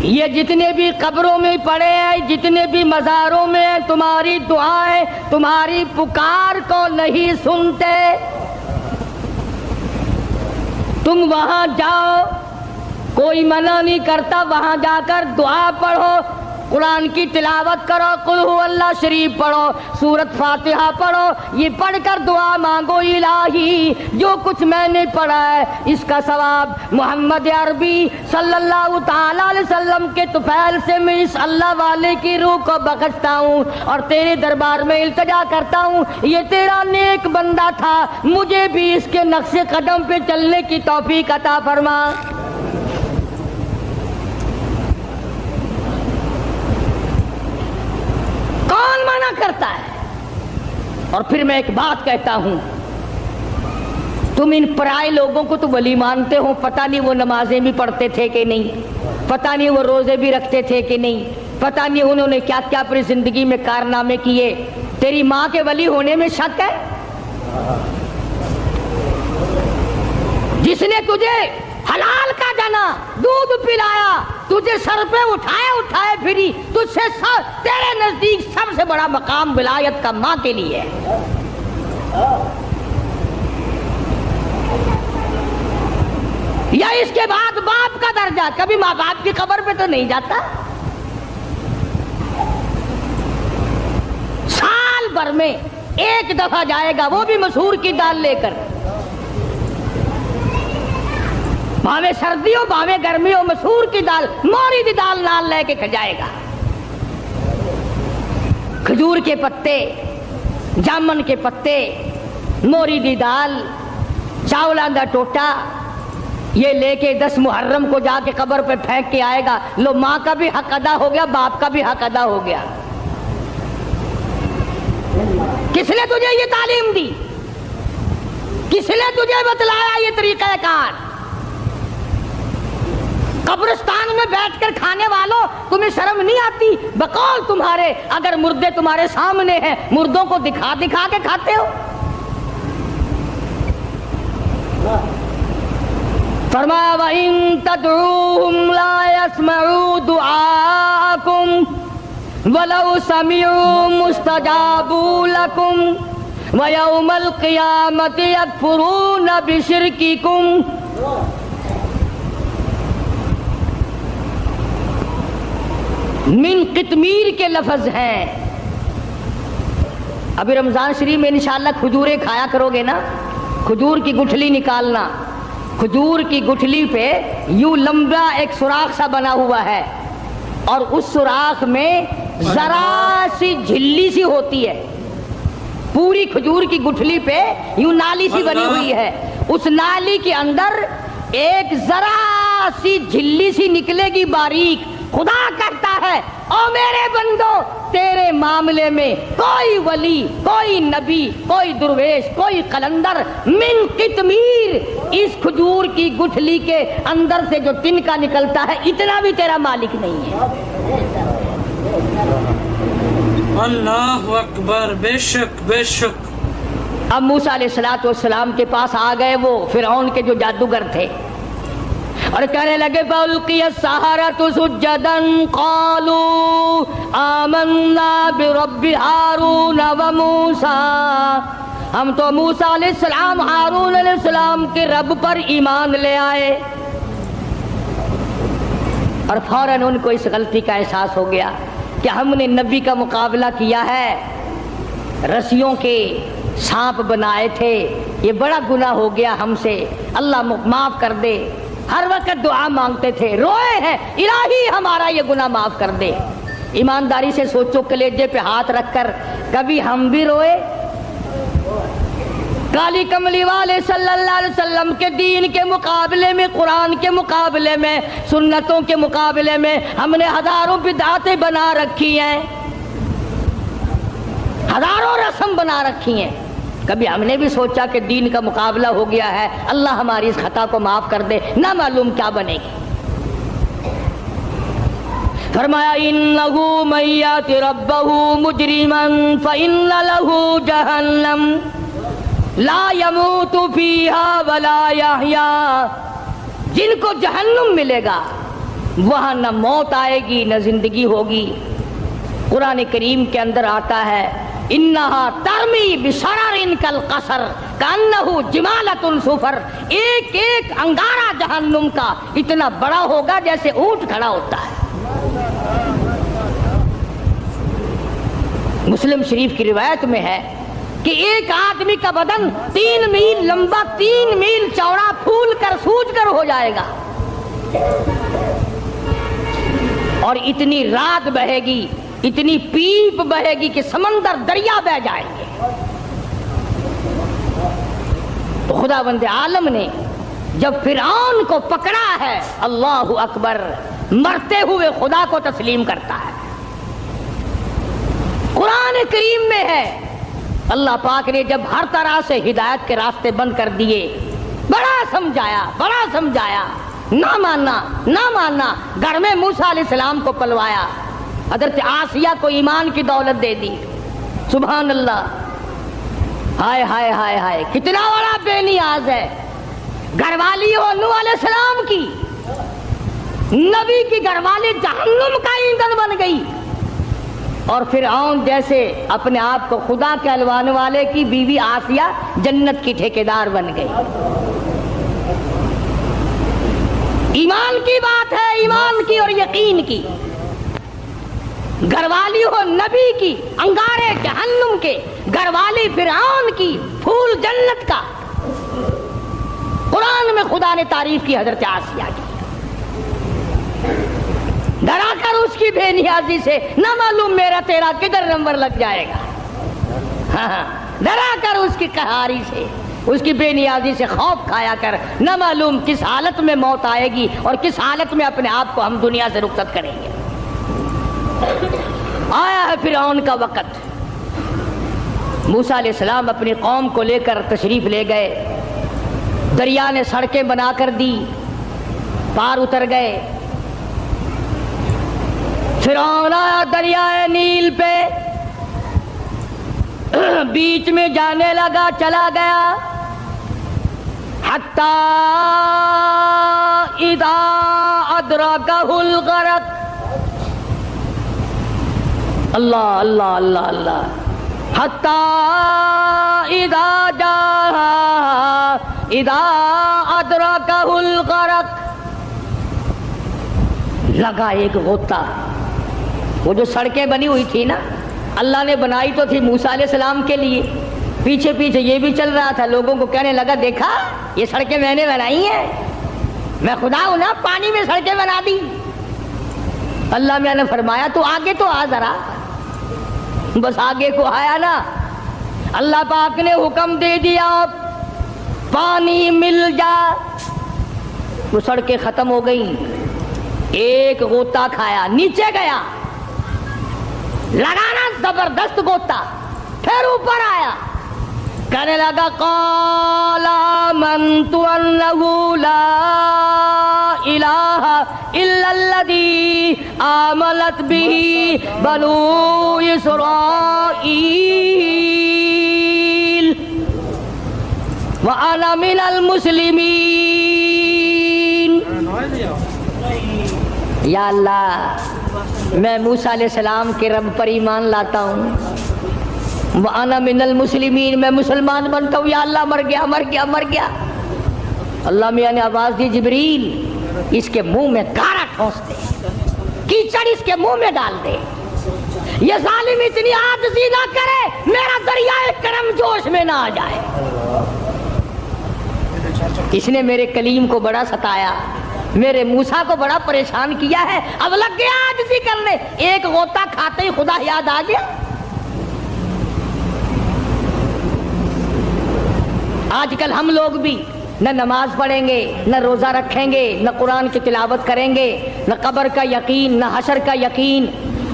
یہ جتنے بھی قبروں میں پڑے ہیں، جتنے بھی مزاروں میں ہیں، تمہاری دعائیں، تمہاری پکار کو نہیں سنتے۔ تم وہاں جاؤ، کوئی منع نہیں کرتا، وہاں جا کر دعا پڑھو، قرآن کی تلاوت کرو، قل ہو اللہ شریف پڑھو، سورت فاتحہ پڑھو، یہ پڑھ کر دعا مانگو، الہی جو کچھ میں نے پڑھا ہے اس کا ثواب محمد عربی صلی اللہ تعالی علیہ وسلم کے طفیل سے میں اس اللہ والے کی روح کو بخشتا ہوں اور تیرے دربار میں التجا کرتا ہوں، یہ تیرا نیک بندہ تھا، مجھے بھی اس کے نقش قدم پہ چلنے کی توفیق عطا فرما۔ کون منع کرتا ہے؟ اور پھر میں ایک بات کہتا ہوں، تم ان پرائے لوگوں کو تو ولی مانتے ہو، پتہ نہیں وہ نمازیں بھی پڑھتے تھے کہ نہیں، پتہ نہیں وہ روزے بھی رکھتے تھے کہ نہیں، پتہ نہیں انہوں نے کیا کیا اپنی زندگی میں کارنامے کیے۔ تیری ماں کے ولی ہونے میں شک ہے؟ جس نے تجھے حلال کا جنا دودھ پلایا، تجھے سر پہ اٹھائے پھری، تجھ سے تیرے نزدیک سب سے بڑا مقام ولایت کا ماں کے لیے ہے۔ یا اس کے بعد باپ کا درجہ، کبھی ماں باپ کی قبر پہ تو نہیں جاتا، سال بھر میں ایک دفعہ جائے گا، وہ بھی مسحور کی دال لے کر۔ بھاوے سردی ہو بھاوے گرمی ہو، مسور کی دال موری دی دال نال لے کے کھجائے گا۔ کھجور کے پتے، جامن کے پتے، موری دی دال، چاولاں دا ٹوٹا، یہ لے کے 10 محرم کو جا کے قبر پہ پھینک کے آئے گا۔ لو ماں کا بھی حق ادا ہو گیا، باپ کا بھی حق ادا ہو گیا۔ کس نے تجھے یہ تعلیم دی؟ کس نے تجھے بتلایا یہ طریقہ کار؟ قبرستان میں بیٹھ کر کھانے والوں تمہیں شرم نہیں آتی؟ بقول تمہارے اگر مردے تمہارے سامنے ہیں مردوں کو دکھا دکھا کے کھاتے ہو۔ فرمایا وَإِن تَدْعُوهُمْ لَا يَسْمَعُوا دُعَاءَكُمْ وَلَوْ سَمِعُوا مُسْتَجَابُوا لَكُمْ وَيَوْمَ الْقِيَامَةِ يَكْفُرُونَ بِشِرْكِكُمْ۔ من قطمیر کے لفظ ہیں۔ ابھی رمضان شریف میں انشاءاللہ کھجوریں کھایا کرو گے نا، کھجور کی گٹھلی نکالنا، کھجور کی گٹھلی پہ یوں لمبا ایک سوراخ سا بنا ہوا ہے اور اس سوراخ میں ذرا سی جھلی سی ہوتی ہے، پوری کھجور کی گٹھلی پہ یوں نالی سی بنی ہوئی ہے، اس نالی کے اندر ایک ذرا سی جھلی سی نکلے گی باریک۔ خدا کہتا ہے او میرے بندو تیرے معاملے میں کوئی ولی، کوئی نبی، کوئی درویش، کوئی قلندر من قطمیر، اس کھجور کی گٹھلی کے اندر سے جو تنکا نکلتا ہے اتنا بھی تیرا مالک نہیں ہے۔ اللہ اکبر، بے شک بے شک۔ اب موسیٰ علیہ السلام کے پاس آ گئے وہ فرعون کے جو جادوگر تھے اور کہنے لگے فَأُلْقِيَ السَّحَرَةُ سُجَّدًا قَالُوا آمَنَّا بِرَبِّ هَارُونَ وَمُوسَىٰ، ہم تو موسیٰ علیہ السلام ہارون علیہ السلام کے رب پر ایمان لے آئے۔ اور فوراً ان کو اس غلطی کا احساس ہو گیا کہ ہم نے نبی کا مقابلہ کیا ہے، رسیوں کے سانپ بنائے تھے، یہ بڑا گناہ ہو گیا ہم سے، اللہ معاف کر دے۔ ہر وقت دعا مانگتے تھے، روئے ہیں الہی ہمارا یہ گناہ معاف کر دے۔ ایمانداری سے سوچو، کلیجے پہ ہاتھ رکھ کر کبھی ہم بھی روئے؟ کالی کملی والے صلی اللہ علیہ وسلم کے دین کے مقابلے میں، قرآن کے مقابلے میں، سنتوں کے مقابلے میں ہم نے ہزاروں بدعتیں بنا رکھی ہیں، ہزاروں رسم بنا رکھی ہیں۔ کبھی ہم نے بھی سوچا کہ دین کا مقابلہ ہو گیا ہے، اللہ ہماری اس خطا کو معاف کر دے، نہ معلوم کیا بنے گی۔ فرمایا انہو من یات ربہ مجرما فإن لہ جہنم لا یموت فیہا ولا یحیا، جن کو جہنم ملے گا وہاں نہ موت آئے گی نہ زندگی ہوگی۔ قرآن کریم کے اندر آتا ہے انہا ترمی بشرر کالقصر کانہو جمالۃ صفر، ایک ایک انگارہ جہنم کا اتنا بڑا ہوگا جیسے اونٹ کھڑا ہوتا ہے۔ مسلم شریف کی روایت میں ہے کہ ایک آدمی کا بدن 3 میل لمبا 3 میل چوڑا پھول کر سوج کر ہو جائے گا، اور اتنی رات بہے گی، اتنی پیپ بہے گی کہ سمندر دریا بہ جائیں گے۔ تو خدا بند عالم نے جب فرعون کو پکڑا ہے، اللہ اکبر، مرتے ہوئے خدا کو تسلیم کرتا ہے۔ قرآن کریم میں ہے اللہ پاک نے جب ہر طرح سے ہدایت کے راستے بند کر دیے، بڑا سمجھایا، نہ ماننا، گھر میں موسیٰ علیہ السلام کو پلوایا، حضرت آسیہ کو ایمان کی دولت دے دی۔ سبحان اللہ، ہائے ہائے ہائے ہائے، کتنا بڑا بے نیاز ہے۔ گھر والی ہو نوح علیہ السلام کی، نبی کی گھر والی جہنم کا ایندھن بن گئی، اور فرعون جیسے اپنے آپ کو خدا کہلوانے والے کی بیوی آسیہ جنت کی ٹھیکیدار بن گئی۔ ایمان کی بات ہے، ایمان کی اور یقین کی۔ گھر والی ہو نبی کی، انگارے جہنم کے، گھر والی فرعون کی، پھول جنت کا۔ قرآن میں خدا نے تعریف کی حضرت آسیہ کی، ڈرا کر اس کی بے نیازی سے، نہ معلوم میرا تیرا کدھر نمبر لگ جائے گا، ہاں ڈرا کر اس کی قہاری سے، اس کی بے نیازی سے خوف کھایا کر، نہ معلوم کس حالت میں موت آئے گی اور کس حالت میں اپنے آپ کو ہم دنیا سے رخصت کریں گے۔ آیا ہے فرعون کا وقت، موسیٰ علیہ السلام اپنی قوم کو لے کر تشریف لے گئے، دریا نے سڑکیں بنا کر دی، پار اتر گئے۔ فرعون آیا دریائے نیل پہ، بیچ میں جانے لگا، چلا گیا، حتی اذا ادرکہ الغرق، اللہ اللہ اللہ اللہ، حتی اذا جاء اذا ادرکہ الغرق، لگا ایک غوطہ۔ وہ جو سڑکیں بنی ہوئی تھی نا، اللہ نے بنائی تو تھی موسیٰ علیہ السلام کے لیے، پیچھے پیچھے یہ بھی چل رہا تھا، لوگوں کو کہنے لگا دیکھا یہ سڑکیں میں نے بنائی ہیں، میں خدا ہوں نا، پانی میں سڑکیں بنا دی۔ اللہ میاں نے فرمایا تو آگے تو آ ذرا، بس آگے کو آیا نا، اللہ پاک نے حکم دے دیا پانی مل جا، وہ سڑکیں ختم ہو گئیں، ایک غوطہ کھایا، نیچے گیا، لگانا زبردست غوطہ، پھر اوپر آیا، کہنے لگا قال آمنت انہ لا الہ الا الذی آمنت بہ بنو اسرائیل وانا من المسلمین۔ یا اللہ میں موسیٰ علیہ السلام کے رب پر ایمان لاتا ہوں، وَأَنَا مِنَ الْمُسْلِمِينَ، میں مسلمان بنتا ہوں، یا اللہ مر گیا مر گیا مر گیا۔ اللہ میاں نے آواز دی جبریل اس کے منہ میں گارا ٹھونس دے، کیچڑ اس کے منہ میں ڈال دے، یہ ظالم اتنی عاجزی نہ کرے میرا دریائے کرم جوش میں نہ آ جائے۔ اس نے میرے کلیم کو بڑا ستایا، میرے موسیٰ کو بڑا پریشان کیا ہے، اب لگ گیا عاجزی کرنے، ایک غوطہ کھاتے ہی خدا یاد آ گیا۔ آج کل ہم لوگ بھی نہ نماز پڑھیں گے، نہ روزہ رکھیں گے، نہ قرآن کی تلاوت کریں گے، نہ قبر کا یقین، نہ حشر کا یقین،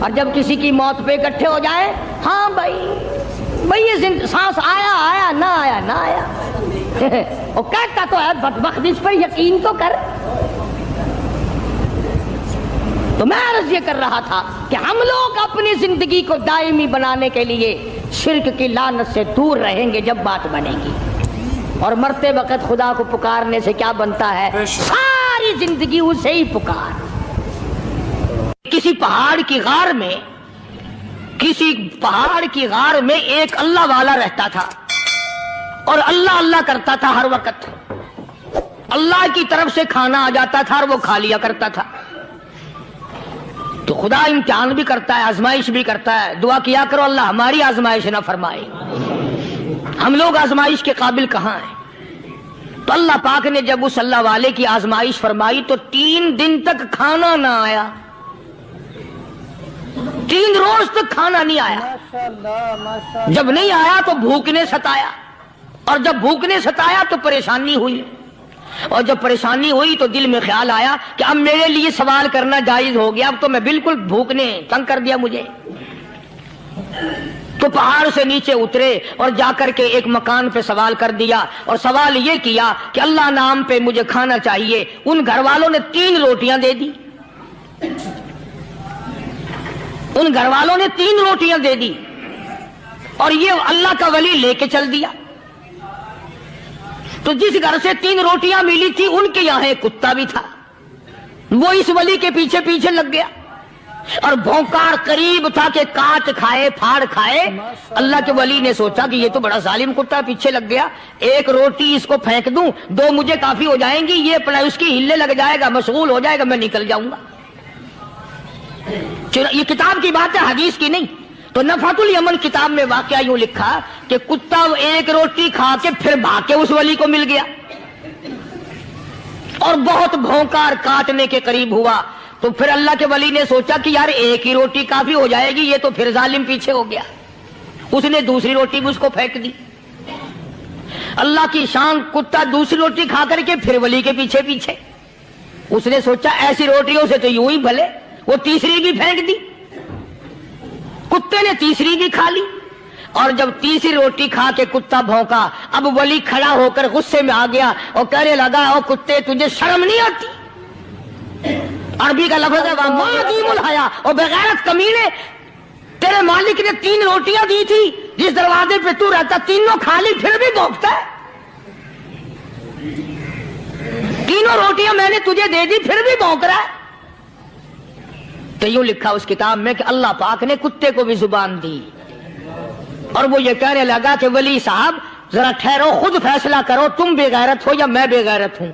اور جب کسی کی موت پہ اکٹھے ہو جائیں، ہاں بھائی یہ سانس آیا آیا نہ آیا نہ آیا، وہ کہتا تو ہے بدبخت اس پر یقین تو کر۔ تو میں عرض یہ کر رہا تھا کہ ہم لوگ اپنی زندگی کو دائمی بنانے کے لیے شرک کی لعنت سے دور رہیں گے جب بات بنے گی، اور مرتے وقت خدا کو پکارنے سے کیا بنتا ہے؟ ساری زندگی اسے ہی پکار۔ کسی پہاڑ کی غار میں ایک اللہ والا رہتا تھا، اور اللہ اللہ کرتا تھا ہر وقت، اللہ کی طرف سے کھانا آ جاتا تھا اور وہ کھا لیا کرتا تھا۔ تو خدا امتحان بھی کرتا ہے، آزمائش بھی کرتا ہے، دعا کیا کرو اللہ ہماری آزمائش نہ فرمائے، ہم لوگ آزمائش کے قابل کہاں ہیں۔ تو اللہ پاک نے جب اس اللہ والے کی آزمائش فرمائی تو 3 دن تک کھانا نہ آیا، 3 روز تک کھانا نہیں آیا۔ جب نہیں آیا تو بھوک نے ستایا، اور جب بھوک نے ستایا تو پریشانی ہوئی، اور جب پریشانی ہوئی تو دل میں خیال آیا کہ اب میرے لیے سوال کرنا جائز ہو گیا، اب تو میں بالکل بھوک نے تنگ کر دیا مجھے۔ تو پہاڑ سے نیچے اترے اور جا کر کے ایک مکان پہ سوال کر دیا، اور سوال یہ کیا کہ اللہ نام پہ مجھے کھانا چاہیے۔ ان گھر والوں نے 3 روٹیاں دے دی، ان گھر والوں نے 3 روٹیاں دے دی، اور یہ اللہ کا ولی لے کے چل دیا۔ تو جس گھر سے 3 روٹیاں ملی تھی ان کے یہاں ایک کتا بھی تھا، وہ اس ولی کے پیچھے پیچھے لگ گیا، اور بھونکار قریب تھا کہ کاٹ کھائے پھاڑ کھائے۔ اللہ کے ولی نے سوچا کہ یہ تو بڑا ظالم کتا پیچھے لگ گیا، 1 روٹی اس کو پھینک دوں، 2 مجھے کافی ہو جائیں گی، یہ اپنا اس کی ہلے لگ جائے گا، مشغول ہو جائے گا، میں نکل جاؤں گا۔ یہ کتاب کی بات ہے، حدیث کی نہیں۔ تو نفحۃ الیمن کتاب میں واقعہ یوں لکھا کہ کتا 1 روٹی کھا کے پھر بھاگ کے اس ولی کو مل گیا، اور بہت بھونکا اور کاٹنے کے قریب ہوا تو پھر اللہ کے ولی نے سوچا کہ یار ایک ہی روٹی کافی ہو جائے گی، یہ تو پھر ظالم پیچھے ہو گیا، اس نے دوسری روٹی بھی اس کو پھینک دی۔ اللہ کی شان، کتا دوسری روٹی کھا کر کے پھر ولی کے پیچھے پیچھے، اس نے سوچا ایسی روٹیوں سے تو یوں ہی بھلے، وہ تیسری بھی پھینک دی، کتے نے تیسری بھی کھا لی، اور جب تیسری روٹی کھا کے کتا بھونکا، اب ولی کھڑا ہو کر غصے میں آ گیا اور کہنے لگا او کتے تجھے شرم نہیں آتی؟ عربی کا لفظ ہے وَمَا عَدِيمُ الْحَيَا، اور بغیرت کمینے، تیرے مالک نے 3 روٹیاں دی تھی، جس دروازے پہ تو رہتا تینوں کھا لی پھر بھی بھونکتا ہے، 3 روٹیاں میں نے تجھے دے دی پھر بھی بھونک رہا ہے۔ تو یوں لکھا اس کتاب میں کہ اللہ پاک نے کتے کو بھی زبان دی، اور وہ یہ کہنے لگا کہ ولی صاحب ذرا ٹھہرو، خود فیصلہ کرو، تم بے غیرت ہو یا میں بے غیرت ہوں۔